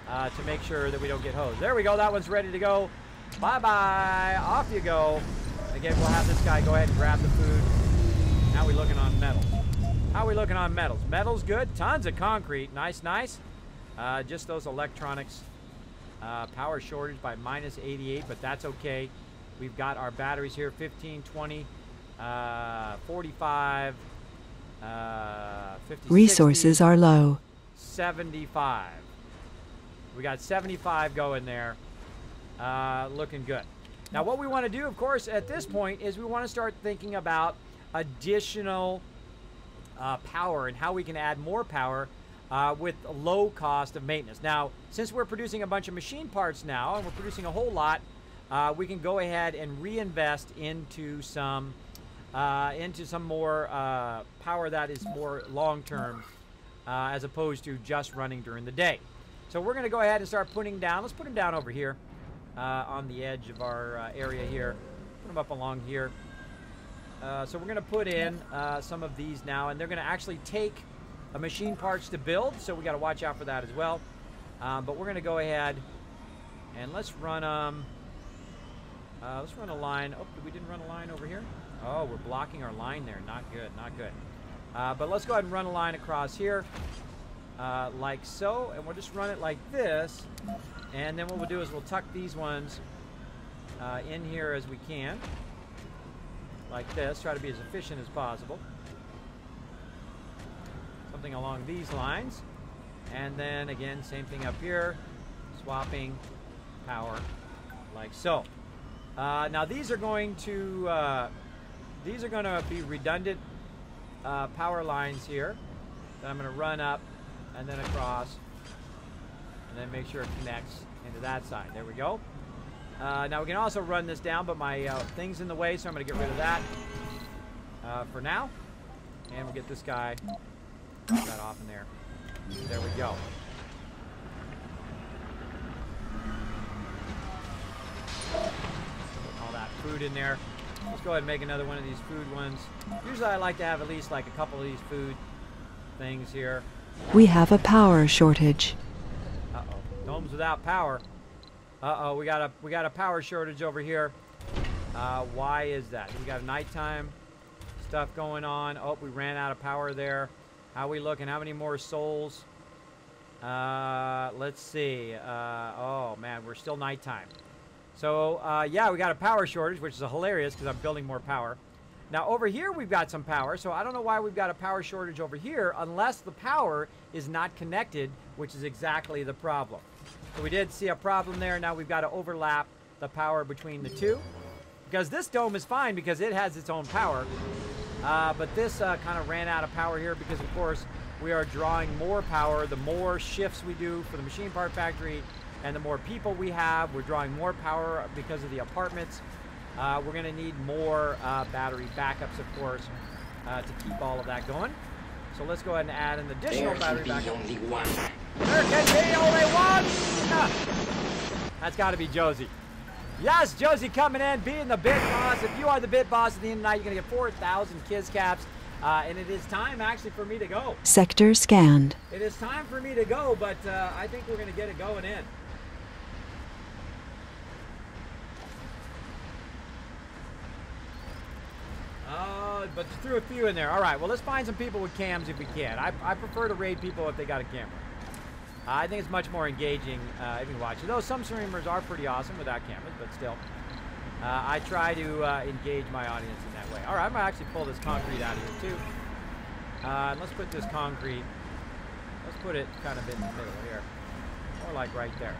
Speaker 2: to make sure that we don't get hosed. There we go, that one's ready to go. Bye-bye, off you go. Again, we'll have this guy go ahead and grab the food. How are we looking on metals? How are we looking on metals? Metals good, tons of concrete, nice, nice. Just those electronics. Power shortage by -88, but that's okay. We've got our batteries here, 15, 20, 45, 50,
Speaker 3: Resources
Speaker 2: 60,
Speaker 3: are low.
Speaker 2: 75. We got 75 going there. Looking good. Now what we want to do, of course, at this point is we want to start thinking about additional power and how we can add more power with low cost of maintenance. Now, since we're producing a bunch of machine parts now, and we're producing a whole lot, we can go ahead and reinvest into some more power that is more long-term as opposed to just running during the day. So we're going to go ahead and start putting down, let's put them down over here on the edge of our area here. Put them up along here. So we're going to put in some of these now, and they're going to actually take machine parts to build, so we got to watch out for that as well. But we're going to go ahead and let's run a line. Oh, we didn't run a line over here. Oh, we're blocking our line there. Not good, not good. But let's go ahead and run a line across here like so, and we'll just run it like this. And then what we'll do is we'll tuck these ones in here as we can, like this. Try to be as efficient as possible. Something along these lines. And then again, same thing up here, swapping power like so. Now these are going to be redundant power lines here that I'm going to run up and then across, and then make sure it connects into that side. There we go. Now we can also run this down, but my thing's in the way, so I'm going to get rid of that for now. And we'll get this guy that off in there. There we go. Put all that food in there. Let's go ahead and make another one of these food ones. Usually I like to have at least like a couple of these food things here.
Speaker 3: We have a power shortage.
Speaker 2: Uh-oh. Domes without power. Uh-oh, we got a power shortage over here. Why is that? We got a nighttime stuff going on. Oh, we ran out of power there. How are we looking? How many more souls? Let's see. Oh, man, we're still nighttime. So, yeah, we got a power shortage, which is hilarious because I'm building more power. Now, over here, we've got some power. So, I don't know why we've got a power shortage over here unless the power is not connected, which is exactly the problem. So, we did see a problem there. Now, we've got to overlap the power between the two. Because this dome is fine because it has its own power. But this kind of ran out of power here because, of course, we are drawing more power. The more shifts we do for the machine part factory and the more people we have, we're drawing more power because of the apartments. We're going to need more battery backups, of course, to keep all of that going. So let's go ahead and add an additional battery backup. There can be only one! That's got to be Josie. Yes, Josie coming in, being the bit boss. If you are the bit boss at the end of the night, you're going to get 4,000 Kiz Caps. And it is time, actually, for me to go.
Speaker 3: Sector scanned.
Speaker 2: It is time for me to go, but I think we're going to get it going in. But threw a few in there. All right, well, let's find some people with cams if we can. I prefer to raid people if they got a camera. I think it's much more engaging if you watch it. Though some streamers are pretty awesome without cameras, but still. I try to engage my audience in that way. All right, I'm going to actually pull this concrete out of here, too. Let's put this concrete, let's put it kind of in the middle here. More like right there.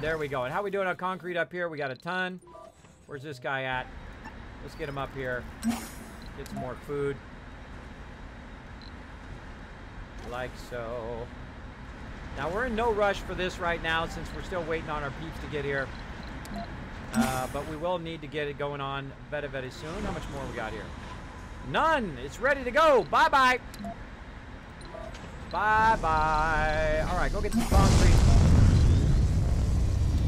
Speaker 2: There we go. And how we doing on concrete up here? We got a ton. Where's this guy at? Let's get him up here. Get some more food. Like so. Now, we're in no rush for this right now since we're still waiting on our peeps to get here. But we will need to get it going on very, very soon. How much more we got here? None. It's ready to go. Bye-bye. Bye-bye. All right, go get some concrete.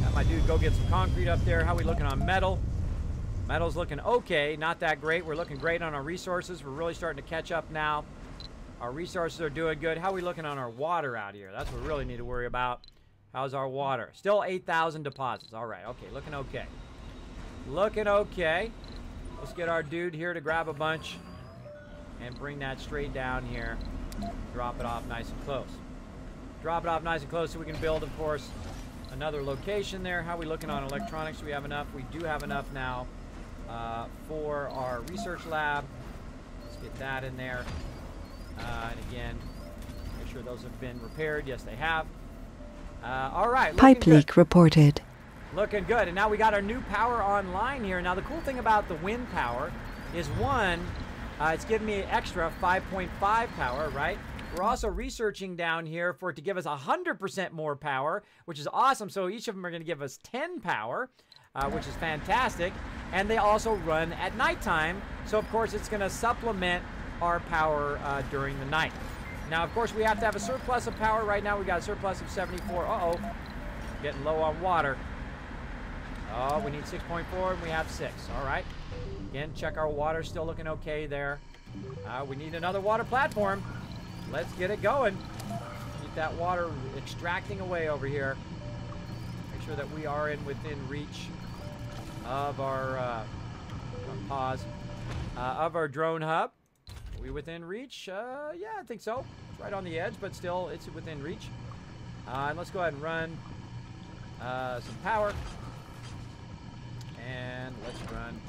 Speaker 2: Got my dude go get some concrete up there. How we looking on metal? Metal's looking okay. Not that great. We're looking great on our resources. We're really starting to catch up now. Our resources are doing good. How are we looking on our water out here? That's what we really need to worry about. How's our water? Still 8,000 deposits. All right. Okay. Looking okay. Looking okay. Let's get our dude here to grab a bunch and bring that straight down here. Drop it off nice and close. Drop it off nice and close so we can build, of course, another location there. How are we looking on electronics? Do we have enough? We do have enough now for our research lab. Let's get that in there. And again, make sure those have been repaired. Yes, they have. All right.
Speaker 3: Pipe leak reported.
Speaker 2: Looking good. And now we got our new power online here. Now, the cool thing about the wind power is, one, it's giving me extra 5.5 power, right? We're also researching down here for it to give us 100% more power, which is awesome. So each of them are going to give us 10 power, which is fantastic. And they also run at nighttime. So, of course, it's going to supplement our power during the night. Now, of course, we have to have a surplus of power. Right now, we got a surplus of 74. Uh-oh. Getting low on water. Oh, we need 6.4, and we have 6. All right. Again, check our water. Still looking okay there. We need another water platform. Let's get it going. Keep that water extracting away over here. Make sure that we are within reach of our pause of our drone hub. Are we within reach? Yeah, I think so. It's right on the edge, but still, it's within reach. And let's go ahead and run some power. And let's run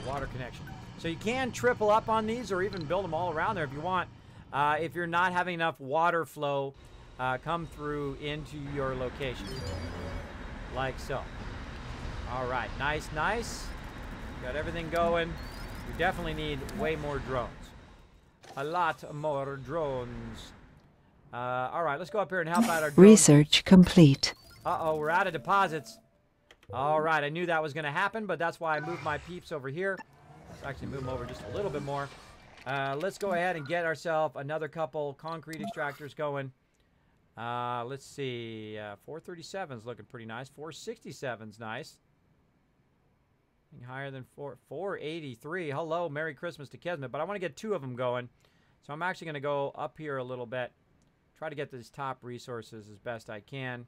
Speaker 2: water connection. So you can triple up on these or even build them all around there if you want. If you're not having enough water flow come through into your location. Like so. All right, nice, nice. Got everything going. We definitely need way more drones. A lot more drones. All right, let's go up here and help out our drones.
Speaker 3: Research complete.
Speaker 2: Uh-oh, we're out of deposits. All right, I knew that was going to happen, but that's why I moved my peeps over here. Let's actually move them over just a little bit more. Let's go ahead and get ourselves another couple concrete extractors going. Let's see. 437's looking pretty nice. 467's nice. Higher than 483. Hello, Merry Christmas to Kismet. But I want to get 2 of them going. So I'm actually going to go up here a little bit. Try to get these top resources as best I can.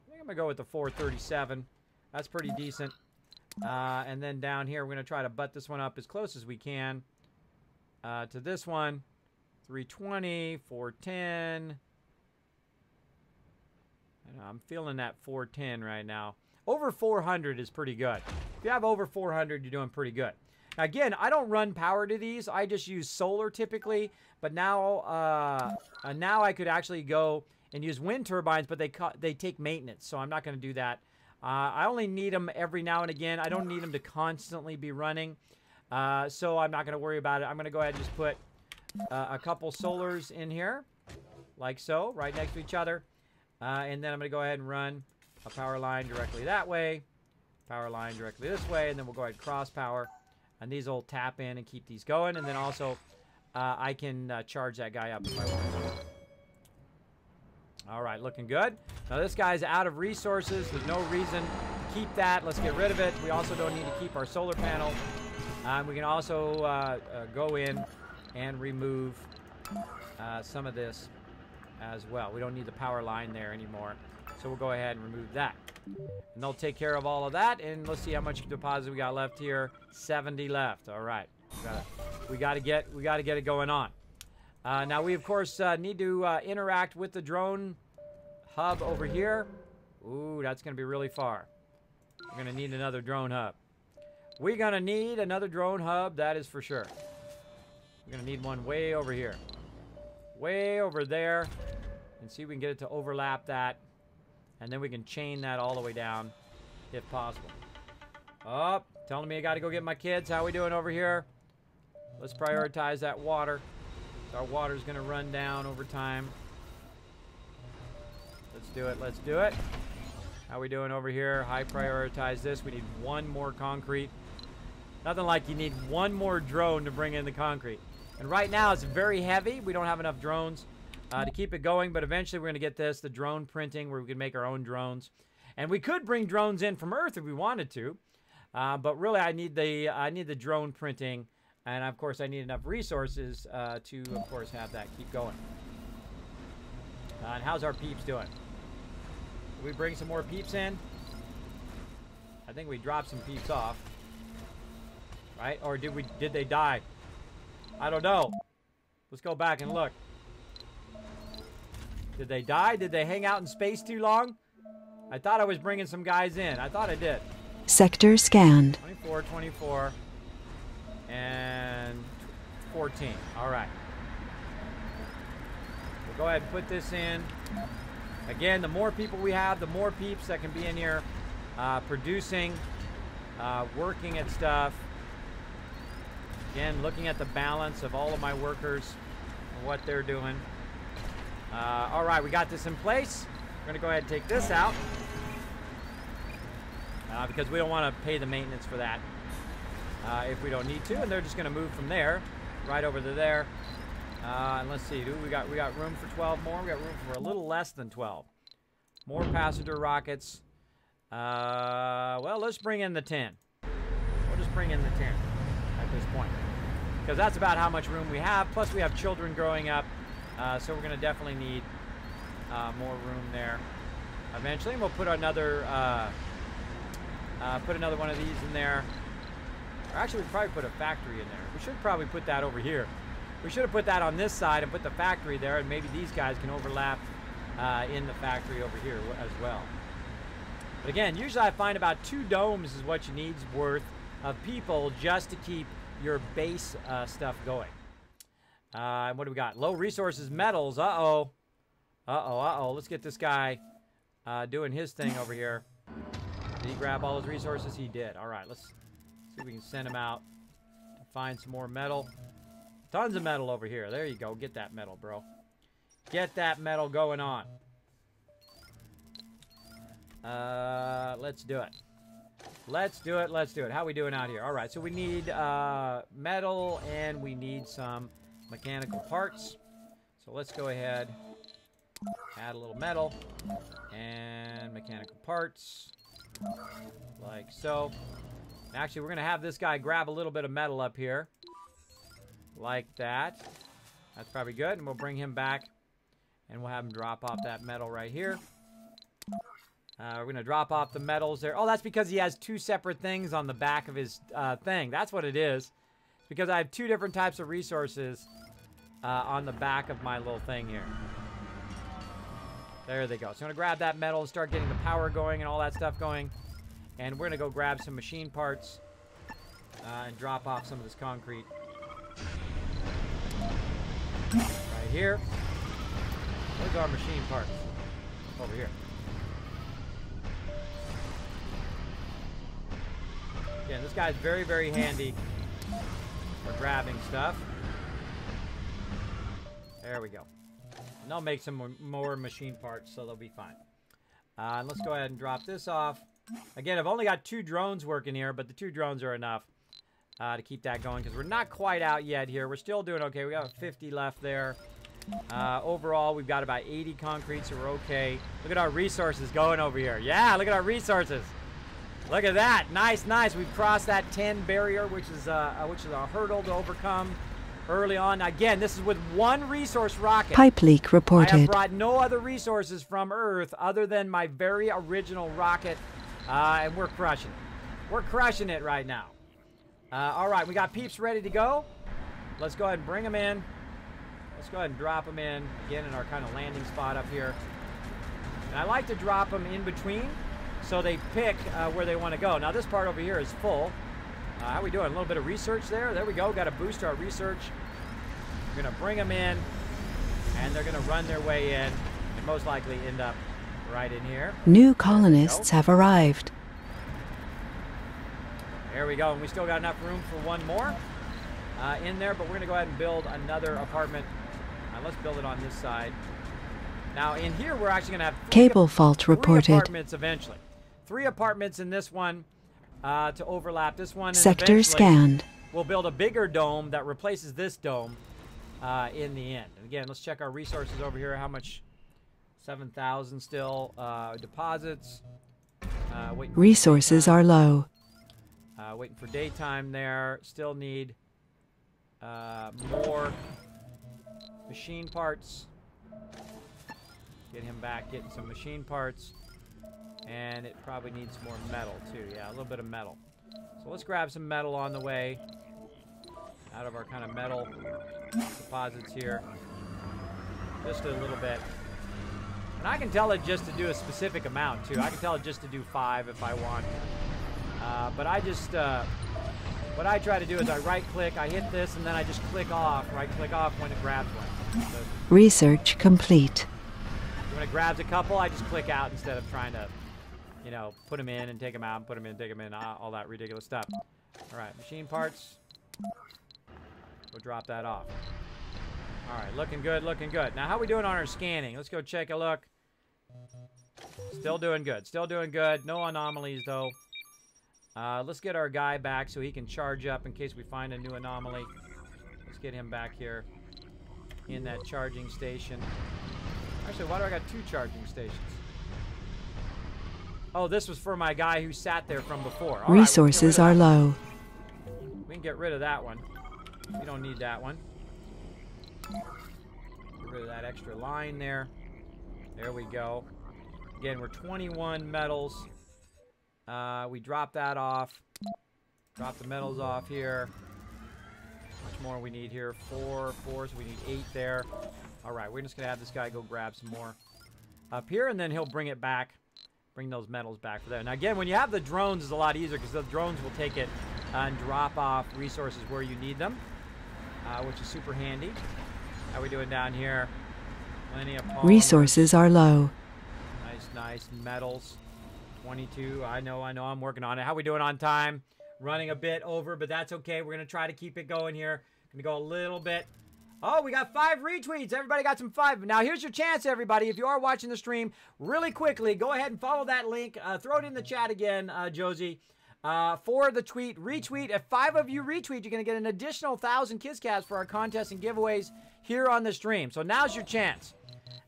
Speaker 2: I think I'm going to go with the 437. That's pretty decent. And then down here, we're going to try to butt this one up as close as we can to this one. 320, 410. I'm feeling that 410 right now. Over 400 is pretty good. If you have over 400, you're doing pretty good. Now, again, I don't run power to these. I just use solar typically. But now, now I could actually go and use wind turbines, but they take maintenance, so I'm not going to do that. I only need them every now and again. I don't need them to constantly be running, so I'm not going to worry about it. I'm going to go ahead and just put a couple solars in here, like so, right next to each other. And then I'm going to go ahead and run a power line directly that way. Power line directly this way. And then we'll go ahead and cross power. And these will tap in and keep these going. And then also, I can charge that guy up if I want. All right, looking good. Now this guy's out of resources. There's no reason to keep that. Let's get rid of it. We also don't need to keep our solar panel. We can also go in and remove some of this as well. We don't need the power line there anymore. So we'll go ahead and remove that. And they'll take care of all of that. And let's see how much deposit we got left here. 70 left. All right. We got to get it going on. Now we of course need to interact with the drone hub over here. Ooh, that's going to be really far. We're going to need another drone hub. We're going to need another drone hub, that is for sure. We're going to need one way over here. Way over there. And see if we can get it to overlap that. And then we can chain that all the way down if possible. Oh, telling me I got to go get my kids. How we doing over here? Let's prioritize that water. Our water's going to run down over time. Let's do it. Let's do it. How we doing over here? High prioritize this. We need one more concrete. Nothing like you need one more drone to bring in the concrete. And right now it's very heavy. We don't have enough drones to keep it going. But eventually we're going to get this, the drone printing, where we can make our own drones. And we could bring drones in from Earth if we wanted to. But really I need the drone printing. And, of course, I need enough resources to, of course, have that keep going. And how's our peeps doing? Did we bring some more peeps in? I think we dropped some peeps off. Right? Or did they die? I don't know. Let's go back and look. Did they die? Did they hang out in space too long? I thought I was bringing some guys in. I thought I did.
Speaker 3: Sector scanned.
Speaker 2: 24, 24. And 14. All right. We'll go ahead and put this in. Again, the more people we have, the more peeps that can be in here producing, working at stuff. Again, looking at the balance of all of my workers and what they're doing. All right, we got this in place. We're going to go ahead and take this out because we don't want to pay the maintenance for that. If we don't need to, and they're just going to move from there right over to there. And let's see, we got room for 12 more. We got room for a little less than 12. More passenger rockets. Well, let's bring in the 10. We'll just bring in the 10 at this point, because that's about how much room we have. Plus, we have children growing up, so we're going to definitely need more room there eventually. And we'll put another one of these in there. Actually, we'd probably put a factory in there. We should probably put that over here. We should have put that on this side and put the factory there, and maybe these guys can overlap in the factory over here as well. But again, usually I find about 2 domes is what you need worth of people just to keep your base stuff going. What do we got? Low resources metals. Uh-oh. Uh-oh, uh-oh. Let's get this guy doing his thing over here. Did he grab all his resources? He did. All right, let's see if we can send him out to find some more metal. Tons of metal over here. There you go. Get that metal, bro. Get that metal going on. Let's do it. Let's do it. Let's do it. How are we doing out here? All right, so we need metal and we need some mechanical parts. So let's go ahead, add a little metal and mechanical parts like so. Actually, we're going to have this guy grab a little bit of metal up here. Like that. That's probably good. And we'll bring him back. And we'll have him drop off that metal right here. We're going to drop off the metals there. Oh, that's because he has 2 separate things on the back of his thing. That's what it is. It's because I have 2 different types of resources on the back of my little thing here. There they go. So I'm going to grab that metal and start getting the power going and all that stuff going. And we're going to go grab some machine parts and drop off some of this concrete. Right here. Where's our machine parts? Over here. Again, this guy's very, very handy for grabbing stuff. There we go. And they'll make some more machine parts, so they'll be fine. And let's go ahead and drop this off. Again, I've only got 2 drones working here, but the 2 drones are enough to keep that going because we're not quite out yet here. We're still doing okay. We got 50 left there. Overall, we've got about 80 concrete, so we're okay. Look at our resources going over here. Yeah, look at our resources. Look at that. Nice, nice. We've crossed that 10 barrier, which is a hurdle to overcome early on. Again, this is with 1 resource rocket.
Speaker 3: Pipe leak
Speaker 2: I
Speaker 3: reported.
Speaker 2: have brought no other resources from Earth other than my very original rocket, and we're crushing it. We're crushing it right now. All right, we got peeps ready to go. Let's go ahead and bring them in. Let's go ahead and drop them in, again, in our kind of landing spot up here. And I like to drop them in between so they pick where they want to go. Now, this part over here is full. How we doing? A little bit of research there. There we go. Got to boost our research. We're going to bring them in, and they're going to run their way in and most likely end up right in here.
Speaker 3: New colonists have arrived.
Speaker 2: There we go. And we still got enough room for 1 more in there, but we're going to go ahead and build another apartment. Let's build it on this side. Now, in here, we're actually going to have
Speaker 3: Cable fault
Speaker 2: 3
Speaker 3: reported.
Speaker 2: apartments eventually. 3 apartments in this one to overlap this one. And
Speaker 3: Sector
Speaker 2: eventually
Speaker 3: scanned.
Speaker 2: We'll build a bigger dome that replaces this dome in the end. And again, let's check our resources over here. How much? 7,000 still. Deposits.
Speaker 3: Resources are low.
Speaker 2: Waiting for daytime there. Still need more machine parts. Get him back, getting some machine parts. And it probably needs more metal too. Yeah, a little bit of metal. So let's grab some metal on the way out of our kind of metal deposits here. Just a little bit. And I can tell it just to do a specific amount too. I can tell it just to do 5 if I want. But I just, what I try to do is I right click, I hit this, and then I just click off, right click off when it grabs one. So
Speaker 3: Research complete.
Speaker 2: when it grabs a couple, I just click out instead of trying to, you know, put them in and take them out, and put them in, take them in, all that ridiculous stuff. All right, machine parts. We'll drop that off. All right, looking good, looking good. Now, how are we doing on our scanning? Let's go check a look. Still doing good, still doing good. No anomalies, though. Let's get our guy back so he can charge up in case we find a new anomaly. Let's get him back here in that charging station. Actually, why do I got 2 charging stations? Oh, this was for my guy who sat there from before. All
Speaker 3: Resources
Speaker 2: right,
Speaker 3: are low.
Speaker 2: we can get rid of that one. We don't need that one. Get rid of that extra line there. There we go. Again, we're 21 metals. We drop that off. Drop the metals off here. How much more we need here? 4, so we need 8 there. All right, we're just going to have this guy go grab some more up here, and then he'll bring it back. Bring those metals back for there. Now, again, when you have the drones, it's a lot easier because the drones will take it and drop off resources where you need them, which is super handy. How are we doing down here? Plenty of polymers.
Speaker 3: Resources are low.
Speaker 2: Nice, nice. Metals. 22. I know. I'm working on it. How are we doing on time? Running a bit over, but that's okay. We're going to try to keep it going here. Going to go a little bit. Oh, we got 5 retweets. Everybody got some 5. Now, here's your chance, everybody. If you are watching the stream, really quickly, go ahead and follow that link. Throw it in the chat again, Josie, for the tweet. Retweet. If 5 of you retweet, you're going to get an additional 1,000 KissCats for our contests and giveaways here on the stream. So now's your chance.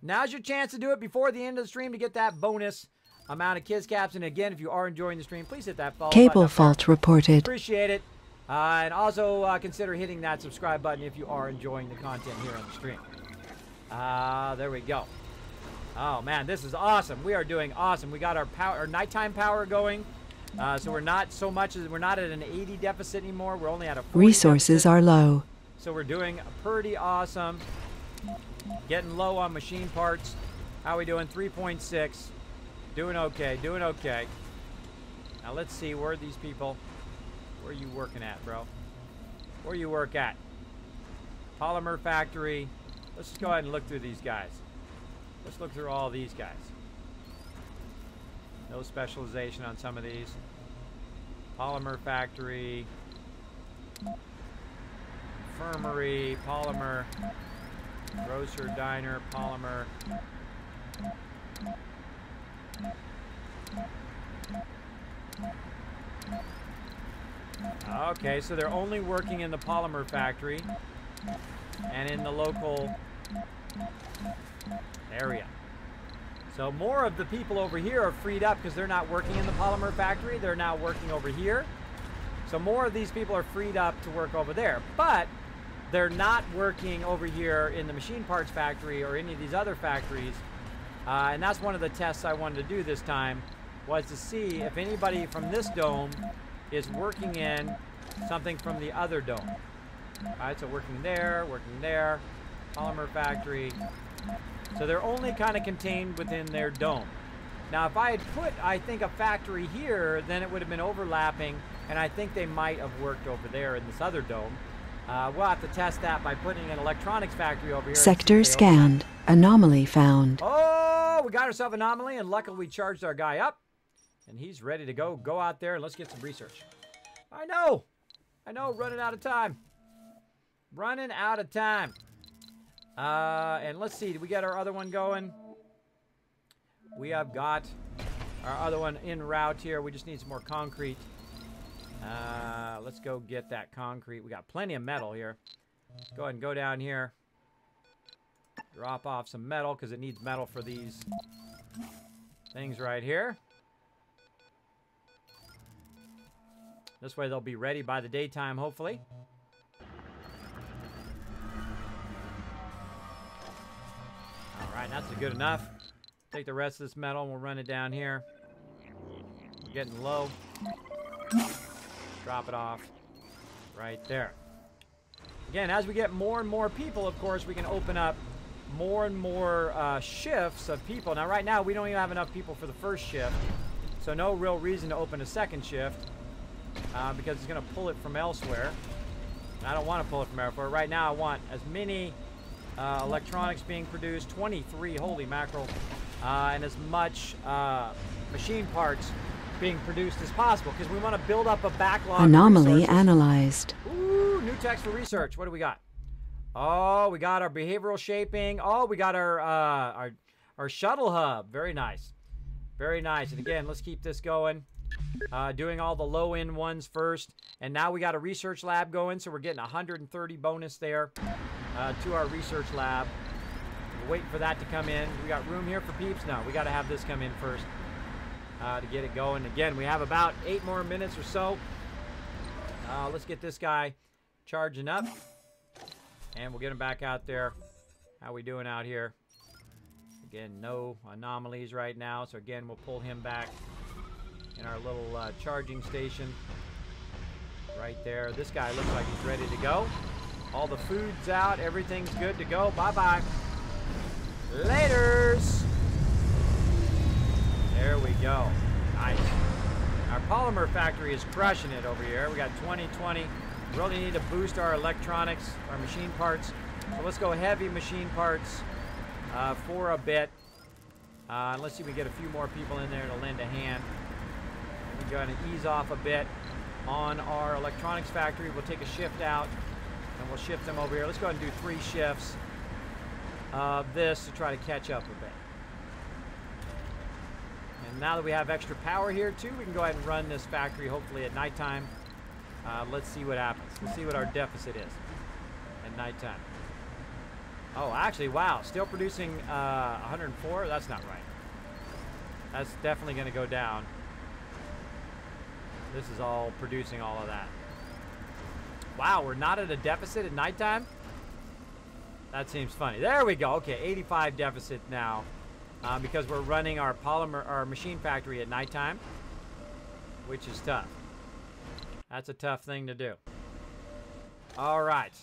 Speaker 2: Now's your chance to do it before the end of the stream to get that bonus amount of KissCats. And again, if you are enjoying the stream, please hit that follow button.
Speaker 3: Cable fault reported.
Speaker 2: Appreciate it. And also consider hitting that subscribe button if you are enjoying the content here on the stream. There we go. Oh man, this is awesome. We are doing awesome. We got our power, our nighttime power going. So we're not so much as we're not at an 80 deficit anymore. We're only at a 40
Speaker 3: Resources
Speaker 2: deficit.
Speaker 3: are low.
Speaker 2: So we're doing pretty awesome. Getting low on machine parts. How are we doing? 3.6. Doing okay. Doing okay. Now let's see where are these people. Where are you working at, bro? Where you work at? Polymer factory. Let's just go ahead and look through these guys. Let's look through all these guys. No specialization on some of these. Polymer factory. Infirmary. Polymer. Grocer, diner, polymer. Okay, so they're only working in the polymer factory and in the local area. So more of the people over here are freed up because they're not working in the polymer factory. They're now working over here. So more of these people are freed up to work over there. But they're not working over here in the machine parts factory or any of these other factories. And that's one of the tests I wanted to do this time, was to see if anybody from this dome is working in something from the other dome. All right, so working there, polymer factory. So they're only kind of contained within their dome. Now, if I had put, I think, a factory here, then it would have been overlapping, and I think they might have worked over there in this other dome. We'll have to test that by putting an electronics factory over here.
Speaker 3: Sector scanned. Anomaly found.
Speaker 2: Oh, we got ourselves an anomaly, and luckily we charged our guy up, and he's ready to go. Go out there and let's get some research. I know, running out of time. Running out of time. And let's see, did we get our other one going? We have got our other one en route here. We just need some more concrete. Let's go get that concrete. We got plenty of metal here. Go ahead and go down here. Drop off some metal because it needs metal for these things right here. This way they'll be ready by the daytime, hopefully. Alright, that's good enough. Take the rest of this metal and we'll run it down here. We're getting low. Drop it off right there. Again, as we get more and more people, of course, we can open up more and more shifts of people. Now, right now, we don't even have enough people for the first shift, so no real reason to open a second shift because it's going to pull it from elsewhere. And I don't want to pull it from elsewhere. Right now, I want as many electronics being produced, 23, holy mackerel, and as much machine parts being produced as possible because we want to build up a backlog.
Speaker 3: Anomaly analyzed.
Speaker 2: Ooh, new text for research. What do we got? Oh, we got our behavioral shaping. Oh, we got our shuttle hub. Very nice. Very nice. And again, let's keep this going. Doing all the low-end ones first. And now we got a research lab going, so we're getting 130 bonus there to our research lab. We're waiting for that to come in. We got room here for peeps? No, we got to have this come in first to get it going. Again, we have about 8 more minutes or so. Let's get this guy charging up. And we'll get him back out there. How we doing out here? Again, no anomalies right now. So again, we'll pull him back in our little charging station. Right there. This guy looks like he's ready to go. All the food's out. Everything's good to go. Bye-bye. Laters. There we go. Nice. Our polymer factory is crushing it over here. We got 2020. Really need to boost our electronics, our machine parts. So let's go heavy machine parts for a bit. Let's see if we get a few more people in there to lend a hand. We're going to ease off a bit on our electronics factory. We'll take a shift out and we'll shift them over here. Let's go ahead and do 3 shifts of this to try to catch up a bit. And now that we have extra power here too, we can go ahead and run this factory hopefully at nighttime. Let's see what happens. Let's see what our deficit is at nighttime. Oh, actually, wow. Still producing 104? That's not right. That's definitely going to go down. This is all producing all of that. Wow, we're not at a deficit at nighttime? That seems funny. There we go. Okay, 85 deficit now because we're running our machine factory at nighttime, which is tough. That's a tough thing to do. All right.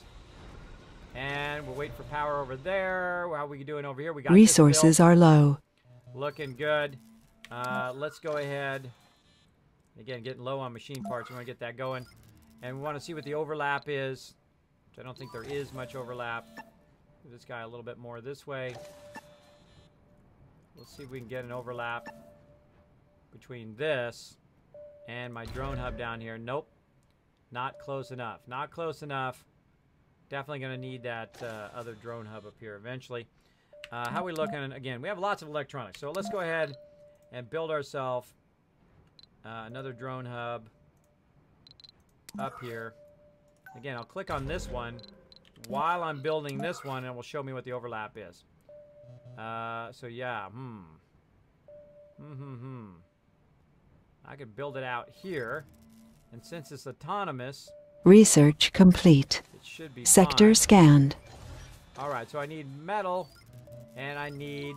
Speaker 2: And we'll wait for power over there. How are we doing over here? We got
Speaker 3: resources are low.
Speaker 2: Looking good. Let's go ahead. Again, getting low on machine parts. We want to get that going. And we want to see what the overlap is. Which I don't think there is much overlap. Give this guy a little bit more this way. Let's see if we can get an overlap between this and my drone hub down here. Nope. Not close enough. Not close enough. Definitely going to need that other drone hub up here eventually. How are we looking? Again, we have lots of electronics. So let's go ahead and build ourselves another drone hub up here. Again, I'll click on this one while I'm building this one, and it will show me what the overlap is. So yeah, I could build it out here, and since it's autonomous,
Speaker 3: Research complete.
Speaker 2: it should be
Speaker 3: Sector
Speaker 2: fine.
Speaker 3: scanned.
Speaker 2: All right, so I need metal, and I need,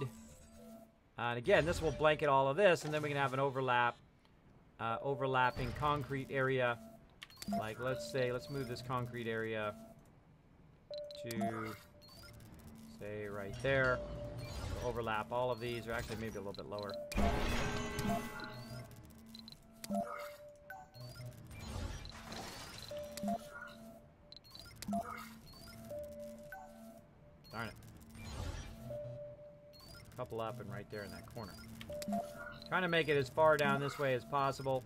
Speaker 2: and again, this will blanket all of this, and then we can have an overlapping concrete area. Like, let's move this concrete area to, say, right there. So overlap all of these, or actually maybe a little bit lower. Darn it. Couple up and right there in that corner. Trying to make it as far down this way as possible.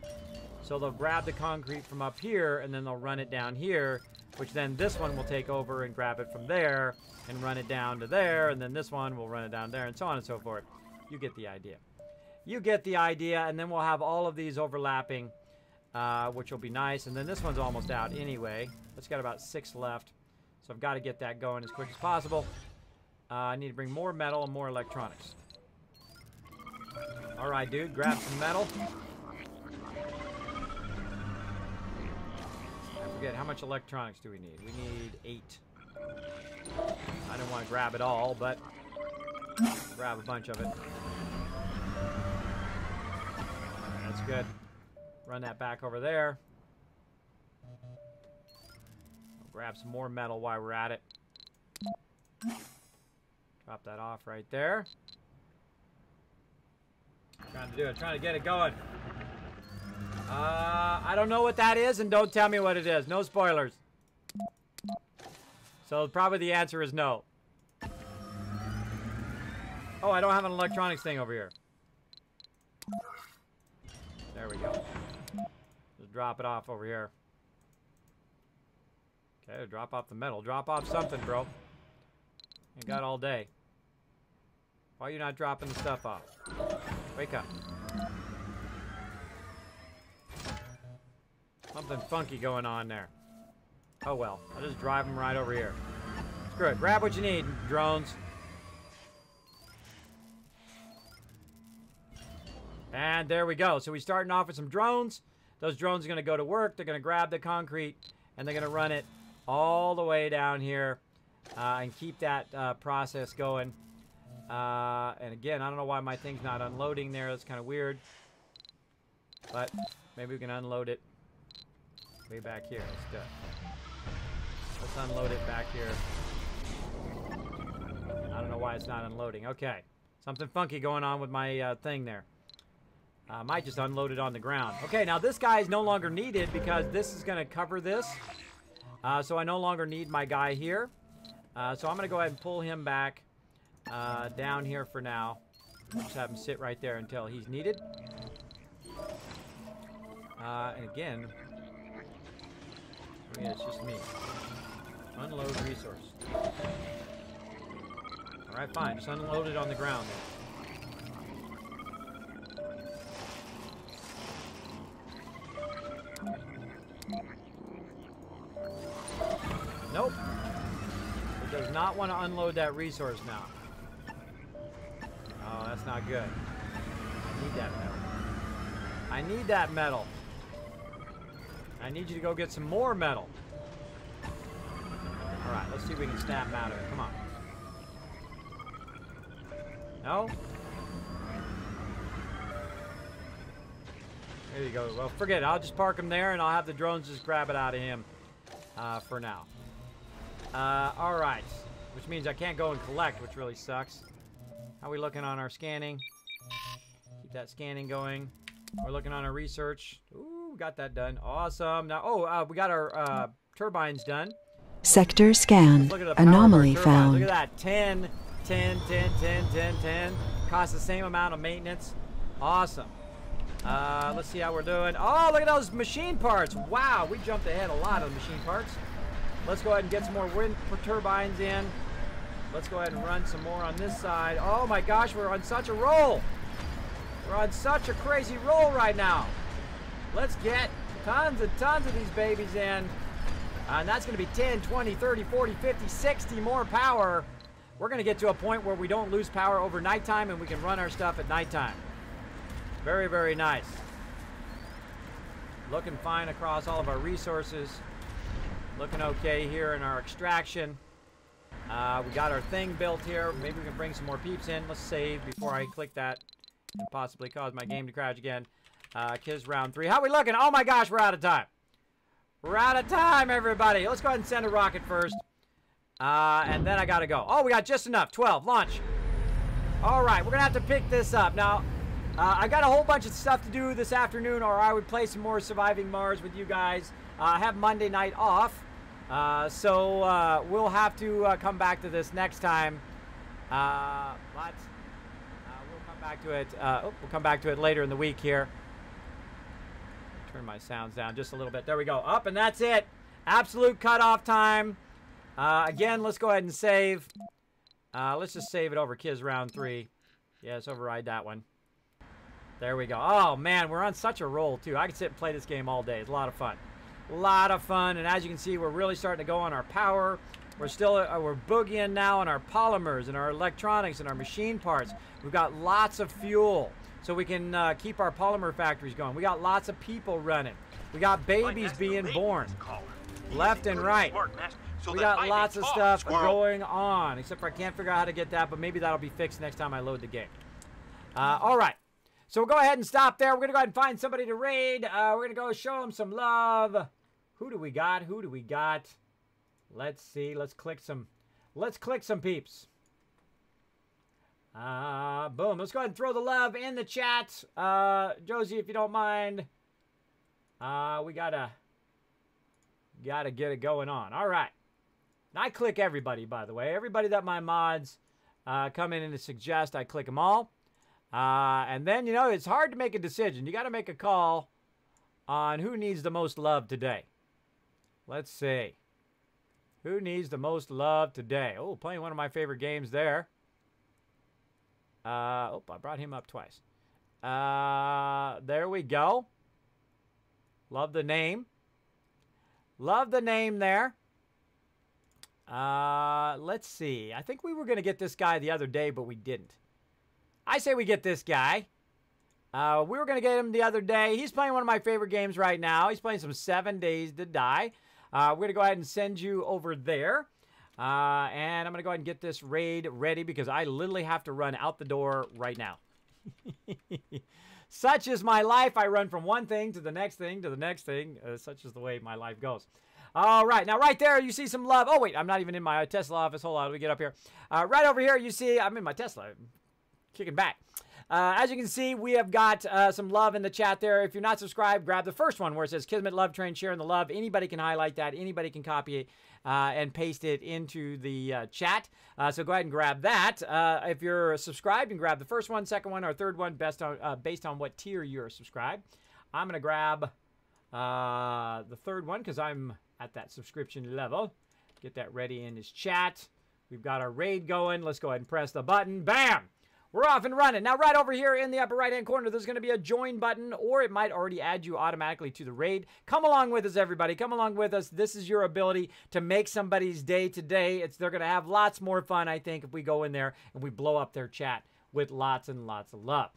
Speaker 2: So they'll grab the concrete from up here, and then they'll run it down here, which then this one will take over and grab it from there and run it down to there, and then this one will run it down there, and so on and so forth. You get the idea. You get the idea, and then we'll have all of these overlapping, which will be nice, and then this one's almost out anyway. It's got about 6 left, so I've got to get that going as quick as possible. I need to bring more metal and more electronics. All right, dude, grab some metal. How much electronics do we need? We need 8. I don't want to grab it all, but grab a bunch of it. Alright, that's good. Run that back over there. I'll grab some more metal while we're at it. Drop that off right there. Trying to do it, trying to get it going. I don't know what that is, and don't tell me what it is. No spoilers. So probably the answer is no. Oh, I don't have an electronics thing over here. There we go. Just drop it off over here. Okay, drop off the metal. Drop off something, bro. You got all day. Why are you not dropping the stuff off? Wake up. Something funky going on there. Oh well, I'll just drive them right over here. Screw it, grab what you need, drones. And there we go. So we're starting off with some drones. Those drones are going to go to work. They're going to grab the concrete, and they're going to run it all the way down here and keep that process going. And again, I don't know why my thing's not unloading there. That's kind of weird. But maybe we can unload it way back here. Let's do it. Let's unload it back here. I don't know why it's not unloading. Okay. Something funky going on with my thing there. I might just unload it on the ground. Okay, now this guy is no longer needed because this is going to cover this. So I no longer need my guy here. So I'm going to go ahead and pull him back down here for now. Just have him sit right there until he's needed. And again, I mean, it's just me. Unload resource. Alright, fine. Just unload it on the ground then. Nope. It does not want to unload that resource now. Oh, that's not good. I need that metal. I need that metal. I need you to go get some more metal. Alright, let's see if we can snap him out of it. Come on. No? There you go. Well, forget it. I'll just park him there, and I'll have the drones just grab it out of him for now. Alright. Which means I can't go and collect, which really sucks. How are we looking on our scanning? Keep that scanning going. We're looking on our research. Ooh, got that done. Awesome. Now, we got our turbines done.
Speaker 3: Sector scanned.
Speaker 2: Look at the power
Speaker 3: Anomaly
Speaker 2: of our turbines. Look
Speaker 3: found.
Speaker 2: at that. 10, 10, 10, 10, 10, 10. Costs the same amount of maintenance. Awesome. Let's see how we're doing. Oh, look at those machine parts. Wow, we jumped ahead a lot of machine parts. Let's go ahead and get some more wind turbines in. Let's go ahead and run some more on this side. Oh my gosh, we're on such a roll. We're on such a crazy roll right now. Let's get tons of these babies in. And that's going to be 10, 20, 30, 40, 50, 60 more power. We're going to get to a point where we don't lose power over nighttime and we can run our stuff at nighttime. Very, very nice. Looking fine across all of our resources. Looking okay here in our extraction. We got our thing built here. Maybe we can bring some more peeps in. Let's save before I click that and possibly cause my game to crash again. Kiss round 3. How we looking? Oh my gosh, we're out of time. We're out of time, everybody. Let's go ahead and send a rocket first. And then I gotta go. Oh, we got just enough. 12. Launch. All right, we're gonna have to pick this up. Now, I got a whole bunch of stuff to do this afternoon, or I would play some more Surviving Mars with you guys. I have Monday night off. So we'll have to come back to this next time. We'll come back to it. We'll come back to it later in the week here. Turn my sounds down just a little bit. There we go. Up, and that's it. Absolute cutoff time. Again, let's go ahead and save. Let's just save it over Kiz round 3. Yes, override that one. There we go. Oh man, we're on such a roll too. I could sit and play this game all day. It's a lot of fun. A lot of fun, and as you can see, we're really starting to go on our power. We're still we're boogieing now on our polymers and our electronics and our machine parts. We've got lots of fuel, so we can keep our polymer factories going. We got lots of people running. We got babies being born, left and right. We got lots of stuff going on, except for I can't figure out how to get that, but maybe that'll be fixed next time I load the game. All right. So we'll go ahead and stop there. We're going to go ahead and find somebody to raid. We're going to go show them some love. Who do we got? Who do we got? Let's see. Let's click some peeps. Boom. Let's go ahead and throw the love in the chat. Josie, if you don't mind. We gotta get it going on. All right. I click everybody, by the way. Everybody that my mods come in and suggest, I click them all. And then, you know, it's hard to make a decision. You got to make a call on who needs the most love today. Let's see. Who needs the most love today? Oh, playing one of my favorite games there. Oh, I brought him up twice. There we go. Love the name. Love the name there. Let's see. I think we were going to get this guy the other day, but we didn't. I say we get this guy. We were going to get him the other day. He's playing one of my favorite games right now. He's playing some 7 Days to Die. We're going to go ahead and send you over there. And I'm going to go ahead and get this raid ready because I literally have to run out the door right now. Such is my life. I run from one thing to the next thing to the next thing. Such is the way my life goes. All right. Now, right there, you see some love. Oh, wait. I'm not even in my Tesla office. Hold on. Let me get up here. Right over here, you see I'm in my Tesla. Kicking back. As you can see, we have got some love in the chat there. If you're not subscribed, grab the first one where it says Kismet Love Train, sharing the love. Anybody can highlight that. Anybody can copy it and paste it into the chat. So go ahead and grab that. If you're subscribed, and grab the first one, second one, or third one based on what tier you're subscribed. I'm going to grab the third one because I'm at that subscription level. Get that ready in his chat. We've got our raid going. Let's go ahead and press the button. Bam! We're off and running. Now, right over here in the upper right-hand corner, there's going to be a join button, or it might already add you automatically to the raid. Come along with us, everybody. Come along with us. This is your ability to make somebody's day today. They're going to have lots more fun, I think, if we go in there and we blow up their chat with lots and lots of love.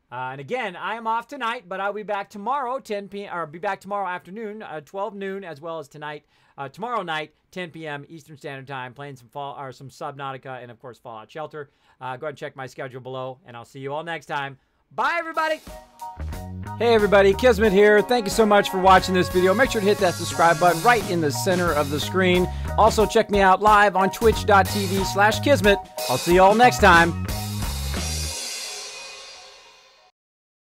Speaker 2: And again, I am off tonight, but I'll be back tomorrow, 10 p.m. or be back tomorrow afternoon, 12 noon, as well as tonight, tomorrow night, 10 p.m. Eastern Standard Time, playing some Subnautica and of course Fallout Shelter. Go ahead and check my schedule below, and I'll see you all next time. Bye, everybody. Hey, everybody, Kismet here. Thank you so much for watching this video. Make sure to hit that subscribe button right in the center of the screen. Also, check me out live on twitch.tv/Kismet. I'll see you all next time.